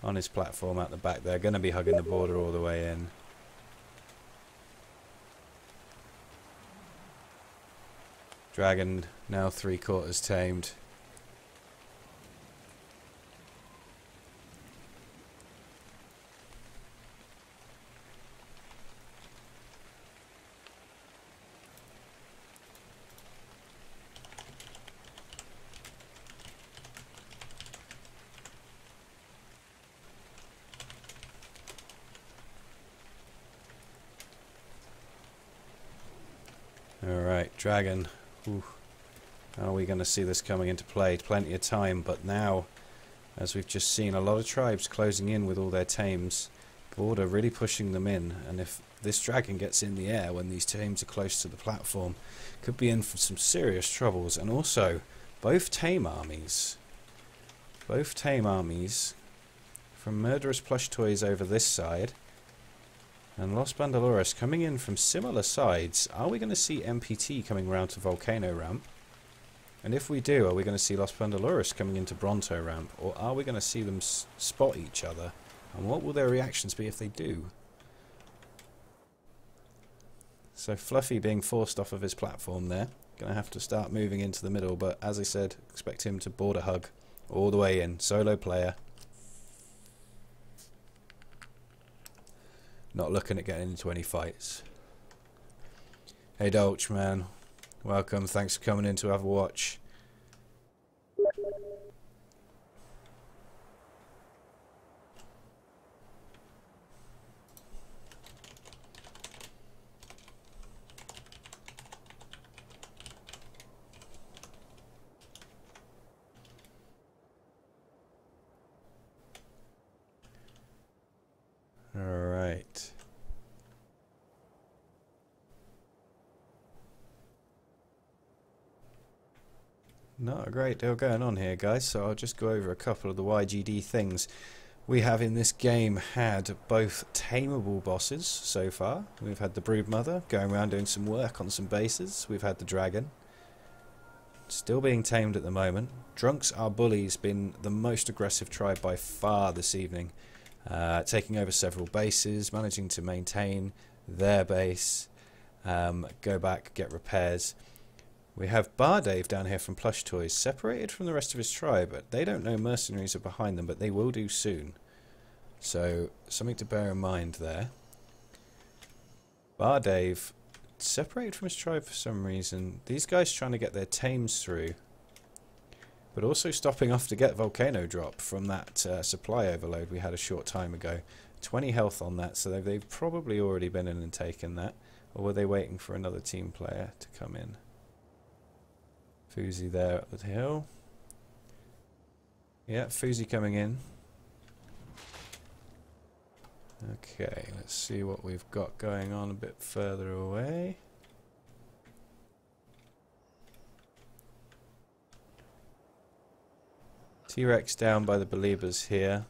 on his platform at the back there. Going to be hugging the border all the way in. Dragon now 3/4 tamed. Alright, Dragon. Ooh. How are we going to see this coming into play? Plenty of time, but now, as we've just seen, a lot of tribes closing in with all their tames. Border really pushing them in, and if this dragon gets in the air when these tames are close to the platform, could be in for some serious troubles. And also, both tame armies from Murderous Plush Toys over this side, and Los Bandoleros coming in from similar sides. Are we going to see MPT coming round to Volcano Ramp? And if we do, are we going to see Los Bandoleros coming into Bronto Ramp? Or are we going to see them spot each other? And what will their reactions be if they do? So Fluffy being forced off of his platform there. Going to have to start moving into the middle. But as I said, expect him to border hug all the way in. Solo player. Not looking at getting into any fights. Hey Dolch, man. Welcome. Thanks for coming in to have a watch. Alright. Not a great deal going on here, guys, so I'll just go over a couple of the YGD things. We have in this game had both tameable bosses so far. We've had the Broodmother going around doing some work on some bases. We've had the Dragon still being tamed at the moment. Drunks Are Bullies been the most aggressive tribe by far this evening. Taking over several bases, managing to maintain their base, go back, get repairs. We have Bardave down here from Plush Toys, separated from the rest of his tribe. They don't know mercenaries are behind them, but they will do soon. So, something to bear in mind there. Bardave, separated from his tribe for some reason. These guys trying to get their tames through, but also stopping off to get Volcano Drop from that supply overload we had a short time ago. 20 health on that, so they've probably already been in and taken that. Or were they waiting for another team player to come in? Foozy there up the hill. Yeah, Foozy coming in. Okay, let's see what we've got going on a bit further away. T-Rex down by the Beliebers here.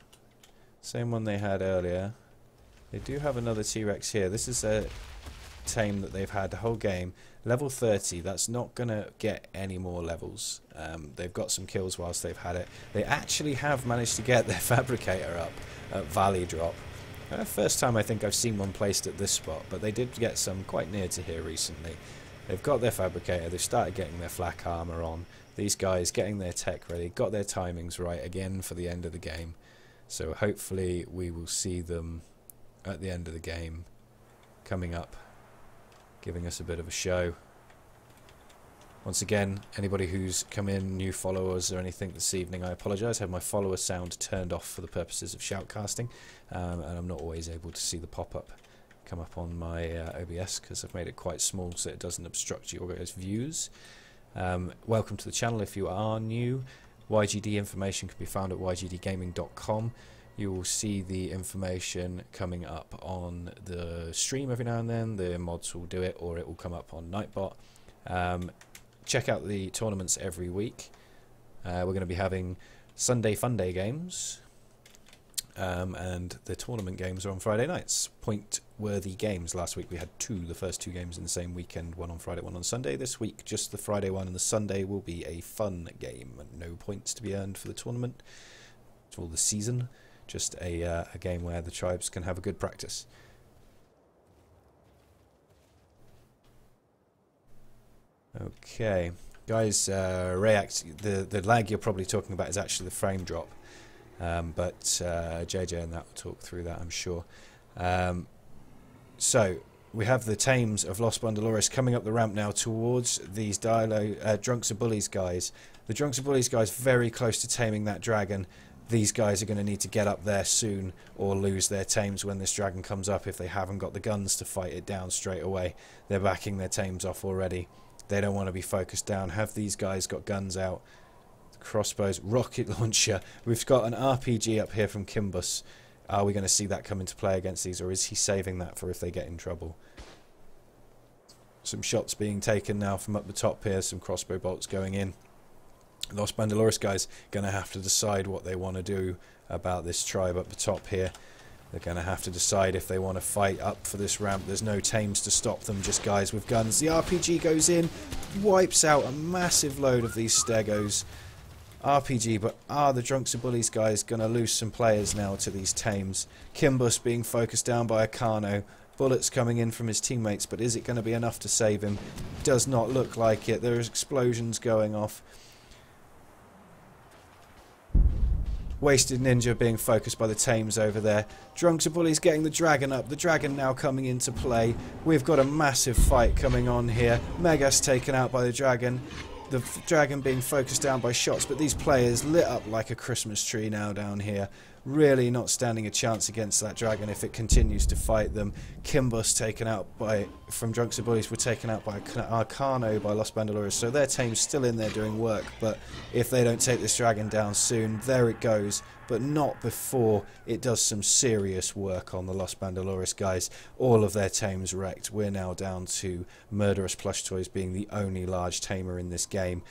Same one they had earlier. They do have another T-Rex here. This is a tame that they've had the whole game. Level 30, that's not going to get any more levels. They've got some kills whilst they've had it. They actually have managed to get their Fabricator up at Valley Drop. First time I think I've seen one placed at this spot, but they did get some quite near to here recently. They've got their Fabricator, they've started getting their flak armour on. These guys getting their tech ready, got their timings right again for the end of the game. So hopefully we will see them at the end of the game coming up, giving us a bit of a show. Once again, anybody who's come in, new followers or anything this evening, I apologise. I have my follower sound turned off for the purposes of shoutcasting, and I'm not always able to see the pop-up come up on my OBS because I've made it quite small so it doesn't obstruct your guys' views. Welcome to the channel if you are new. YGD information can be found at ygdgaming.com. You will see the information coming up on the stream every now and then. The mods will do it, or it will come up on Nightbot. Check out the tournaments every week. We're going to be having Sunday Fun Day games And the tournament games are on Friday nights. Point-worthy games. Last week we had the first two games in the same weekend, one on Friday, one on Sunday. This week, just the Friday one and the Sunday will be a fun game. No points to be earned for the tournament, for the season. Just a game where the tribes can have a good practice. Okay, guys, the lag you're probably talking about is actually the frame drop. But JJ and that will talk through that, I'm sure. So we have the Tames of Los Bandaloris coming up the ramp now towards these Drunks of Bullies guys. The Drunks of Bullies guys very close to taming that dragon. These guys are going to need to get up there soon or lose their Tames when this dragon comes up if they haven't got the guns to fight it down straight away. They're backing their Tames off already. They don't want to be focused down. Have these guys got guns out? Crossbows, rocket launcher. We've got an RPG up here from Kimbus. Are we going to see that come into play against these, or is he saving that for if they get in trouble? Some shots being taken now from up the top here. Some crossbow bolts going in. Los Bandaloris guys going to have to decide what they want to do about this tribe up the top here. They're going to have to decide if they want to fight up for this ramp. There's no Tames to stop them, just guys with guns. The RPG goes in, wipes out a massive load of these Stegos. RPG, but are the Drunks and Bullies guys going to lose some players now to these Tames? Kimbus being focused down by a Kano. Bullets coming in from his teammates, but is it going to be enough to save him? Does not look like it. There's explosions going off. Wasted Ninja being focused by the Tames over there. Drunks and Bullies getting the dragon up. The dragon now coming into play. We've got a massive fight coming on here. Megas taken out by the dragon. The dragon being focused down by shots, but these players lit up like a Christmas tree now down here. Really not standing a chance against that dragon if it continues to fight them. Kimbus taken out from Drunks and Bullies were taken out by Arcano by Los Bandaloris, so their team's still in there doing work, but if they don't take this dragon down soon, there it goes, but not before it does some serious work on the Los Bandaloris guys. All of their tames wrecked. We're now down to Murderous Plush Toys being the only large tamer in this game.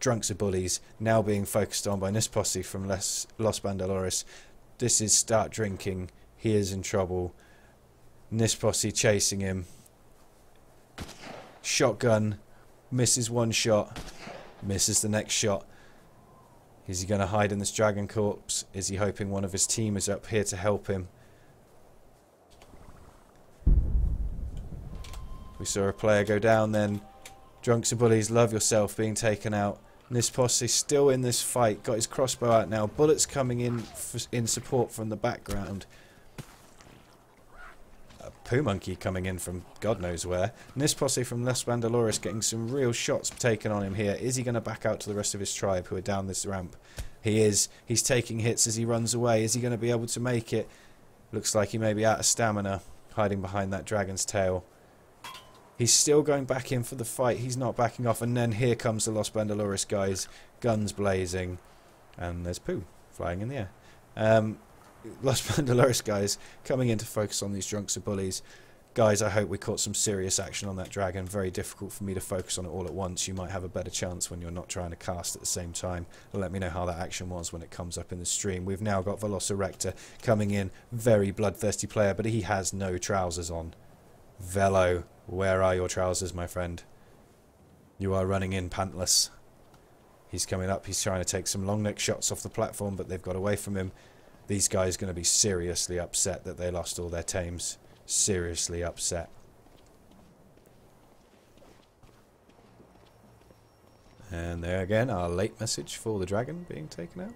Drunks of Bullies now being focused on by Nisposi from Los Bandaloris. This is Start Drinking. He is in trouble. Nisposi chasing him. Shotgun. Misses one shot. Misses the next shot. Is he going to hide in this dragon corpse? Is he hoping one of his team is up here to help him? We saw a player go down then. Drunks and Bullies, love yourself, being taken out. Nisposi still in this fight. Got his crossbow out now. Bullets coming in support from the background. A Poo Monkey coming in from God knows where. Nisposi from Los Bandaloris getting some real shots taken on him here. Is he going to back out to the rest of his tribe who are down this ramp? He is. He's taking hits as he runs away. Is he going to be able to make it? Looks like he may be out of stamina, hiding behind that dragon's tail. He's still going back in for the fight. He's not backing off. And then here comes the Los Bandaloris guys. Guns blazing. And there's Pooh flying in the air. Los Bandaloris guys coming in to focus on these Drunks and Bullies. Guys, I hope we caught some serious action on that dragon. Very difficult for me to focus on it all at once. You might have a better chance when you're not trying to cast at the same time. Let me know how that action was when it comes up in the stream. We've now got Velociraptor coming in. Very bloodthirsty player, but he has no trousers on. Velo, where are your trousers, my friend? You are running in pantless. He's coming up. He's trying to take some long neck shots off the platform, but they've got away from him. These guys are going to be seriously upset that they lost all their tames. Seriously upset. And there again, our late message for the dragon being taken out.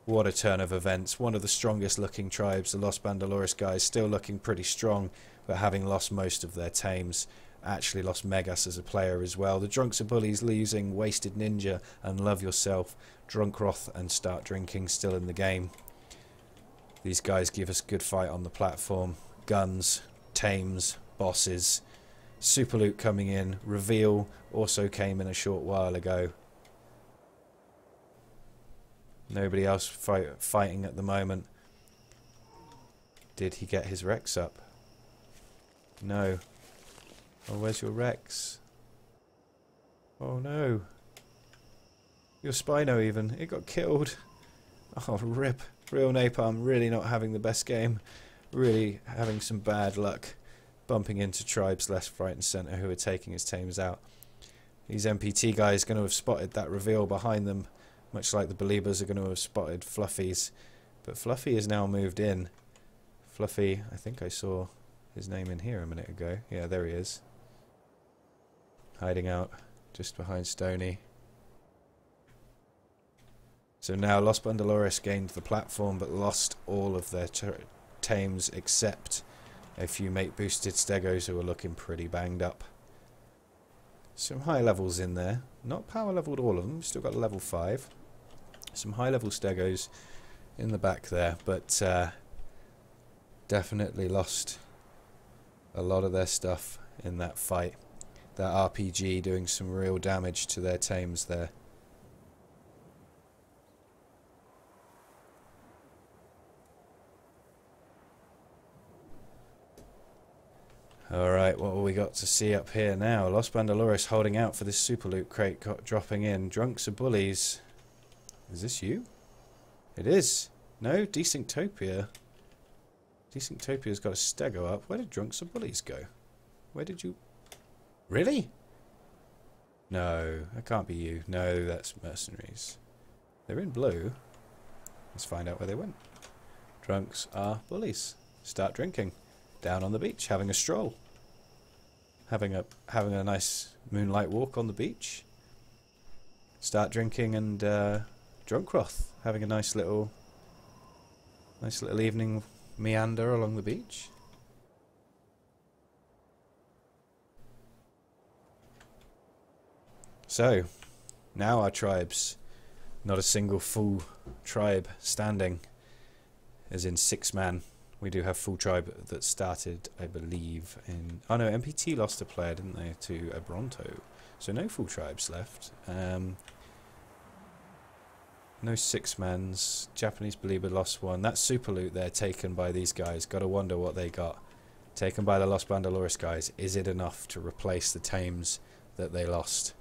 What a turn of events. One of the strongest looking tribes, the Los Bandaloris guys, still looking pretty strong, but having lost most of their tames. Actually lost Megas as a player as well. The Drunks and Bullies losing Wasted Ninja and Love Yourself. Drunkroth and Start Drinking still in the game. These guys give us a good fight on the platform. Guns, tames, bosses. Super loot coming in. Reveal also came in a short while ago. Nobody else fighting at the moment. Did he get his Rex up? No. Oh, where's your Rex? Oh no. Your Spino even. It got killed. Oh, rip. Real Napalm really not having the best game. Really having some bad luck. Bumping into tribes left, right and centre who are taking his tames out. These MPT guys are going to have spotted that reveal behind them. Much like the Beliebers are going to have spotted Fluffy's. But Fluffy is now moved in. Fluffy, I think I saw his name in here a minute ago. Yeah, there he is. Hiding out just behind Stony. So now Los Bandolores gained the platform but lost all of their tames except a few mate boosted Stegos who are looking pretty banged up. Some high levels in there. Not power leveled all of them, still got level 5. Some high level Stegos in the back there, but definitely lost a lot of their stuff in that fight. That RPG doing some real damage to their tames there. Alright, what have we got to see up here now? Los Bandolores holding out for this super loot crate dropping in. Drunks are bullies. Is this you? It is. No, Desynctopia. Desynctopia's got a stego up. Where did Drunks are bullies go? Where did you... Really? No, that can't be you. No, that's mercenaries. They're in blue. Let's find out where they went. Drunks are bullies. Start drinking. Down on the beach, having a stroll. Having a nice moonlight walk on the beach. Start drinking and Drunkroth. Having a nice little evening meander along the beach. So, now our tribes, not a single full tribe standing, as in 6-man. We do have full tribe that started, I believe, in... Oh no, MPT lost a player, didn't they, to a Bronto. So no full tribes left. No 6-mans. Japanese Belieber lost one. That super loot there taken by these guys. Gotta wonder what they got. Taken by the Los Bandolores guys. Is it enough to replace the tames that they lost?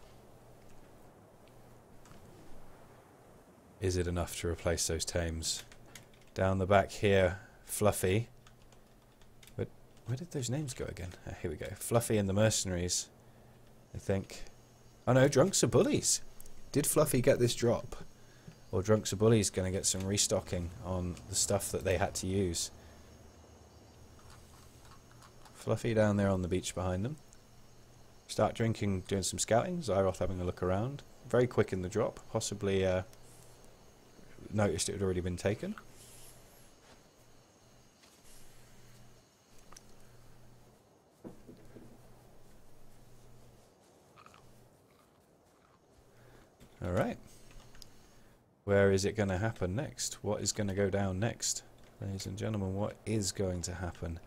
Is it enough to replace those tames? Down the back here... Fluffy. But where did those names go again? Ah, here we go. Fluffy and the mercenaries, I think. Oh no, Drunks are bullies. Did Fluffy get this drop? Or Drunks are bullies going to get some restocking on the stuff that they had to use? Fluffy down there on the beach behind them. Start drinking, doing some scouting. Zyroth having a look around. Very quick in the drop. Possibly noticed it had already been taken. Alright. Where is it going to happen next? What is going to go down next? Ladies and gentlemen, what is going to happen?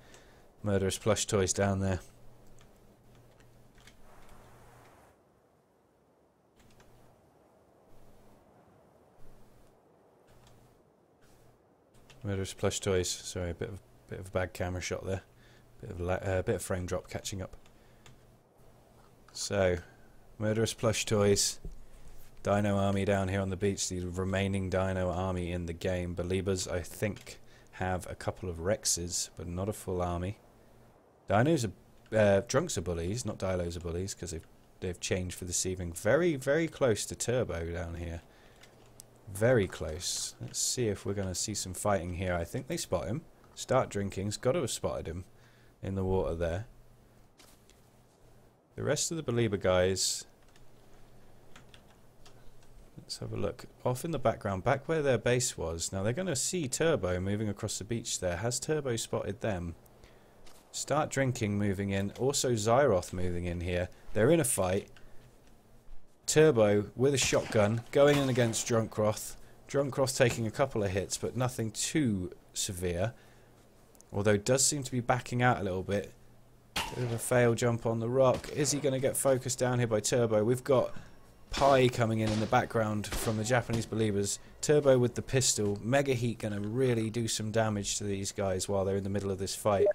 Murderous plush toys down there. Murderous plush toys. Sorry, a bit of a bad camera shot there. Bit of frame drop catching up. So, murderous plush toys. Dino army down here on the beach, the remaining dino army in the game. Beliebers, I think, have a couple of Rexes, but not a full army. Dinos are... Drunks are bullies, not Dilos are bullies, because they've changed for this evening. Very, very close to Turbo down here. Very close. Let's see if we're going to see some fighting here. I think they spot him. Start drinking's got to have spotted him in the water there. The rest of the Belieber guys... Let's have a look. Off in the background, back where their base was. Now they're going to see Turbo moving across the beach there. Has Turbo spotted them? Start drinking moving in. Also Zyroth moving in here. They're in a fight. Turbo with a shotgun going in against Drunkroth. Drunkroth taking a couple of hits, but nothing too severe. Although does seem to be backing out a little bit. Bit of a fail jump on the rock. Is he going to get focused down here by Turbo? We've got Pie coming in the background from the Japanese Beliebers. Turbo with the pistol. Mega Heat going to really do some damage to these guys while they're in the middle of this fight.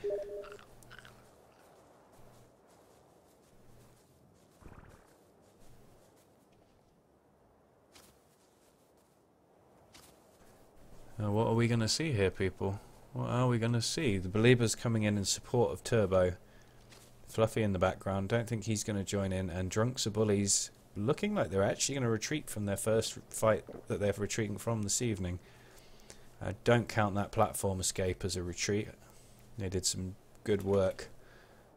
Now what are we going to see here, people? What are we going to see? The Beliebers coming in support of Turbo. Fluffy in the background. Don't think he's going to join in. And Drunks are Bullies looking like they're actually going to retreat from their first fight that they're retreating from this evening. I don't count that platform escape as a retreat. They did some good work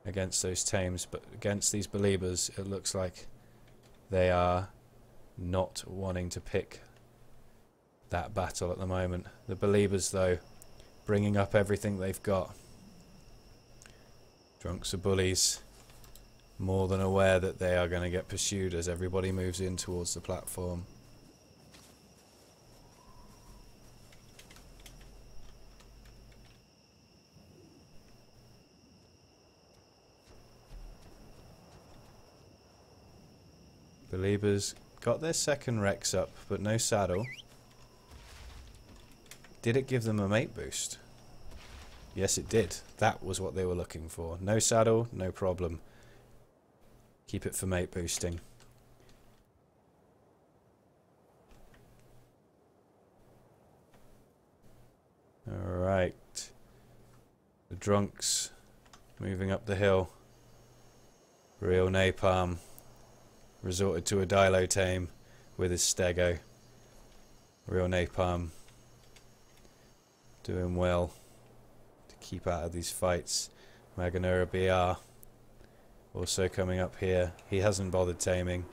against those tames, but against these Beliebers it looks like they are not wanting to pick that battle at the moment. The Beliebers though bringing up everything they've got. Drunks are Bullies more than aware that they are going to get pursued as everybody moves in towards the platform. Beliebers got their second Rex up, but no saddle. Did it give them a mate boost? Yes, it did. That was what they were looking for. No saddle, no problem. Keep it for mate boosting. Alright. The Drunks moving up the hill. Real Napalm resorted to a Dilo tame with his Stego. Real Napalm doing well to keep out of these fights. Maganura BR also coming up here. He hasn't bothered taming.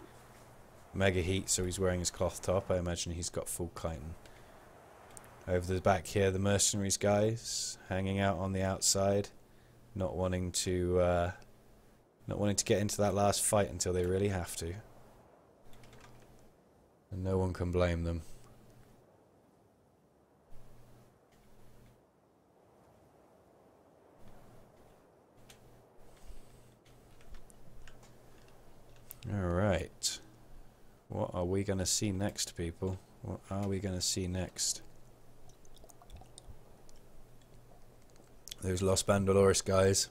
Mega Heat, so he's wearing his cloth top. I imagine he's got full chitin. Over the back here, the mercenaries guys hanging out on the outside, not wanting to get into that last fight until they really have to. And no one can blame them. Alright. What are we going to see next, people? What are we going to see next? Those Los Bandoleros guys.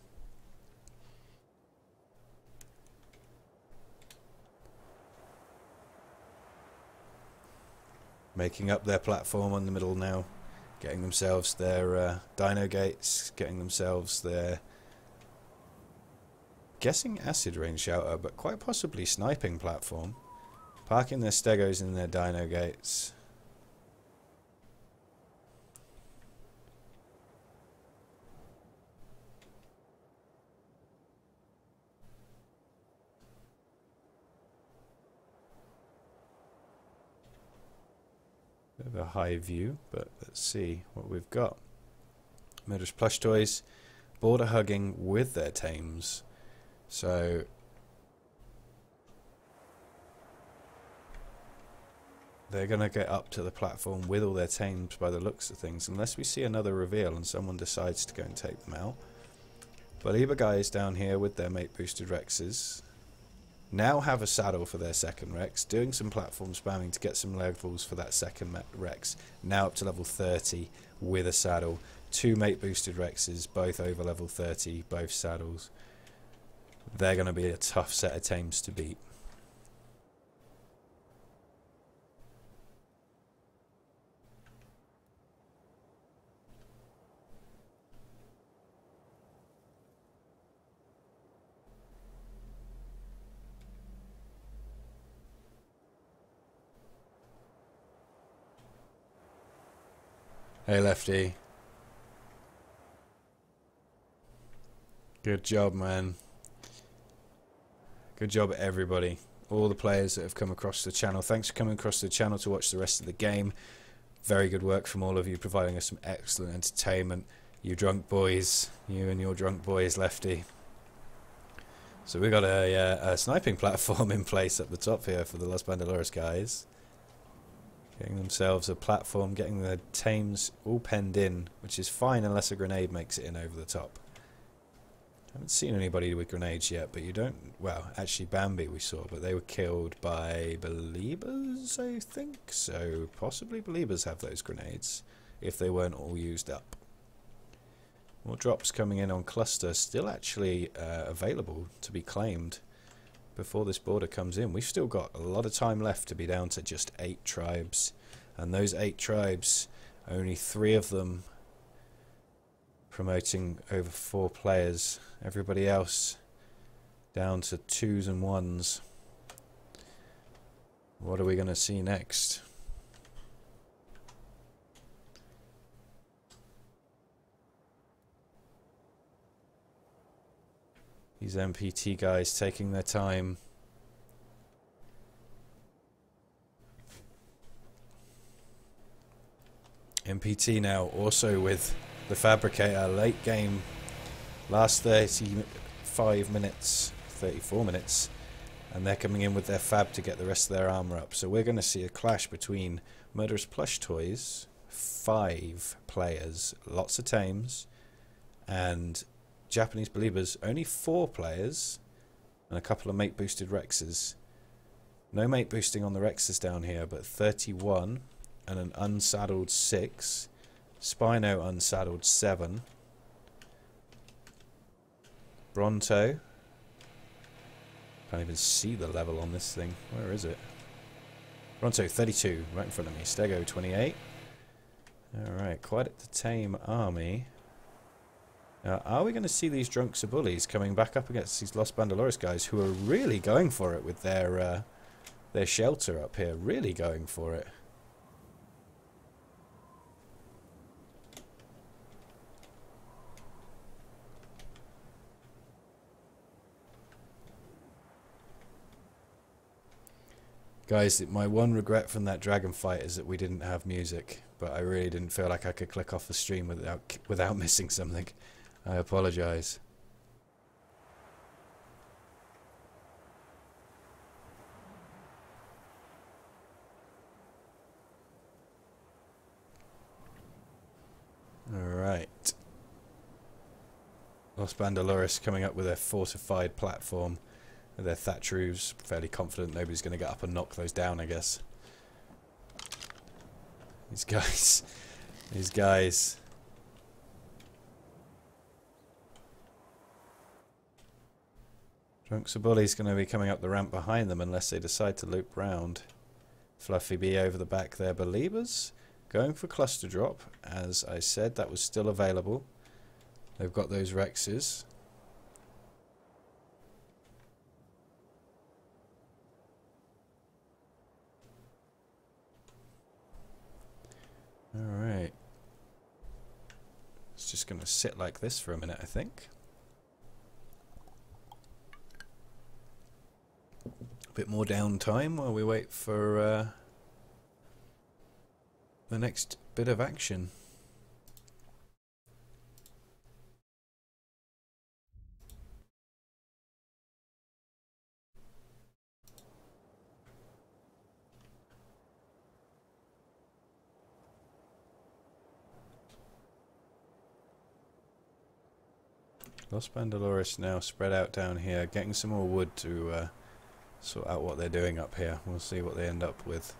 Making up their platform on the middle now. Getting themselves their dino gates. Getting themselves their... guessing acid rain shouter, but quite possibly sniping platform. Parking their stegos in their dino gates. Bit of a high view, but let's see what we've got. Murderous Plush Toys border hugging with their tames. So they're going to get up to the platform with all their tames by the looks of things, unless we see another reveal and someone decides to go and take them out. Belieber guys down here with their mate boosted Rexes now have a saddle for their second Rex, doing some platform spamming to get some levels for that second Rex, now up to level 30 with a saddle. 2 mate boosted Rexes, both over level 30, both saddles. They're going to be a tough set of tames to beat. Hey Lefty. Good job, man. Good job, everybody. All the players that have come across the channel. Thanks for coming across the channel to watch the rest of the game. Very good work from all of you, providing us some excellent entertainment. You drunk boys. You and your drunk boys, Lefty. So we got a sniping platform in place up the top here for the Los Bandoleros guys. Getting themselves a platform, getting their tames all penned in, which is fine unless a grenade makes it in over the top. Haven't seen anybody with grenades yet, but you don't... Well, actually Bambi we saw, but they were killed by Beliebers, I think. So possibly Beliebers have those grenades, if they weren't all used up. More drops coming in on cluster, still actually available to be claimed before this border comes in. We've still got a lot of time left to be down to just 8 tribes, and those 8 tribes Only 3 of them promoting over 4 players. Everybody else down to 2s and 1s. What are we going to see next? These MPT guys taking their time. MPT now also with the Fabricator, late game, last 35 minutes, 34 minutes, and they're coming in with their Fab to get the rest of their armor up. So we're going to see a clash between Murderous Plush Toys, 5 players, lots of tames, and Japanese Believers, only 4 players, and a couple of mate boosted Rexes. No mate boosting on the Rexes down here, but 31 and an unsaddled 6. Spino unsaddled 7. Bronto. Can't even see the level on this thing. Where is it? Bronto 32, right in front of me. Stego 28. Alright, quite the tame army. Now, are we going to see these Drunks or Bullies coming back up against these Los Bandolores guys who are really going for it with their shelter up here? Really going for it. Guys, my one regret from that dragon fight is that we didn't have music, but I really didn't feel like I could click off the stream without missing something. I apologize. Alright. Los Bandolores coming up with a fortified platform. With their thatch roofs, fairly confident nobody's going to get up and knock those down, I guess. These guys. Drunks or Bullies going to be coming up the ramp behind them unless they decide to loop round. Fluffy B over the back there. Believers going for cluster drop. As I said, that was still available. They've got those Rexes. Alright. It's just going to sit like this for a minute, I think. A bit more downtime while we wait for the next bit of action. Los Bandolores now spread out down here, getting some more wood to sort out what they're doing up here. We'll see what they end up with.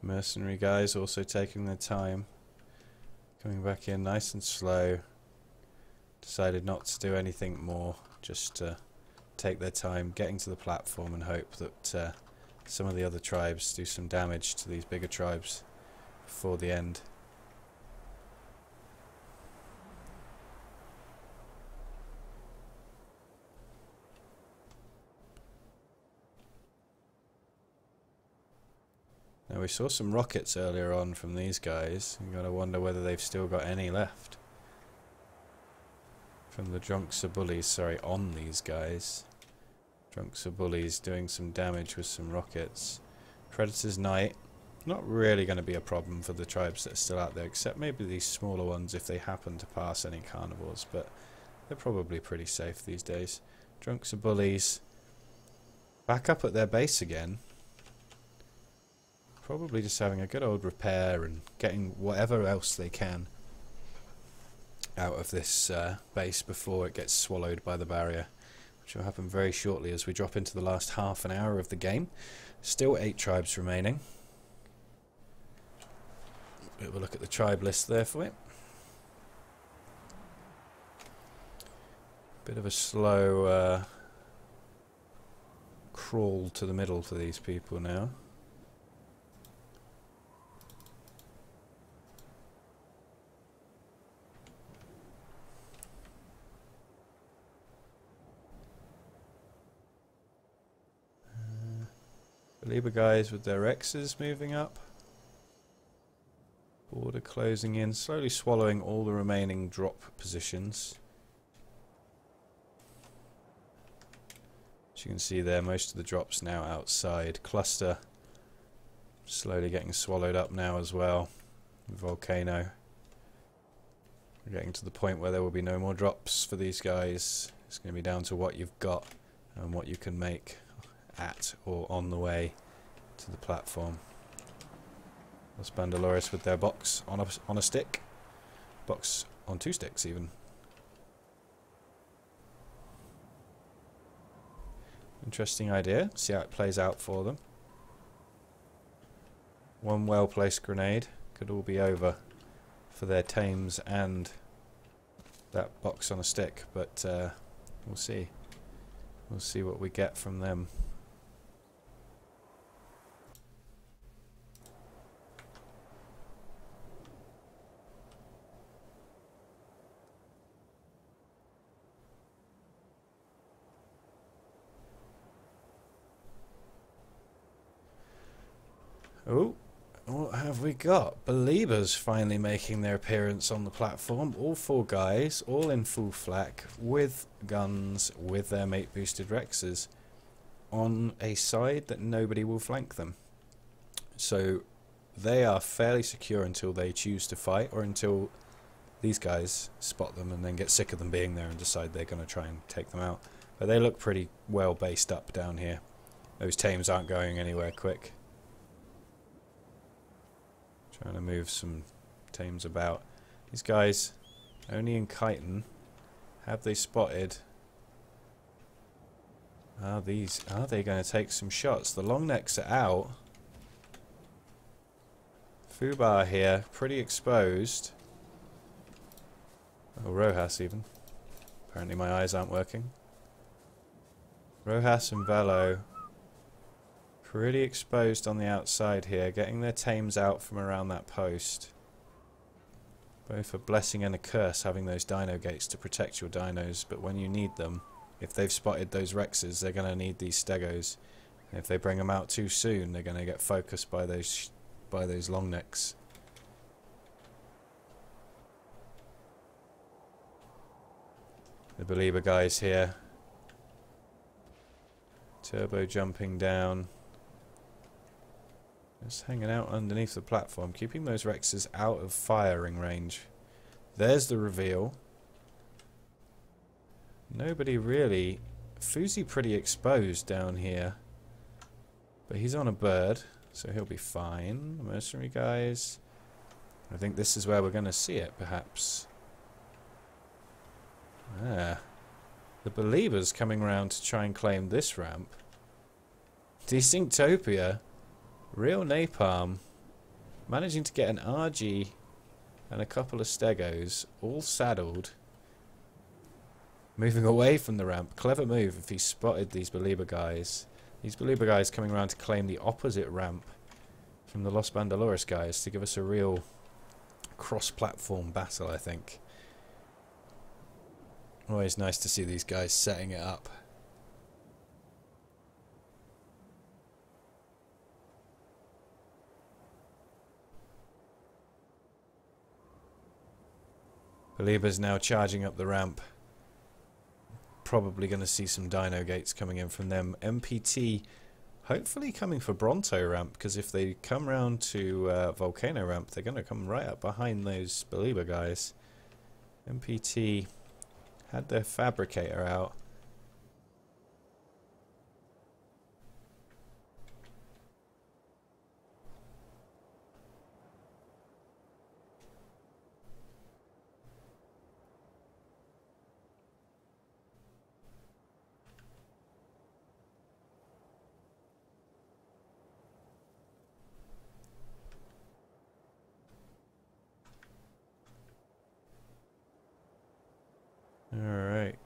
Mercenary guys also taking their time. Coming back in nice and slow. Decided not to do anything more. Just take their time getting to the platform and hope that some of the other tribes do some damage to these bigger tribes before the end. Now we saw some rockets earlier on from these guys. You gotta wonder whether they've still got any left. From the Drunks or Bullies, sorry, on these guys. Drunks or Bullies doing some damage with some rockets. Predator's Knight, not really going to be a problem for the tribes that are still out there, except maybe these smaller ones if they happen to pass any carnivores, but they're probably pretty safe these days. Drunks or Bullies back up at their base again. Probably just having a good old repair and getting whatever else they can out of this base before it gets swallowed by the barrier, which will happen very shortly as we drop into the last half an hour of the game. Still 8 tribes remaining. Bit of a look at the tribe list there for you. Bit of a slow crawl to the middle for these people now. Belieber guys with their X's moving up. Border closing in, slowly swallowing all the remaining drop positions. As you can see there, most of the drops now outside. Cluster slowly getting swallowed up now as well. Volcano. We're getting to the point where there will be no more drops for these guys. It's going to be down to what you've got and what you can make at or on the way to the platform. Los Bandolores with their box on a stick. Box on 2 sticks even. Interesting idea. See how it plays out for them. One well-placed grenade could all be over for their tames and that box on a stick, but we'll see. We'll see what we get from them. Oh, what have we got? Beliebers finally making their appearance on the platform. All 4 guys, all in full flak, with guns, with their mate boosted Rexes, on a side that nobody will flank them. So they are fairly secure until they choose to fight, or until these guys spot them and then get sick of them being there and decide they're going to try and take them out. But they look pretty well based up down here. Those tames aren't going anywhere quick. Trying to move some tames about. These guys, only in chitin. Have they spotted? Are they going to take some shots? The long necks are out. Fubar here, pretty exposed. Oh, Rojas even. Apparently my eyes aren't working. Rojas and Velo pretty exposed on the outside here, getting their tames out from around that post. Both a blessing and a curse having those dino gates to protect your dinos, but when you need them, if they've spotted those Rexes, they're going to need these Stegos. And if they bring them out too soon, they're going to get focused by those long necks. The Belieber guys here. Turbo jumping down. Just hanging out underneath the platform, keeping those Rexes out of firing range. There's the reveal. Nobody really. Fuzi pretty exposed down here. But he's on a bird, so he'll be fine. Mercenary guys. I think this is where we're going to see it, perhaps. Ah. The Beliebers coming around to try and claim this ramp. Desynctopia. Real napalm. Managing to get an RG and a couple of Stegos, all saddled. Moving away from the ramp. Clever move if he spotted these Belieber guys. These Belieber guys coming around to claim the opposite ramp from the Los Bandolores guys to give us a real cross-platform battle, I think. Always nice to see these guys setting it up. Belieber's now charging up the ramp. Probably going to see some dino gates coming in from them. MPT hopefully coming for Bronto ramp, because if they come round to Volcano ramp, they're going to come right up behind those Belieber guys. MPT had their fabricator out.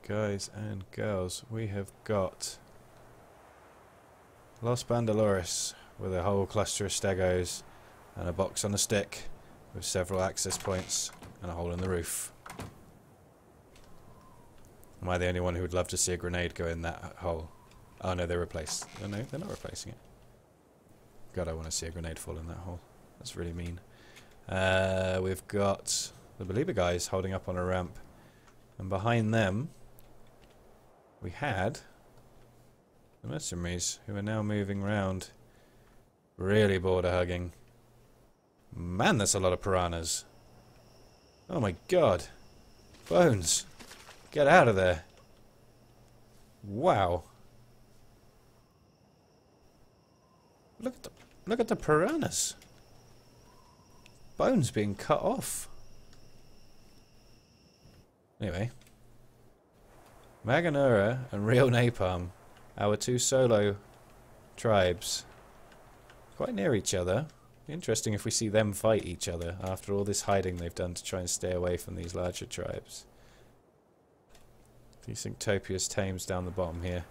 guys and girls, we have got Los Bandolores with a whole cluster of stegos and a box on a stick with several access points and a hole in the roof. Am I the only one who would love to see a grenade go in that hole? Oh no, they're replaced. Oh no, they're not replacing it. God, I want to see a grenade fall in that hole. That's really mean. We've got the Belieber guys holding up on a ramp. And behind them, we had the mercenaries, who are now moving round. Really border hugging. Man, that's a lot of piranhas. Oh my god. Bones. Get out of there. Wow. Look at the piranhas. Bones being cut off. Anyway. Maganura and Real Napalm, our two solo tribes, quite near each other. Interesting if we see them fight each other after all this hiding they've done to try and stay away from these larger tribes. Desynctopia's tames down the bottom here.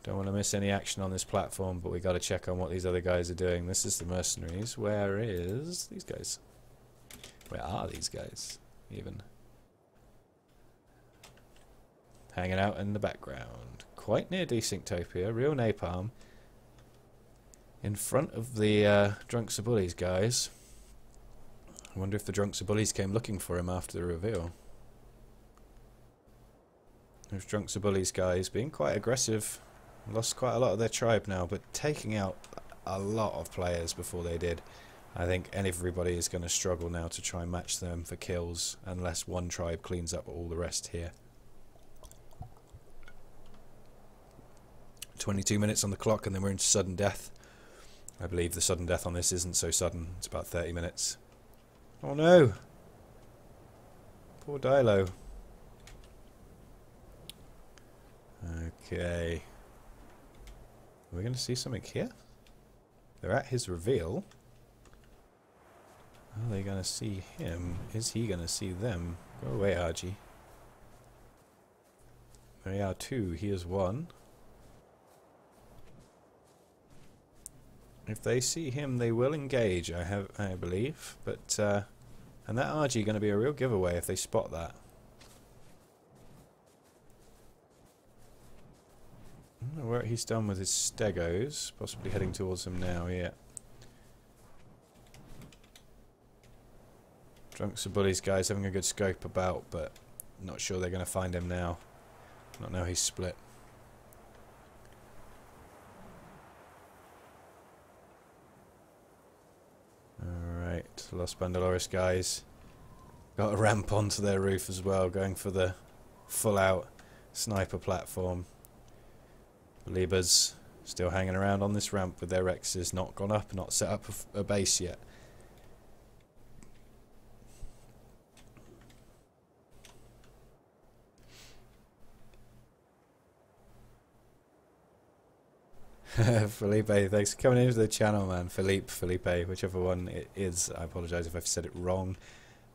Don't want to miss any action on this platform, but we got to check on what these other guys are doing. This is the mercenaries. Where is these guys? Where are these guys, even? Hanging out in the background. Quite near Desynctopia. Real Napalm. In front of the Drunks are Bullies guys. I wonder if the Drunks are Bullies came looking for him after the reveal. Those Drunks are Bullies guys being quite aggressive. Lost quite a lot of their tribe now, but taking out a lot of players before they did. I think everybody is going to struggle now to try and match them for kills unless one tribe cleans up all the rest here. 22 minutes on the clock and then we're into sudden death. I believe the sudden death on this isn't so sudden. It's about 30 minutes. Oh no! Poor Dilo. Okay. Are we going to see something here? They're at his reveal. Are they going to see him? Is he going to see them? Go away, RG. They are two. He is one. If they see him, they will engage, I believe. But and that RG going to be a real giveaway if they spot that. I don't know where he's done with his stegos. Possibly heading towards him now, yeah. Drunks are Bullies guys having a good scope about, but not sure they're going to find him now. Not now he's split. Alright, Los Bandolores guys. Got a ramp onto their roof as well, going for the full out sniper platform. Beliebers still hanging around on this ramp with their Rexes, not gone up, not set up a base yet. Felipe, thanks for coming into the channel, man. Felipe, whichever one it is. I apologise if I've said it wrong.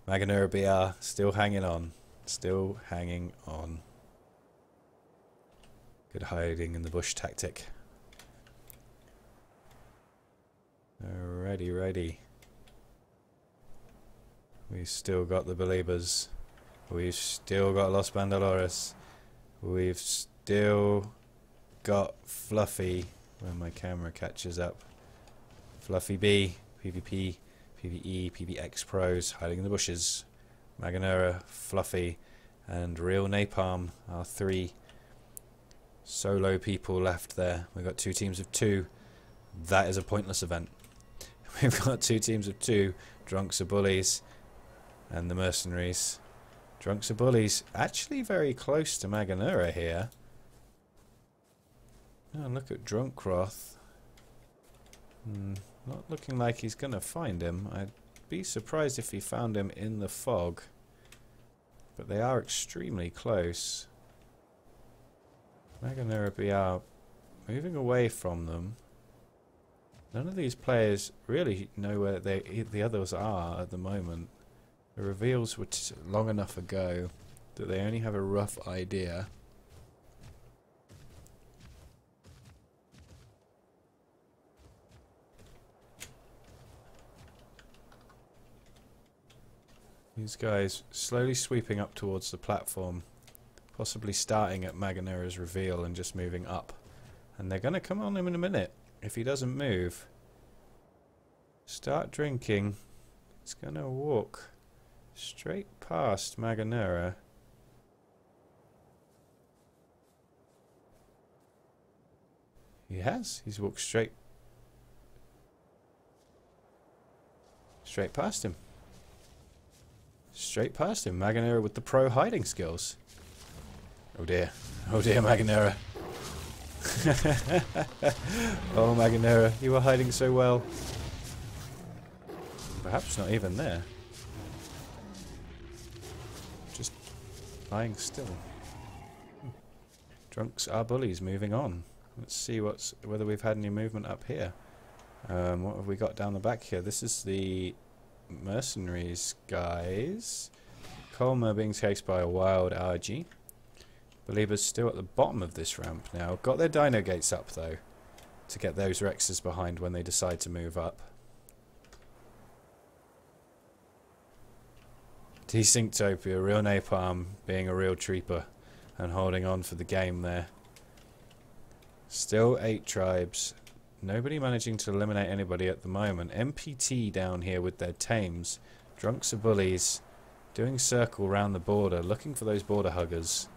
Maganura BR, still hanging on. Still hanging on. Good hiding in the bush tactic. Alrighty, righty. We've still got the Beliebers. We've still got Los Bandolores. We've still got Fluffy. When my camera catches up. Fluffy B, PvP, PvE, PvX pros hiding in the bushes. Maganura, Fluffy, and Real Napalm are three solo people left there. We've got two teams of two. That is a pointless event. We've got two teams of two. Drunks are Bullies and the mercenaries. Drunks are Bullies actually very close to Maganura here. Oh, look at Drunkroth. Not looking like he's going to find him. I'd be surprised if he found him in the fog. But they are extremely close. Maganura BR moving away from them. None of these players really know where the others are at the moment. The reveals were long enough ago. that they only have a rough idea. These guys slowly sweeping up towards the platform, possibly starting at Maganera's reveal and just moving up. And they're going to come on him in a minute. If he doesn't move, start drinking. He's going to walk straight past Maganera. He has. He's walked straight past him. Straight past him. Maganera with the pro hiding skills. Oh dear. Oh dear, Maganera. Oh, Maganera, you were hiding so well. Perhaps not even there. Just lying still. Drunks are bullies. Moving on. Let's see whether we've had any movement up here. What have we got down the back here? This is the mercenaries, guys. Colmer being chased by a wild RG. Believers still at the bottom of this ramp now. Got their dino gates up though, to get those Rexes behind when they decide to move up. Desynctopia, real napalm, being a real trooper and holding on for the game there. Still 8 tribes. Nobody managing to eliminate anybody at the moment. MPT down here with their tames. Drunks are bullies. Doing circle round the border, looking for those border huggers.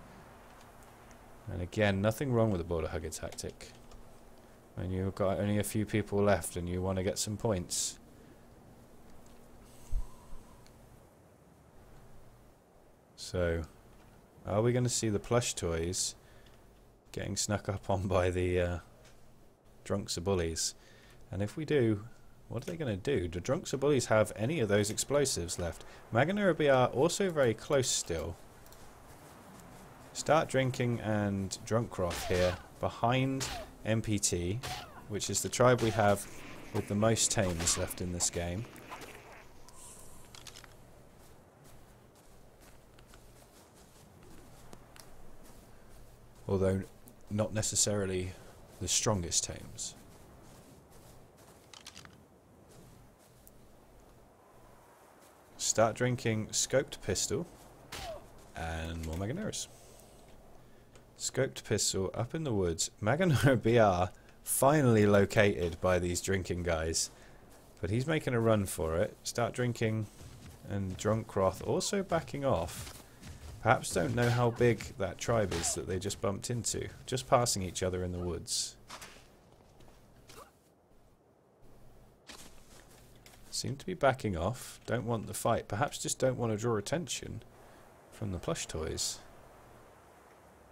And again, nothing wrong with the border hugger tactic. When you've got only a few people left and you want to get some points. So, are we going to see the plush toys getting snuck up on by the drunks or bullies? And if we do, what are they going to do? Do drunks or bullies have any of those explosives left? Maganera BR also very close still. Start drinking and Drunkroth here behind MPT, which is the tribe we have with the most tames left in this game. Although not necessarily the strongest tames. Start drinking scoped pistol and more Maganeras. Scoped pistol up in the woods. Maganera BR finally located by these drinking guys. But he's making a run for it. Start drinking and Drunkroth also backing off. Perhaps don't know how big that tribe is that they just bumped into. Just passing each other in the woods. Seem to be backing off. Don't want the fight. Perhaps just don't want to draw attention from the plush toys.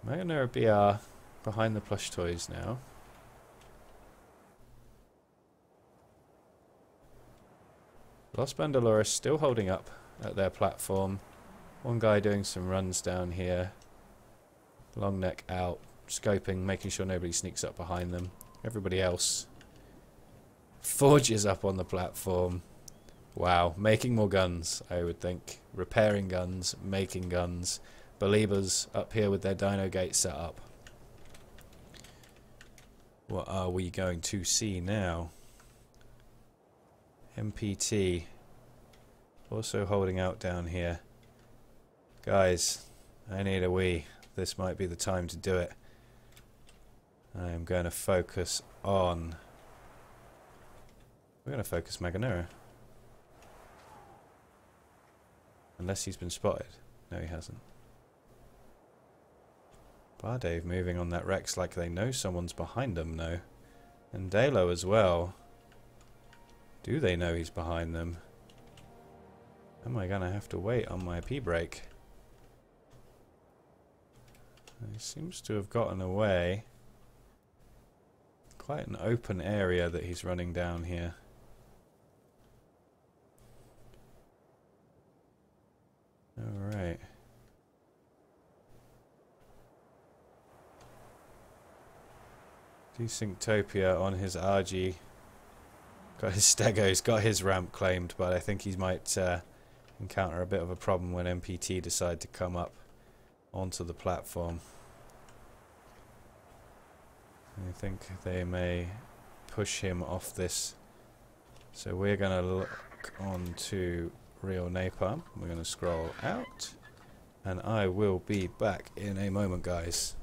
Maganera BR behind the plush toys now. Los Bandolores still holding up at their platform. One guy doing some runs down here. Long neck out, scoping, making sure nobody sneaks up behind them. Everybody else forges up on the platform. Wow, making more guns, I would think. Repairing guns, making guns. Believers up here with their dino gate set up. What are we going to see now? MPT also holding out down here. Guys, I need a wee. This might be the time to do it. I am going to focus on... We're going to focus Maganera. Unless he's been spotted. No, he hasn't. Bardave moving on that Rex like they know someone's behind them, no. And Dalo as well. Do they know he's behind them? Am I gonna have to wait on my P-brake? He seems to have gotten away. Quite an open area that he's running down here. Alright. Desynctopia on his RG. Got his Stegos, got his ramp claimed, but I think he might encounter a bit of a problem when MPT decide to come up. onto the platform. I think they may push him off this. So we're going to look on to Real Napalm. We're going to scroll out. And I will be back in a moment, guys.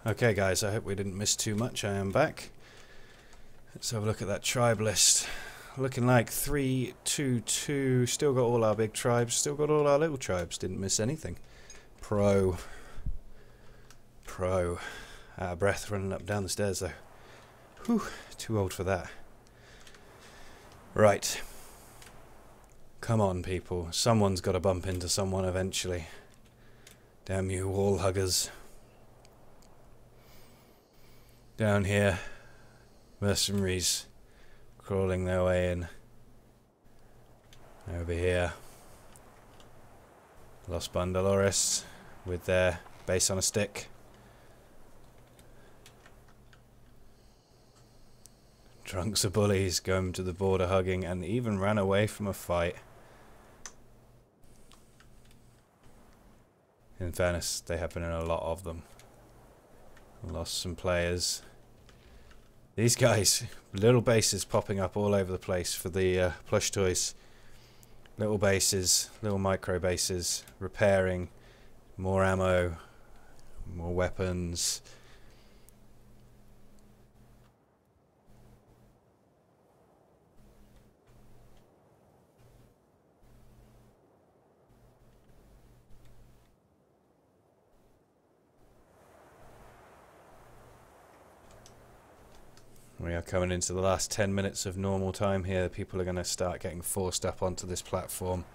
Okay guys, I hope we didn't miss too much. I am back. Let's have a look at that tribe list. Looking like 3-2-2. Still got all our big tribes, still got all our little tribes. Didn't miss anything. Pro. Out of breath running up down the stairs though. Whew, too old for that. Right. Come on people, someone's got to bump into someone eventually. Damn you wall huggers. Down here, mercenaries crawling their way in. Over here, Los Bandolores with their base on a stick. Drunks of bullies going to the border hugging and even ran away from a fight. In fairness, they have been in a lot of them. Lost some players. These guys, little bases popping up all over the place for the plush toys. Little bases, little micro bases, repairing, more ammo, more weapons. We are coming into the last 10 minutes of normal time here. People are going to start getting forced up onto this platform.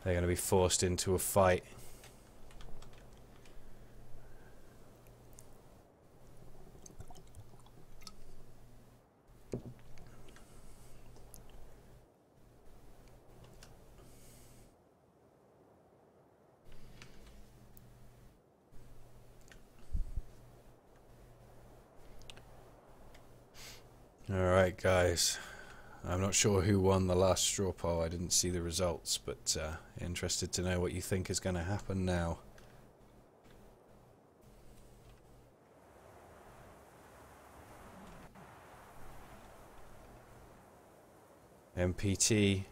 They're going to be forced into a fight. Alright guys, I'm not sure who won the last straw poll. I didn't see the results, but interested to know what you think is going to happen now. MPT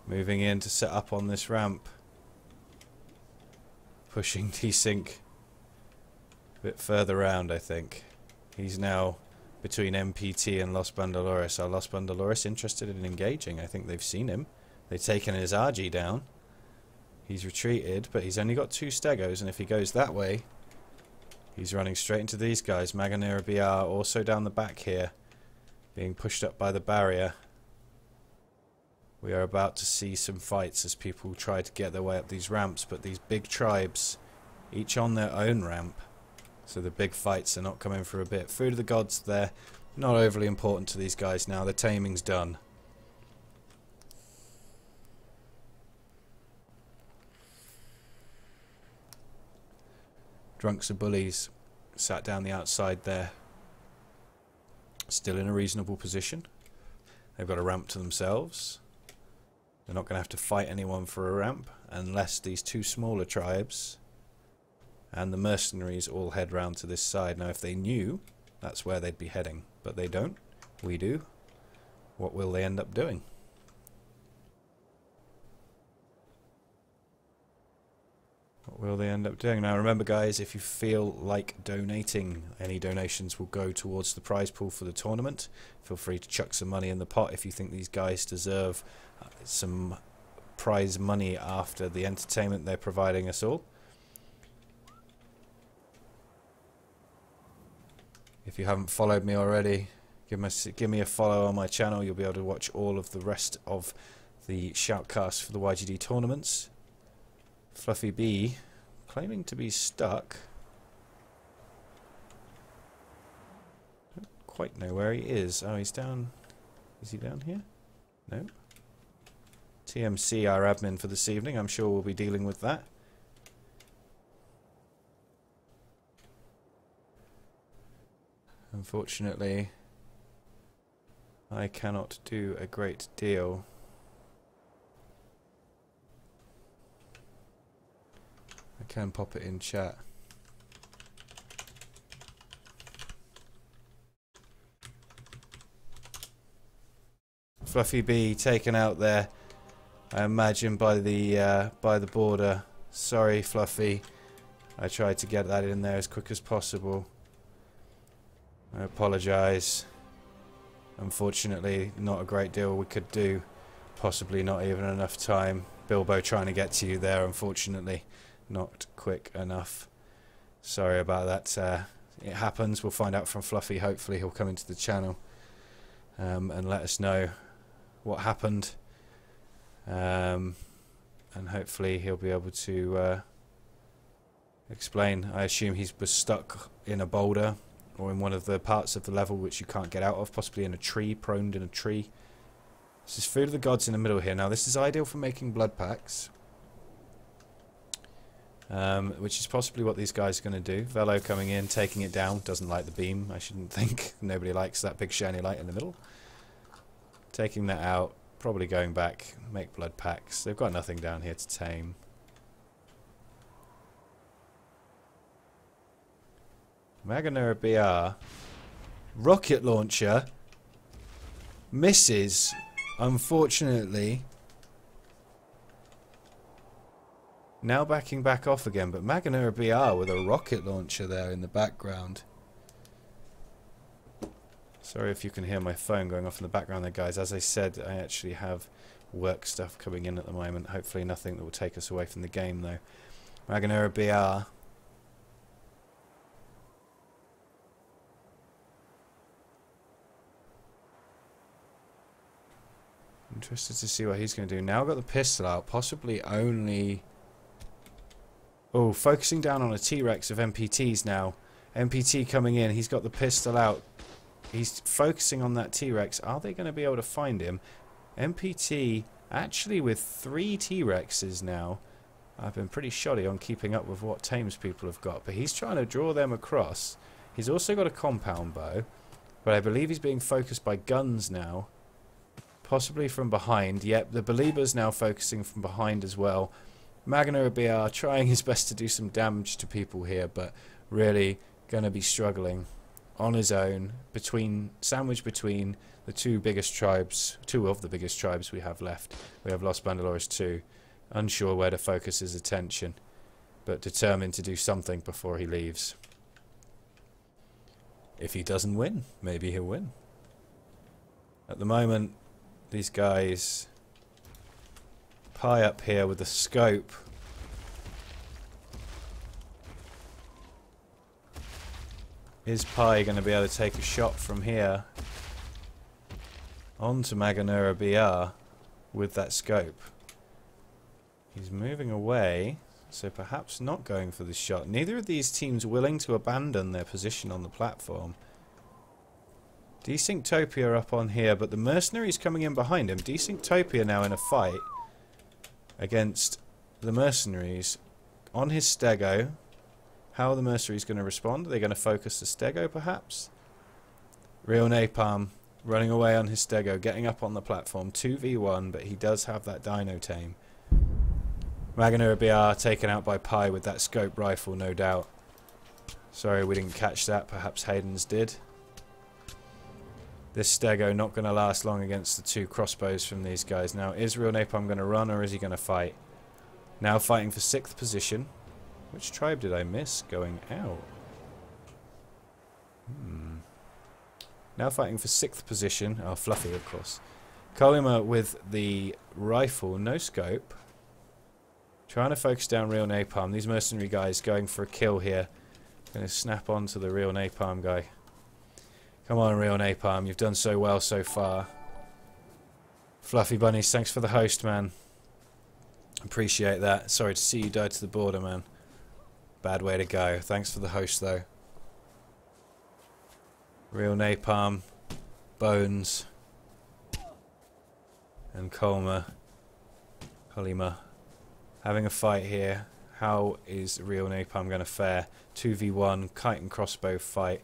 moving in to set up on this ramp. Pushing T-Sync a bit further round, I think. He's now between MPT and Los Bandolores. Are Los Bandolores interested in engaging? I think they've seen him. They've taken his RG down. He's retreated, but he's only got 2 stegos, and if he goes that way, he's running straight into these guys. Maganera BR also down the back here, being pushed up by the barrier. We are about to see some fights as people try to get their way up these ramps, but these big tribes, each on their own ramp, so the big fights are not coming for a bit. Food of the gods there, not overly important to these guys now. The taming's done. Drunks and bullies sat down the outside there, still in a reasonable position. They've got a ramp to themselves. They're not going to have to fight anyone for a ramp unless these 2 smaller tribes and the mercenaries all head round to this side. Now if they knew, that's where they'd be heading, but they don't. We do. What will they end up doing? will they end up doing? Now remember guys, if you feel like donating, any donations will go towards the prize pool for the tournament. Feel free to chuck some money in the pot if you think these guys deserve some prize money after the entertainment they're providing us all. If you haven't followed me already, give me a follow on my channel. You'll be able to watch all of the rest of the Shoutcast for the YGD tournaments. Fluffy B claiming to be stuck. Don't quite know where he is. Oh, he's down. Is he down here? No. TMC, our admin for this evening. I'm sure we'll be dealing with that. Unfortunately, I cannot do a great deal. I can pop it in chat. Fluffy B taken out there, I imagine, by the border. Sorry, Fluffy. I tried to get that in there as quick as possible. I apologise. Unfortunately, not a great deal we could do. Possibly not even enough time. Bilbo trying to get to you there, unfortunately. Not quick enough. Sorry about that. It happens. We'll find out from Fluffy. Hopefully he'll come into the channel and let us know what happened. And hopefully he'll be able to explain. I assume he was stuck in a boulder or in one of the parts of the level which you can't get out of, possibly in a tree, proned in a tree. This is Food of the Gods in the middle here. Now this is ideal for making blood packs, which is possibly what these guys are going to do. Velo coming in, taking it down, doesn't like the beam, I shouldn't think. Nobody likes that big shiny light in the middle. Taking that out, probably going back, make blood packs. They've got nothing down here to tame. Maganura BR. Rocket launcher. Misses, unfortunately. Now backing back off again, but Maganura BR with a rocket launcher there in the background. Sorry if you can hear my phone going off in the background there, guys. As I said, I actually have work stuff coming in at the moment. Hopefully nothing that will take us away from the game, though. Maganura BR. Interested to see what he's going to do. Now got the pistol out, possibly only... Oh, focusing down on a T-Rex of MPTs now. MPT coming in, he's got the pistol out. He's focusing on that T-Rex. Are they going to be able to find him? MPT actually with 3 T-Rexes now. I've been pretty shoddy on keeping up with what tames people have got, but he's trying to draw them across. He's also got a compound bow, but I believe he's being focused by guns now. Possibly from behind. Yep, the Belieber's now focusing from behind as well. Maganura BR trying his best to do some damage to people here, but really going to be struggling on his own, sandwiched between the two of the biggest tribes we have left. We have Los Bandoleros too, unsure where to focus his attention, but determined to do something before he leaves. If he doesn't win, maybe he'll win. At the moment, these guys pie up here with the scope. Is Pi going to be able to take a shot from here onto Maganura BR with that scope? He's moving away, so perhaps not going for the shot. Neither of these teams willing to abandon their position on the platform. Desynctopia up on here, but the mercenaries coming in behind him. Desynctopia now in a fight against the mercenaries on his stego. How are the mercenaries going to respond? Are they going to focus the stego, perhaps? Real Napalm running away on his stego, getting up on the platform. 2v1, but he does have that dino tame. Maganura BR taken out by Pi with that scope rifle, no doubt. Sorry we didn't catch that. Perhaps Hayden's did. This stego not going to last long against the 2 crossbows from these guys. Now, is Real Napalm going to run or is he going to fight? Now fighting for 6th position. Which tribe did I miss going out? Now fighting for 6th position. Oh, Fluffy, of course. Kolima with the rifle, no scope. Trying to focus down Real Napalm. These mercenary guys going for a kill here. Going to snap on to the Real Napalm guy. Come on, Real Napalm. You've done so well so far. Fluffy Bunnies, thanks for the host, man. Appreciate that. Sorry to see you die to the border, man. Bad way to go. Thanks for the host, though. Real Napalm, Bones, and Kolima having a fight here. How is Real Napalm going to fare? 2v1 kite and crossbow fight.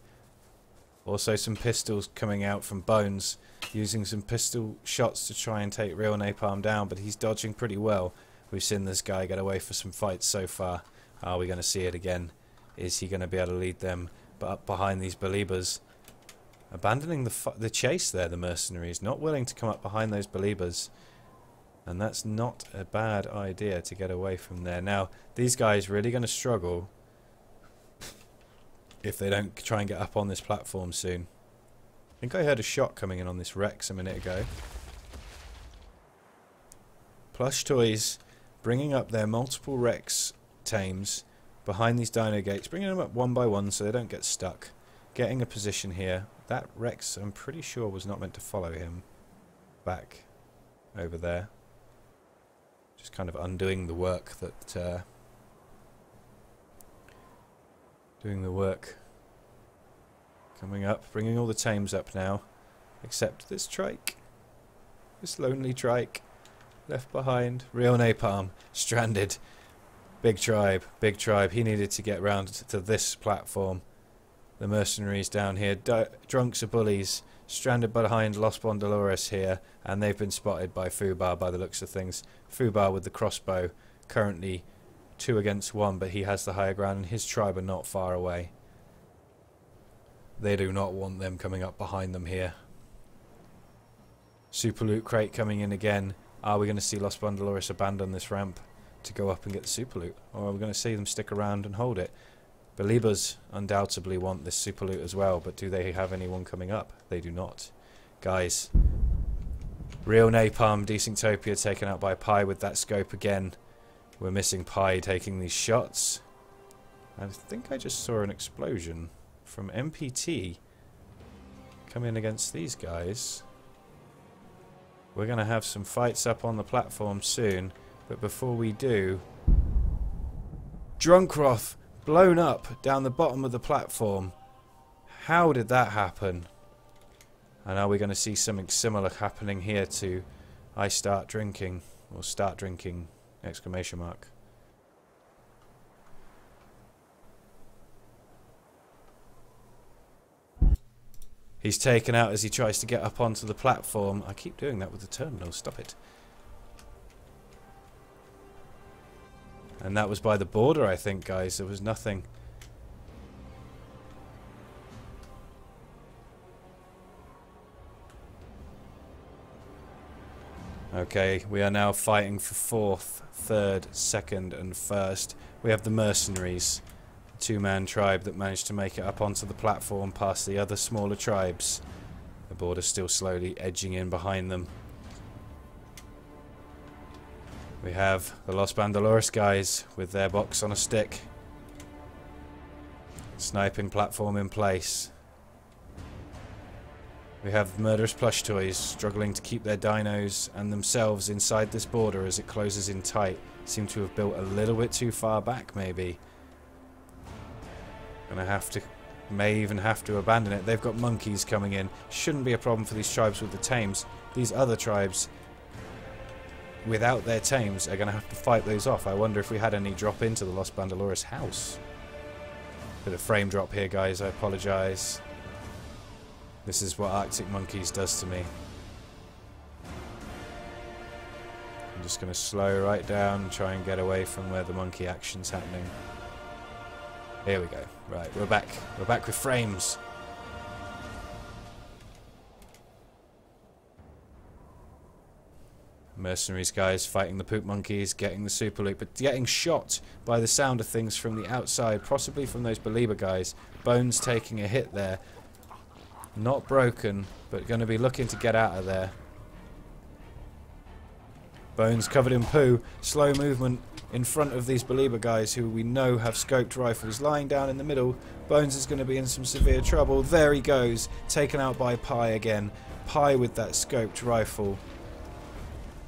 Also some pistols coming out from Bones, using some pistol shots to try and take Real Napalm down, but he's dodging pretty well. We've seen this guy get away for some fights so far. Are we going to see it again? Is he going to be able to lead them up behind these believers? Abandoning the chase there, the mercenaries, not willing to come up behind those believers. And that's not a bad idea to get away from there. Now, these guys really going to struggle if they don't try and get up on this platform soon. I think I heard a shot coming in on this Rex a minute ago. Plush Toys bringing up their multiple Rex tames behind these dino gates, bringing them up one by one so they don't get stuck. Getting a position here. That Rex, I'm pretty sure, was not meant to follow him back over there. Just kind of undoing the work that... doing the work. Coming up, bringing all the tames up now. Except this trike. This lonely trike. Left behind. Real Napalm. Stranded. Big tribe. Big tribe. He needed to get round to this platform. The mercenaries down here. Drunks are bullies. Stranded behind Los Bondolores here. And they've been spotted by Fubar by the looks of things. Fubar with the crossbow. Currently 2 against 1, but he has the higher ground and his tribe are not far away. They do not want them coming up behind them here. Super loot crate coming in again. Are we going to see Los Bondolores abandon this ramp to go up and get the super loot? Or are we going to see them stick around and hold it? Believers undoubtedly want this super loot as well, but do they have anyone coming up? They do not. Guys, Real Napalm, Decentopia taken out by Pi with that scope again. We're missing Pi taking these shots. I think I just saw an explosion from MPT come in against these guys. We're going to have some fights up on the platform soon, but before we do... Drunkroth blown up down the bottom of the platform. How did that happen? And are we going to see something similar happening here to I start drinking, or start drinking, exclamation mark. He's taken out as he tries to get up onto the platform. I keep doing that with the terminal, stop it. And that was by the border, I think, guys. There was nothing. Okay, we are now fighting for 4th, 3rd, 2nd and 1st. We have the mercenaries. A 2-man tribe that managed to make it up onto the platform past the other smaller tribes. The border still slowly edging in behind them. We have the Los Bondolores guys with their box on a stick. Sniping platform in place. We have Murderous Plush Toys struggling to keep their dinos and themselves inside this border as it closes in tight. Seem to have built a little bit too far back, maybe. May even have to abandon it. They've got monkeys coming in. Shouldn't be a problem for these tribes with the tames. These other tribes, without their tames, are going to have to fight those off. I wonder if we had any drop into the Los Bondolores house. Bit of frame drop here, guys. I apologise. This is what Arctic Monkeys does to me. I'm just going to slow right down and try and get away from where the monkey action's happening. Here we go. Right, we're back. We're back with frames. Mercenaries guys fighting the poop monkeys, getting the super loot, but getting shot by the sound of things from the outside, possibly from those Belieber guys. Bones taking a hit there. Not broken, but going to be looking to get out of there. Bones covered in poo. Slow movement in front of these Belieber guys who we know have scoped rifles. Lying down in the middle. Bones is going to be in some severe trouble. There he goes. Taken out by Pi again. Pi with that scoped rifle.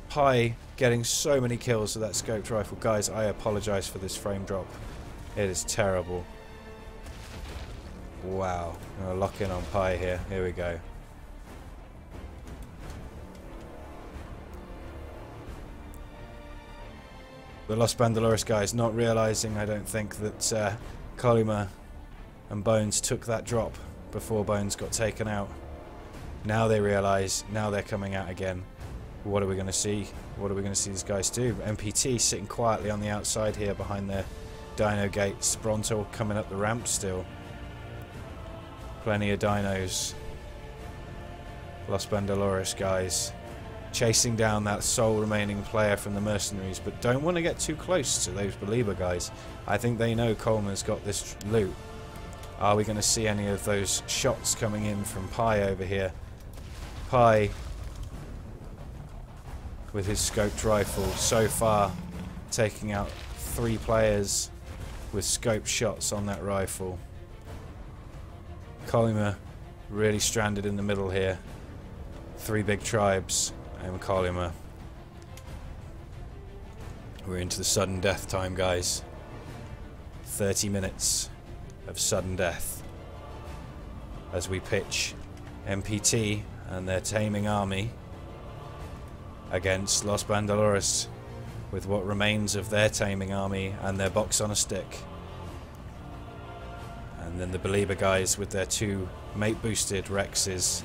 Pi getting so many kills with that scoped rifle. Guys, I apologise for this frame drop. It is terrible. Wow. I'm going to lock in on Pi here. Here we go. The Los Bandeloras guys not realising, I don't think, that Colima and Bones took that drop before Bones got taken out. Now they realise, now they're coming out again. What are we going to see? What are we going to see these guys do? MPT sitting quietly on the outside here behind their dino gates. Bronto coming up the ramp still. Plenty of dinos. Los Bandeloras guys chasing down that sole remaining player from the mercenaries, but don't want to get too close to those Belieber guys. I think they know Coleman's got this loot. Are we going to see any of those shots coming in from Pi over here? Pi with his scoped rifle so far taking out 3 players with scoped shots on that rifle. Colima really stranded in the middle here. 3 big tribes and Colima. We're into the sudden death time, guys. 30 minutes of sudden death as we pitch MPT and their taming army against Los Bandeloras with what remains of their taming army and their box on a stick. And then the Belieber guys with their 2 mate boosted Rexes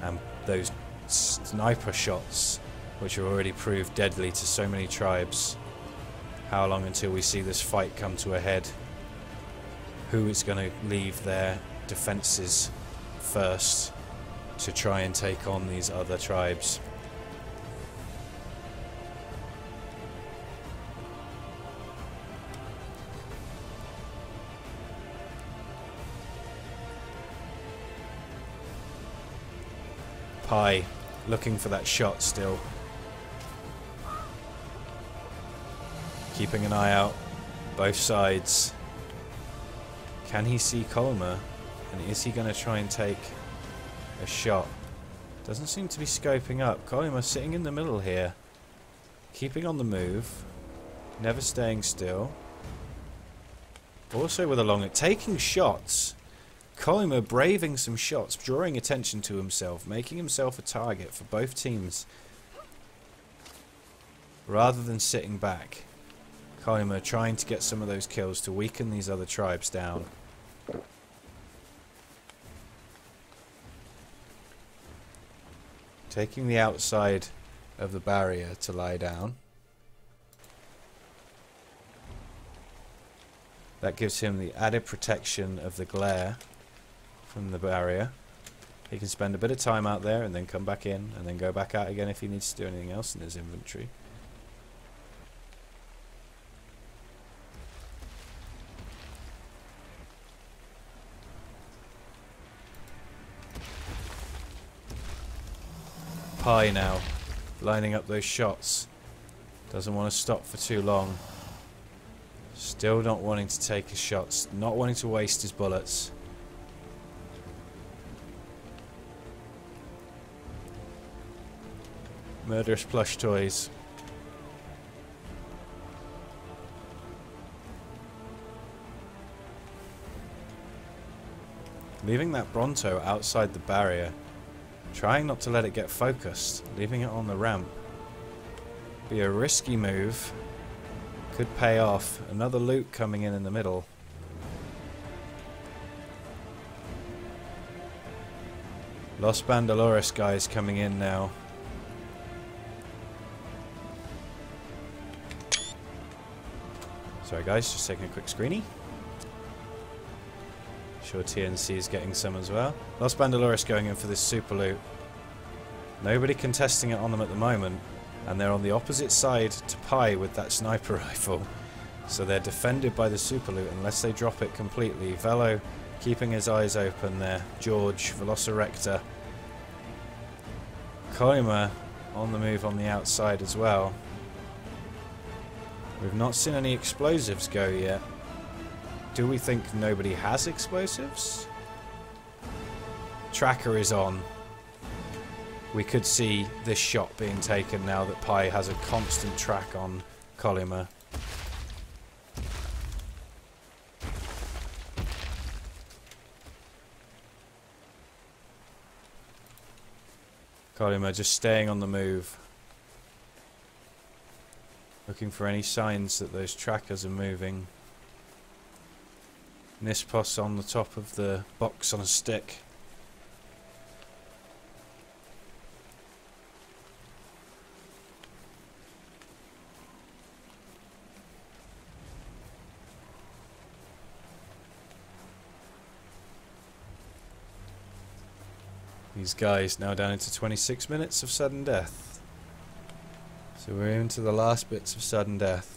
and those sniper shots which have already proved deadly to so many tribes. How long until we see this fight come to a head? Who is going to leave their defenses first to try and take on these other tribes? Pi looking for that shot still. Keeping an eye out both sides. Can he see Colma? And is he going to try and take a shot? Doesn't seem to be scoping up. Colma sitting in the middle here. Keeping on the move. Never staying still. Also with a long... taking shots. Colima braving some shots, drawing attention to himself, making himself a target for both teams. Rather than sitting back. Colima trying to get some of those kills to weaken these other tribes down. Taking the outside of the barrier to lie down. That gives him the added protection of the glare from the barrier. He can spend a bit of time out there and then come back in and then go back out again if he needs to do anything else in his inventory. Pi now, lining up those shots. Doesn't want to stop for too long. Still not wanting to take his shots, not wanting to waste his bullets. Murderous plush toys. Leaving that Bronto outside the barrier. Trying not to let it get focused. Leaving it on the ramp. Be a risky move. Could pay off. Another loot coming in the middle. Los Bandeloras guys coming in now. Sorry guys, just taking a quick screenie. Sure TNC is getting some as well. Los Bandeloras going in for this super loot. Nobody contesting it on them at the moment. And they're on the opposite side to Pi with that sniper rifle. So they're defended by the super loot unless they drop it completely. Velo keeping his eyes open there. George, Velociraptor. Koima on the move on the outside as well. We've not seen any explosives go yet. Do we think nobody has explosives? Tracker is on. We could see this shot being taken now that Pi has a constant track on Koima. Koima just staying on the move. Looking for any signs that those trackers are moving. Nispos on the top of the box on a stick. These guys now down into 26 minutes of sudden death. So we're into the last bits of sudden death.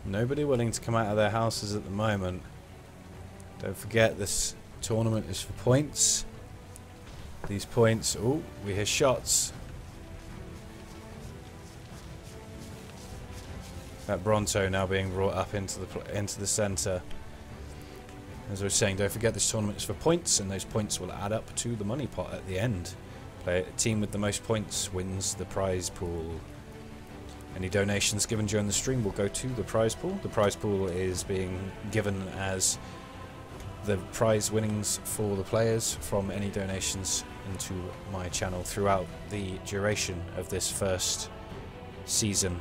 Nobody willing to come out of their houses at the moment. Don't forget this tournament is for points. These points, oh, we hear shots. That Bronto now being brought up into the centre. As I was saying, don't forget this tournament is for points, and those points will add up to the money pot at the end. A team with the most points wins the prize pool. Any donations given during the stream will go to the prize pool. The prize pool is being given as the prize winnings for the players from any donations into my channel throughout the duration of this first season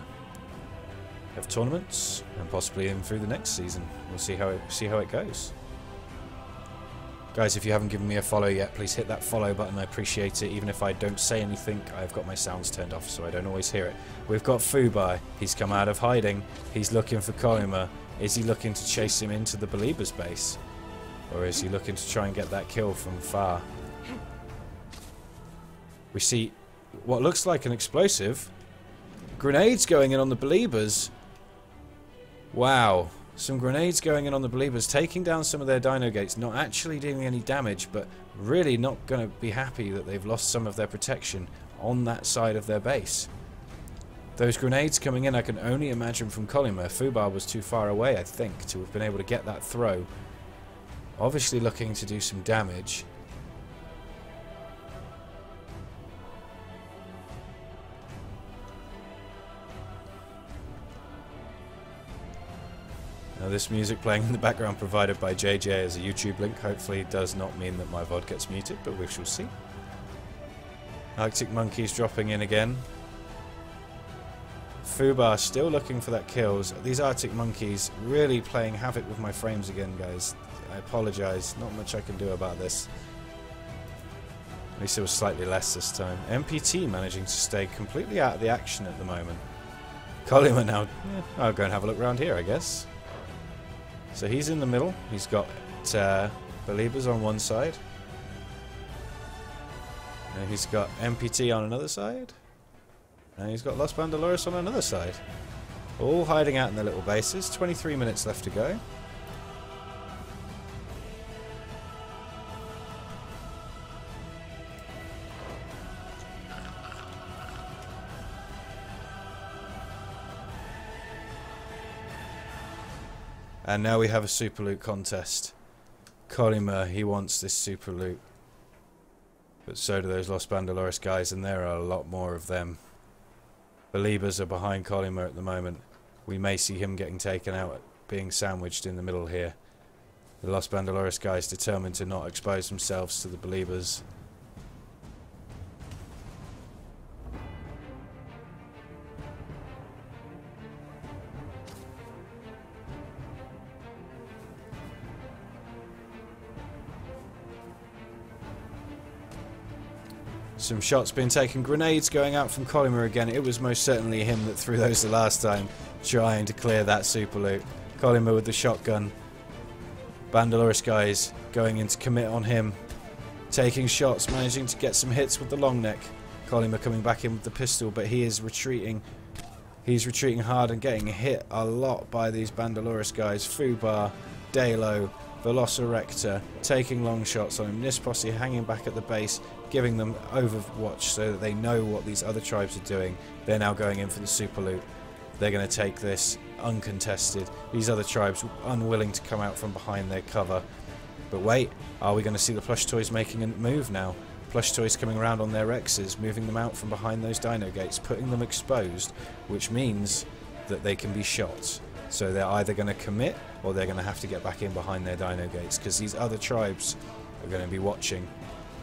of tournaments, and possibly even through the next season. We'll see how it goes. Guys, if you haven't given me a follow yet, please hit that follow button. I appreciate it. Even if I don't say anything, I've got my sounds turned off, so I don't always hear it. We've got Fubai. He's come out of hiding. He's looking for Koima. Is he looking to chase him into the Belieber's base? Or is he looking to try and get that kill from far? We see what looks like an explosive. Grenades going in on the Beliebers. Wow. Some grenades going in on the Beliebers, taking down some of their dino gates, not actually doing any damage, but really not going to be happy that they've lost some of their protection on that side of their base. Those grenades coming in, I can only imagine from Koima. Fubar was too far away, I think, to have been able to get that throw. Obviously looking to do some damage. Now this music playing in the background provided by JJ as a YouTube link hopefully does not mean that my VOD gets muted, but we shall see. Arctic Monkeys dropping in again. Fubar still looking for that kills. These Arctic Monkeys really playing havoc with my frames again, guys. I apologise, not much I can do about this. At least it was slightly less this time. MPT managing to stay completely out of the action at the moment. Koima now, I'll go and have a look around here, I guess. So he's in the middle. He's got Beliebers on one side. And he's got MPT on another side. And he's got Los Bandoleros on another side. All hiding out in their little bases. 23 minutes left to go. And now we have a super loot contest. Koima, he wants this super loot. But so do those Los Bandoleros guys, and there are a lot more of them. Beliebers are behind Koima at the moment. We may see him getting taken out, being sandwiched in the middle here. The Los Bandoleros guys determined to not expose themselves to the Beliebers. Some shots being taken. Grenades going out from Colymer again. It was most certainly him that threw those the last time, trying to clear that super loot. Colymer with the shotgun. Bandaloris guys going in to commit on him. Taking shots, managing to get some hits with the long neck. Colymer coming back in with the pistol, but he is retreating. He's retreating hard and getting hit a lot by these Bandaloris guys. Fubar, Dalo, Velociraptor taking long shots on him. Nisposse hanging back at the base, giving them overwatch so that they know what these other tribes are doing. They're now going in for the super loot. They're going to take this uncontested. These other tribes unwilling to come out from behind their cover. But wait, are we going to see the plush toys making a move now? Plush toys coming around on their Rexes, moving them out from behind those dino gates, putting them exposed, which means that they can be shot. So they're either going to commit or they're going to have to get back in behind their dino gates, because these other tribes are going to be watching.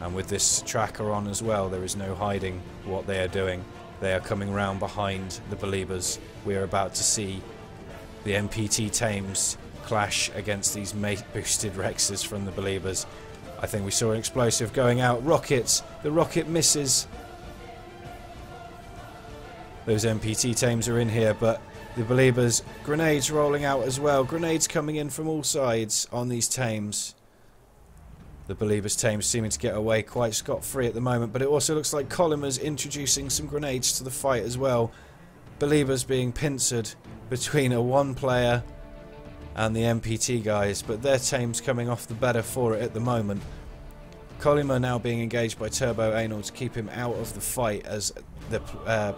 And with this tracker on as well, there is no hiding what they are doing. They are coming round behind the Beliebers. We are about to see the MPT Thames clash against these mate boosted Rexes from the Beliebers. I think we saw an explosive going out. Rockets. The rocket misses. Those MPT Thames are in here, but the Beliebers, grenades rolling out as well. Grenades coming in from all sides on these Thames. The Beliebers Thames seeming to get away quite scot-free at the moment, but it also looks like Colymer's introducing some grenades to the fight as well. Beliebers being pincered between a one player and the MPT guys, but their Thames coming off the better for it at the moment. Colymer now being engaged by Turbo Anal to keep him out of the fight as the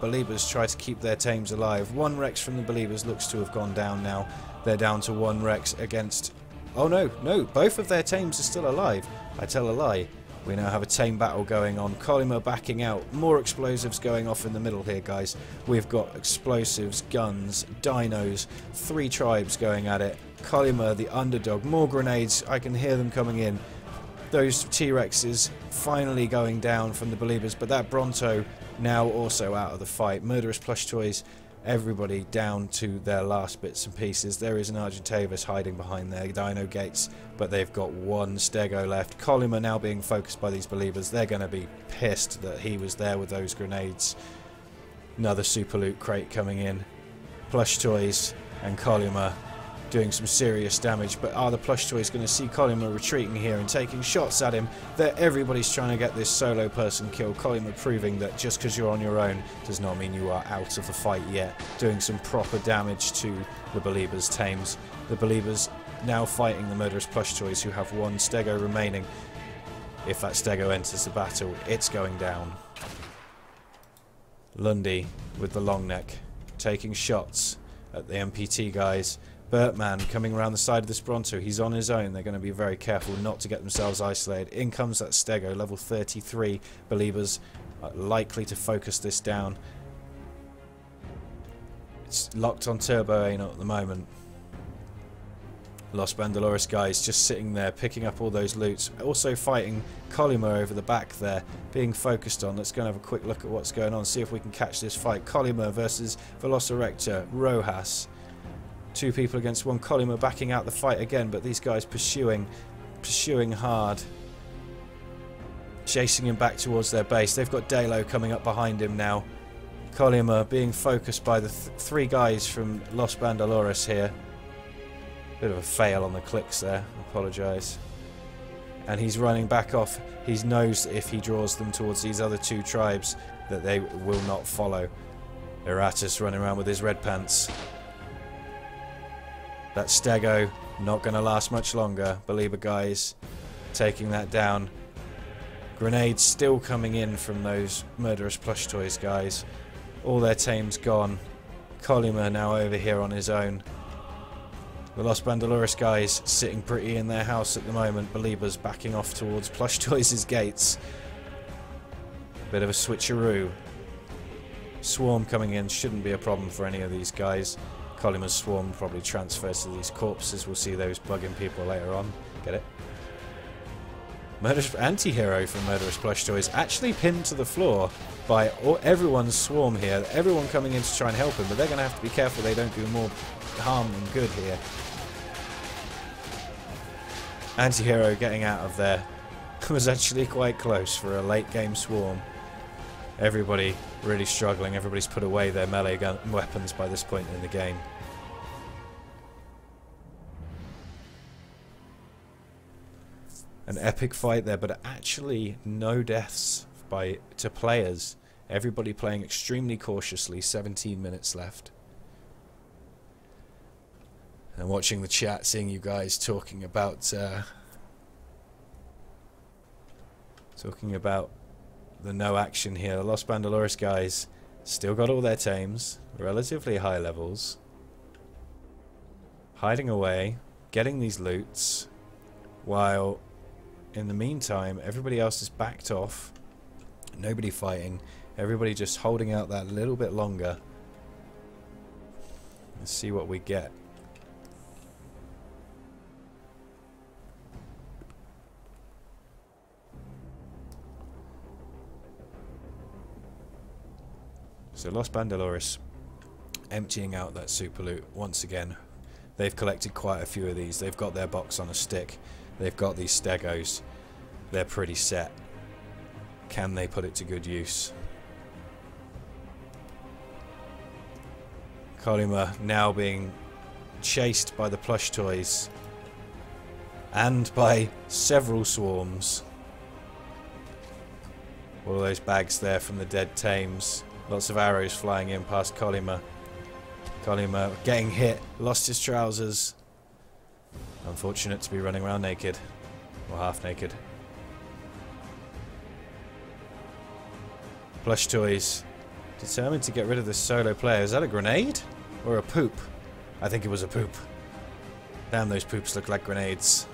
Beliebers try to keep their Thames alive. One Rex from the Beliebers looks to have gone down now. They're down to one Rex against... Oh no, both of their Thames are still alive. I tell a lie. We now have a tame battle going on. Colymer backing out. More explosives going off in the middle here, guys. We've got explosives, guns, dinos, 3 tribes going at it. Colymer, the underdog. More grenades. I can hear them coming in. Those T-Rexes finally going down from the Beliebers, but that Bronto now also out of the fight. Murderous plush toys. Everybody down to their last bits and pieces. There is an Argentavis hiding behind their dino gates, but they've got one Stego left. Colymer now being focused by these Beliebers. They're going to be pissed that he was there with those grenades. Another super loot crate coming in. Plush toys and Colymer doing some serious damage, but are the plush toys going to see Colymer retreating here and taking shots at him? That everybody's trying to get this solo person kill. Colymer proving that just because you're on your own does not mean you are out of the fight yet, doing some proper damage to the Beliebers Thames. The Beliebers now fighting the murderous plush toys who have one Stego remaining. If that Stego enters the battle, it's going down. Lundy with the long neck taking shots at the MPT guys. Bertman coming around the side of this Bronto. He's on his own. They're going to be very careful not to get themselves isolated. In comes that Stego, level 33. Beliebers are likely to focus this down. It's locked on Turbo Anal at the moment. Los Bandaloris guys just sitting there picking up all those loots. Also fighting Colymer over the back there, being focused on. Let's go and have a quick look at what's going on, see if we can catch this fight. Colymer versus Velociraptor, Rojas. 2 people against 1. Colymer backing out the fight again, but these guys pursuing hard, chasing him back towards their base. They've got Dalo coming up behind him now. Colymer being focused by the 3 guys from Los Bandaloris here. Bit of a fail on the clicks there, apologise. And he's running back off. He knows that if he draws them towards these other 2 tribes that they will not follow. Eratus running around with his red pants. That Stego not going to last much longer. Belieber guys taking that down. Grenades still coming in from those murderous plush toys guys. All their Thames gone. Colymer now over here on his own. The Los Bandaloris guys sitting pretty in their house at the moment. Beliebers backing off towards plush toys' gates. Bit of a switcheroo. Swarm coming in shouldn't be a problem for any of these guys. Colymer's swarm probably transfers to these corpses. We'll see those bugging people later on. Get it? Murderous anti-hero from Murderous Plush Toys actually pinned to the floor by everyone's swarm here. Everyone coming in to try and help him, but they're going to have to be careful they don't do more harm than good here. Anti-hero getting out of there was actually quite close for a late game swarm. Everybody really struggling. Everybody's put away their melee weapons by this point in the game. An epic fight there, but actually no deaths to players. Everybody playing extremely cautiously. 17 minutes left. And watching the chat, seeing you guys talking about the no action here. The Los Bandoleros guys still got all their tames, relatively high levels, hiding away, getting these loots, while in the meantime everybody else is backed off, nobody fighting, everybody just holding out that little bit longer. Let's see what we get. So Los Bandoleros emptying out that super loot once again. They've collected quite a few of these. They've got their box on a stick. They've got these stegos. They're pretty set. Can they put it to good use? Kolima now being chased by the plush toys and by several swarms. All those bags there from the dead tames. Lots of arrows flying in past Kolima. Kolima getting hit, lost his trousers. Unfortunate to be running around naked, or half naked. Plush toys determined to get rid of this solo player. Is that a grenade or a poop? I think it was a poop. Damn, those poops look like grenades.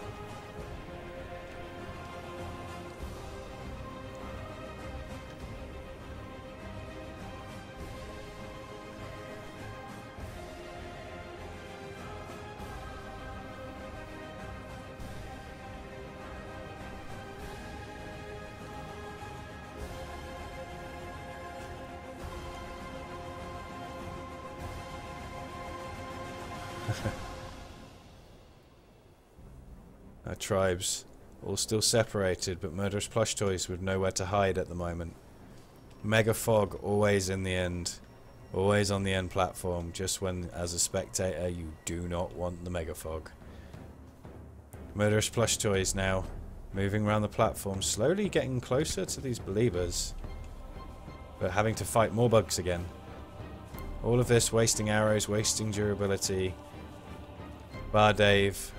Our tribes all still separated, but murderous plush toys with nowhere to hide at the moment. Mega fog always in the end, always on the end platform, just when as a spectator you do not want the mega fog. Murderous plush toys now moving around the platform, slowly getting closer to these believers, but having to fight more bugs again. All of this wasting arrows, wasting durability. Bar Dave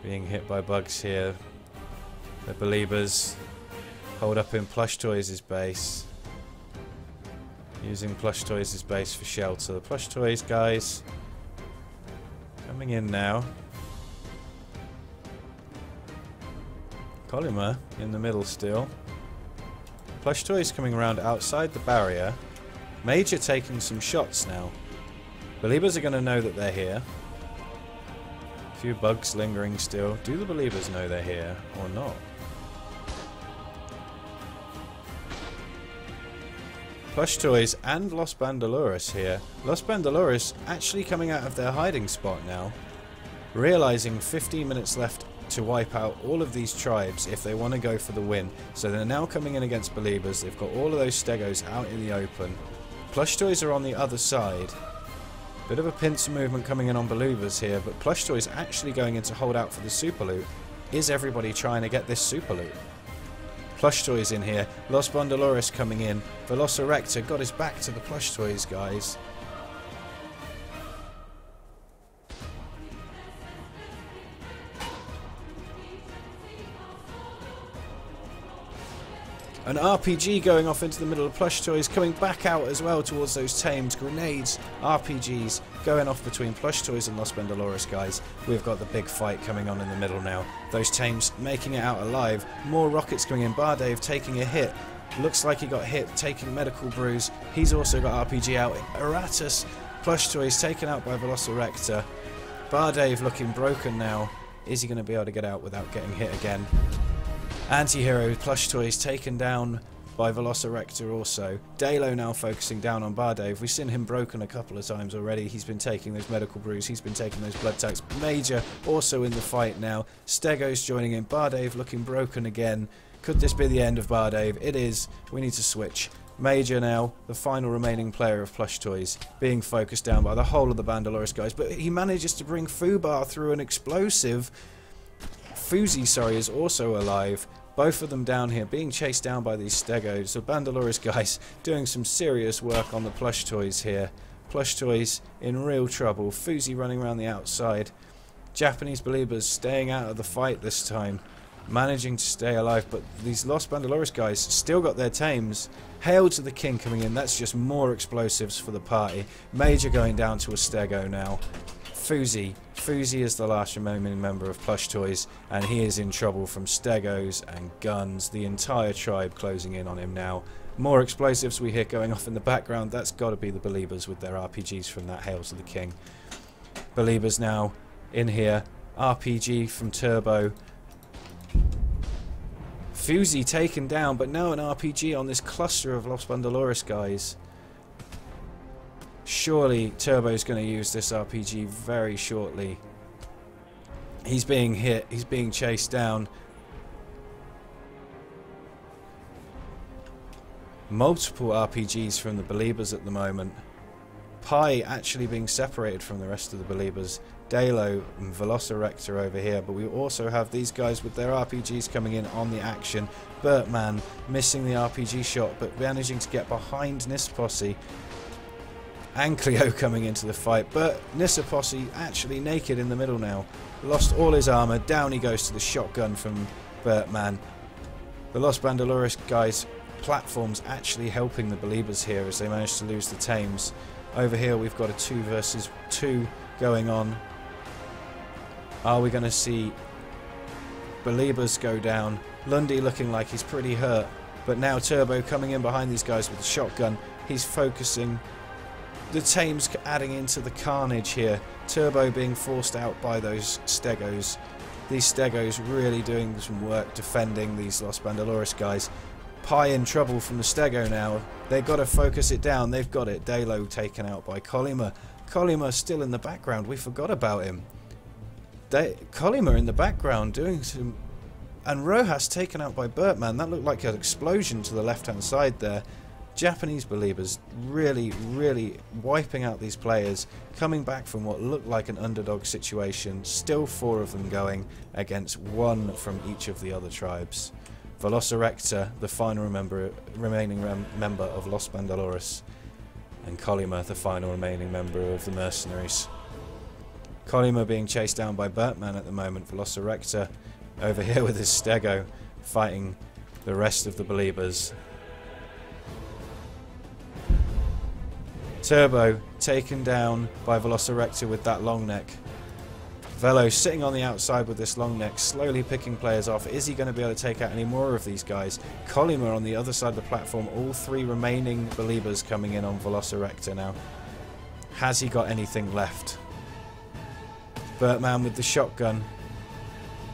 being hit by bugs here. The believers hold up in Plush Toys' base. Using Plush Toys' base for shelter. The Plush Toys guys coming in now. Kolima in the middle still. Plush Toys coming around outside the barrier. Major taking some shots now. Believers are going to know that they're here. A few bugs lingering still. Do the believers know they're here or not? Plush Toys and Los Bandoleros here. Los Bandoleros actually coming out of their hiding spot now, realizing 15 minutes left to wipe out all of these tribes if they want to go for the win. So they're now coming in against believers. They've got all of those stegos out in the open. Plush Toys are on the other side. Bit of a pincer movement coming in on believers here, but Plush Toys actually going in to hold out for the super loot. Is everybody trying to get this super loot? Plush Toys in here. Los Bandoleros coming in. Velociraptor got his back to the Plush Toys guys. An RPG going off into the middle of Plush Toys, coming back out as well towards those tames. Grenades, RPGs going off between Plush Toys and Los Bandoleros guys. We've got the big fight coming on in the middle now. Those tames making it out alive. More rockets coming in. Bar Dave taking a hit. Looks like he got hit, taking medical bruise. He's also got RPG out. Eratus, Plush Toys taken out by Velociraptor. Bar Dave looking broken now. Is he going to be able to get out without getting hit again? Anti-hero Plush Toys taken down by Velociraptor also. Dalo now focusing down on Bar Dave. We've seen him broken a couple of times already. He's been taking those medical brews. He's been taking those blood tags. Major also in the fight now. Stegos joining in. Bar Dave looking broken again. Could this be the end of Bardave? It is. We need to switch. Major now, the final remaining player of Plush Toys, being focused down by the whole of the Bandaloris guys, but he manages to bring Fubar through an explosive. Fuzi, sorry, is also alive. Both of them down here, being chased down by these Stegos. So Bandaloris guys doing some serious work on the Plush Toys here. Plush Toys in real trouble. Fuzi running around the outside. Japanese Believers staying out of the fight this time, managing to stay alive, but these lost Bandaloris guys still got their tames. Hail to the King coming in. That's just more explosives for the party. Major going down to a Stego now. Fuzi is the last remaining member of Plush Toys, and he is in trouble from Stegos and guns. The entire tribe closing in on him now. More explosives we hear going off in the background. That's got to be the Believers with their RPGs from that Hail to the King. Believers now in here. RPG from Turbo. Fuzi taken down, but now an RPG on this cluster of Los Bandaloris guys. Surely Turbo's going to use this RPG very shortly. He's being hit, he's being chased down. Multiple RPGs from the Believers at the moment. Pi actually being separated from the rest of the Believers. Dalo and Velociraptor over here, but we also have these guys with their RPGs coming in on the action. Bertman missing the RPG shot, but managing to get behind Nissaposse. Anclio coming into the fight, but Nissaposse actually naked in the middle now. Lost all his armour, down he goes to the shotgun from Bertman. The Los Bandaloris guys' platforms actually helping the Believers here as they manage to lose the tames. Over here we've got a 2 versus 2 going on. Are we going to see Believers go down? Lundy looking like he's pretty hurt, but now Turbo coming in behind these guys with the shotgun. He's focusing. The tames adding into the carnage here. Turbo being forced out by those Stegos. These Stegos really doing some work defending these Los Bandaloris guys. Pi in trouble from the Stego now. They've got to focus it down. They've got it. Dalo taken out by Colima. Colima still in the background. We forgot about him. Colima in the background doing some... And Rojas taken out by Bertman. That looked like an explosion to the left-hand side there. Japanese Believers really, really wiping out these players. Coming back from what looked like an underdog situation. Still 4 of them going against 1 from each of the other tribes. Velociraptor, the final remaining member of Los Bandaloris. And Colima, the final remaining member of the Mercenaries. Colima being chased down by Bertman at the moment. Velociraptor over here with his Stego fighting the rest of the Believers. Turbo taken down by Velociraptor with that long neck. Velo sitting on the outside with this long neck, slowly picking players off. Is he going to be able to take out any more of these guys? Colima on the other side of the platform. All 3 remaining Believers coming in on Velociraptor now. Has he got anything left? Bertman with the shotgun.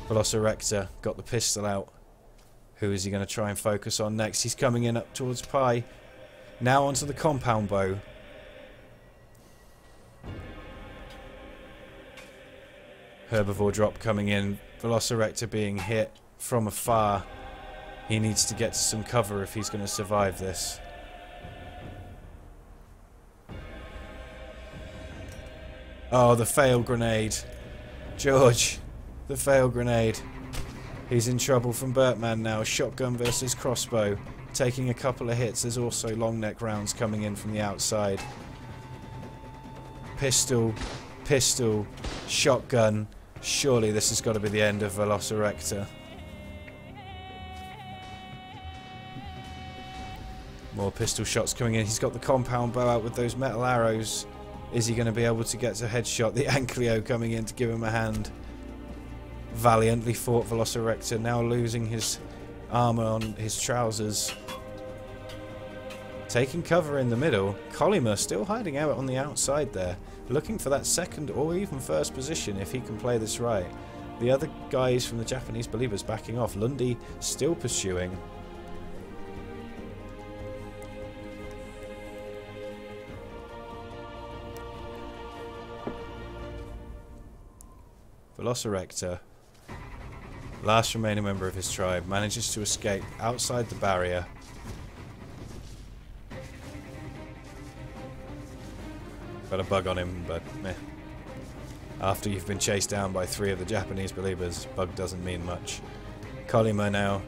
Velociraptor got the pistol out. Who is he going to try and focus on next? He's coming in up towards Pi. Now onto the compound bow. Herbivore drop coming in. Velociraptor being hit from afar. He needs to get some cover if he's going to survive this. Oh, the fail grenade. George, the fail grenade. He's in trouble from Bertman now. Shotgun versus crossbow. Taking a couple of hits. There's also long neck rounds coming in from the outside. Pistol, pistol, shotgun. Surely this has got to be the end of Velociraptor. More pistol shots coming in. He's got the compound bow out with those metal arrows. Is he going to be able to get to headshot? The Anclio coming in to give him a hand. Valiantly fought Velociraptor, now losing his armour on his trousers. Taking cover in the middle. Colima still hiding out on the outside there. Looking for that second or even first position if he can play this right. The other guys from the Japanese Believers backing off. Lundy still pursuing. Velociraptor Last remaining member of his tribe manages to escape outside the barrier. Got a bug on him, but meh. After you've been chased down by 3 of the Japanese believers, bug doesn't mean much. Colima now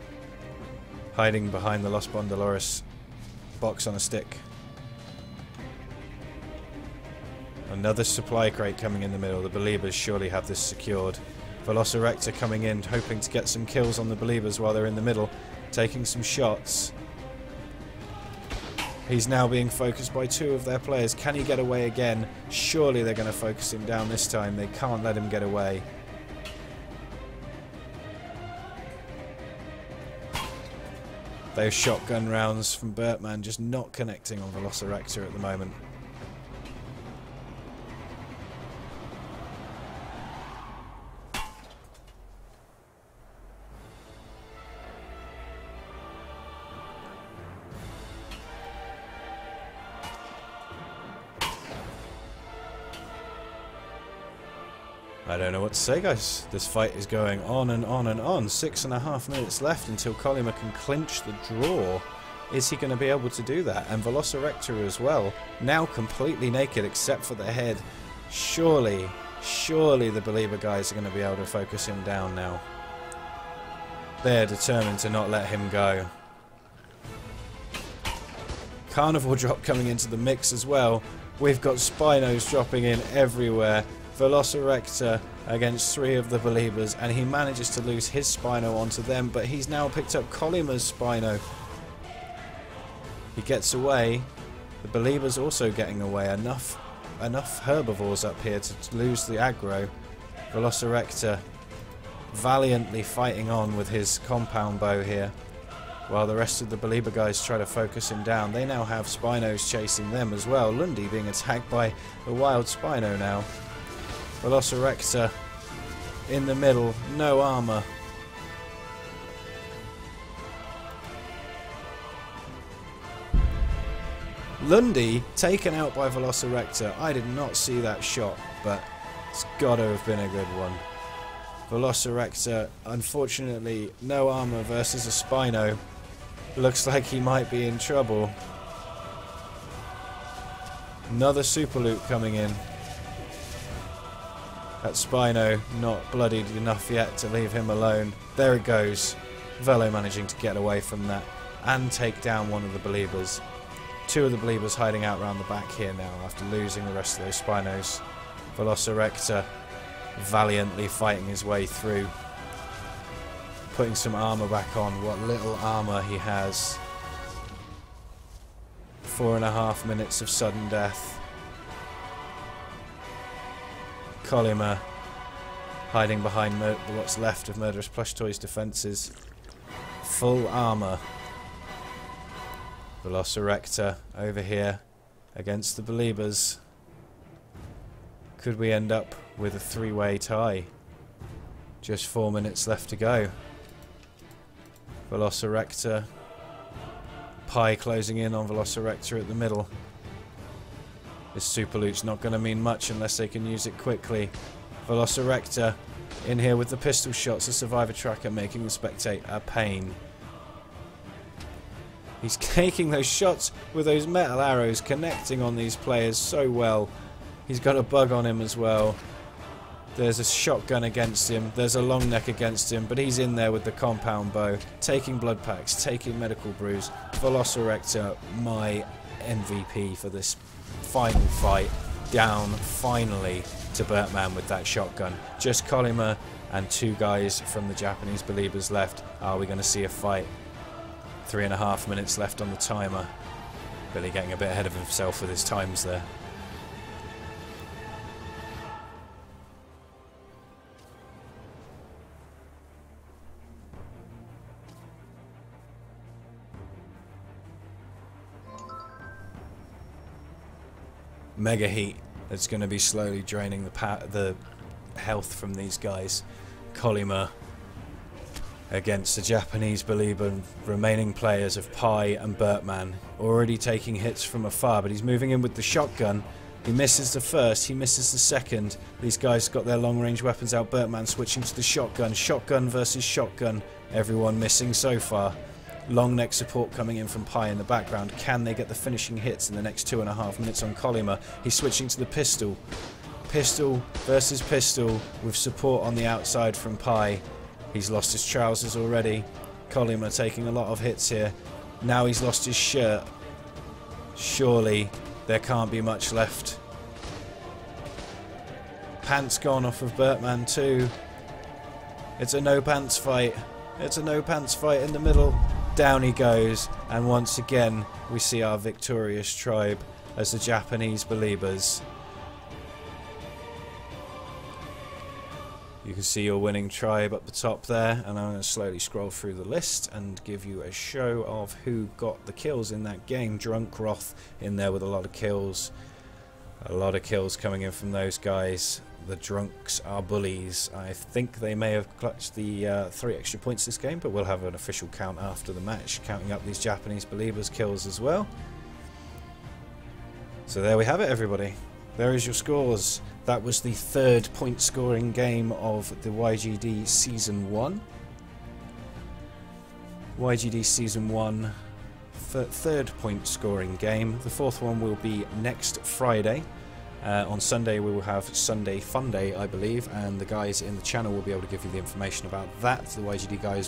hiding behind the Los Bondolores box on a stick. Another supply crate coming in the middle. The believers surely have this secured. Velociraptor coming in, hoping to get some kills on the believers while they're in the middle, taking some shots. He's now being focused by 2 of their players. Can he get away again? Surely they're going to focus him down this time. They can't let him get away. Those shotgun rounds from Bertman just not connecting on Velociraptor at the moment. I don't know what to say, guys. This fight is going on and on and on. 6.5 minutes left until Colima can clinch the draw. Is he going to be able to do that? And Velociraptor as well, now completely naked except for the head. Surely the Believer guys are going to be able to focus him down now. They're determined to not let him go. Carnivore drop coming into the mix as well. We've got Spinos dropping in everywhere. Velociraptor against 3 of the Believers, and he manages to lose his Spino onto them, but he's now picked up Colima's Spino. He gets away. The Believers also getting away. Enough herbivores up here to lose the aggro. Velociraptor valiantly fighting on with his compound bow here, while the rest of the Believer guys try to focus him down. They now have Spinos chasing them as well. Lundy being attacked by the wild Spino now. Velociraptor in the middle, no armor. Lundy taken out by Velociraptor. I did not see that shot, but it's got to have been a good one. Velociraptor, unfortunately, no armor versus a Spino. Looks like he might be in trouble. Another super loot coming in. That Spino not bloodied enough yet to leave him alone. There it goes. Velo managing to get away from that and take down one of the Believers. 2 of the Believers hiding out around the back here now after losing the rest of those Spinos. Velociraptor valiantly fighting his way through. Putting some armor back on. What little armor he has. 4.5 minutes of sudden death. Colima hiding behind what's left of Murderous Plush Toys' defences. Full armour. Velociraptor over here against the Believers. Could we end up with a 3-way tie? Just 4 minutes left to go. Velociraptor. Pie closing in on Velociraptor at the middle. This super loot's not going to mean much unless they can use it quickly. Velociraptor in here with the pistol shots. A survivor tracker making the spectate a pain. He's taking those shots with those metal arrows, connecting on these players so well. He's got a bug on him as well. There's a shotgun against him. There's a long neck against him, but he's in there with the compound bow, taking blood packs, taking medical brews. Velociraptor, my MVP for this final fight, down finally to Bertman with that shotgun. Just Colima and 2 guys from the Japanese Believers left. Are we going to see a fight? 3.5 minutes left on the timer. Billy getting a bit ahead of himself with his times there. Mega heat that's going to be slowly draining the health from these guys. Colima against the Japanese Believer remaining players of Pi and Bertman, already taking hits from afar, but he's moving in with the shotgun. He misses the first, he misses the second. These guys got their long-range weapons out. Bertman switching to the shotgun. Shotgun versus shotgun. Everyone missing so far. Long neck support coming in from Pi in the background. Can they get the finishing hits in the next 2.5 minutes on Colima? He's switching to the pistol. Pistol versus pistol with support on the outside from Pi. He's lost his trousers already. Colima taking a lot of hits here. Now he's lost his shirt. Surely there can't be much left. Pants gone off of Bertman too. It's a no pants fight. It's a no pants fight in the middle. Down he goes, and once again we see our victorious tribe as the Japanese believers. You can see your winning tribe up the top there, and I'm going to slowly scroll through the list and give you a show of who got the kills in that game. Drunk Roth in there with a lot of kills. A lot of kills coming in from those guys. The Drunks are bullies. I think they may have clutched the 3 extra points this game, but we'll have an official count after the match, counting up these Japanese believers' kills as well. So there we have it, everybody. There is your scores. That was the 3rd point scoring game of the YGD Season 1. YGD Season 1, 3rd point scoring game. The 4th one will be next Friday. On Sunday we will have Sunday Fun Day, I believe, and the guys in the channel will be able to give you the information about that. The YGD guys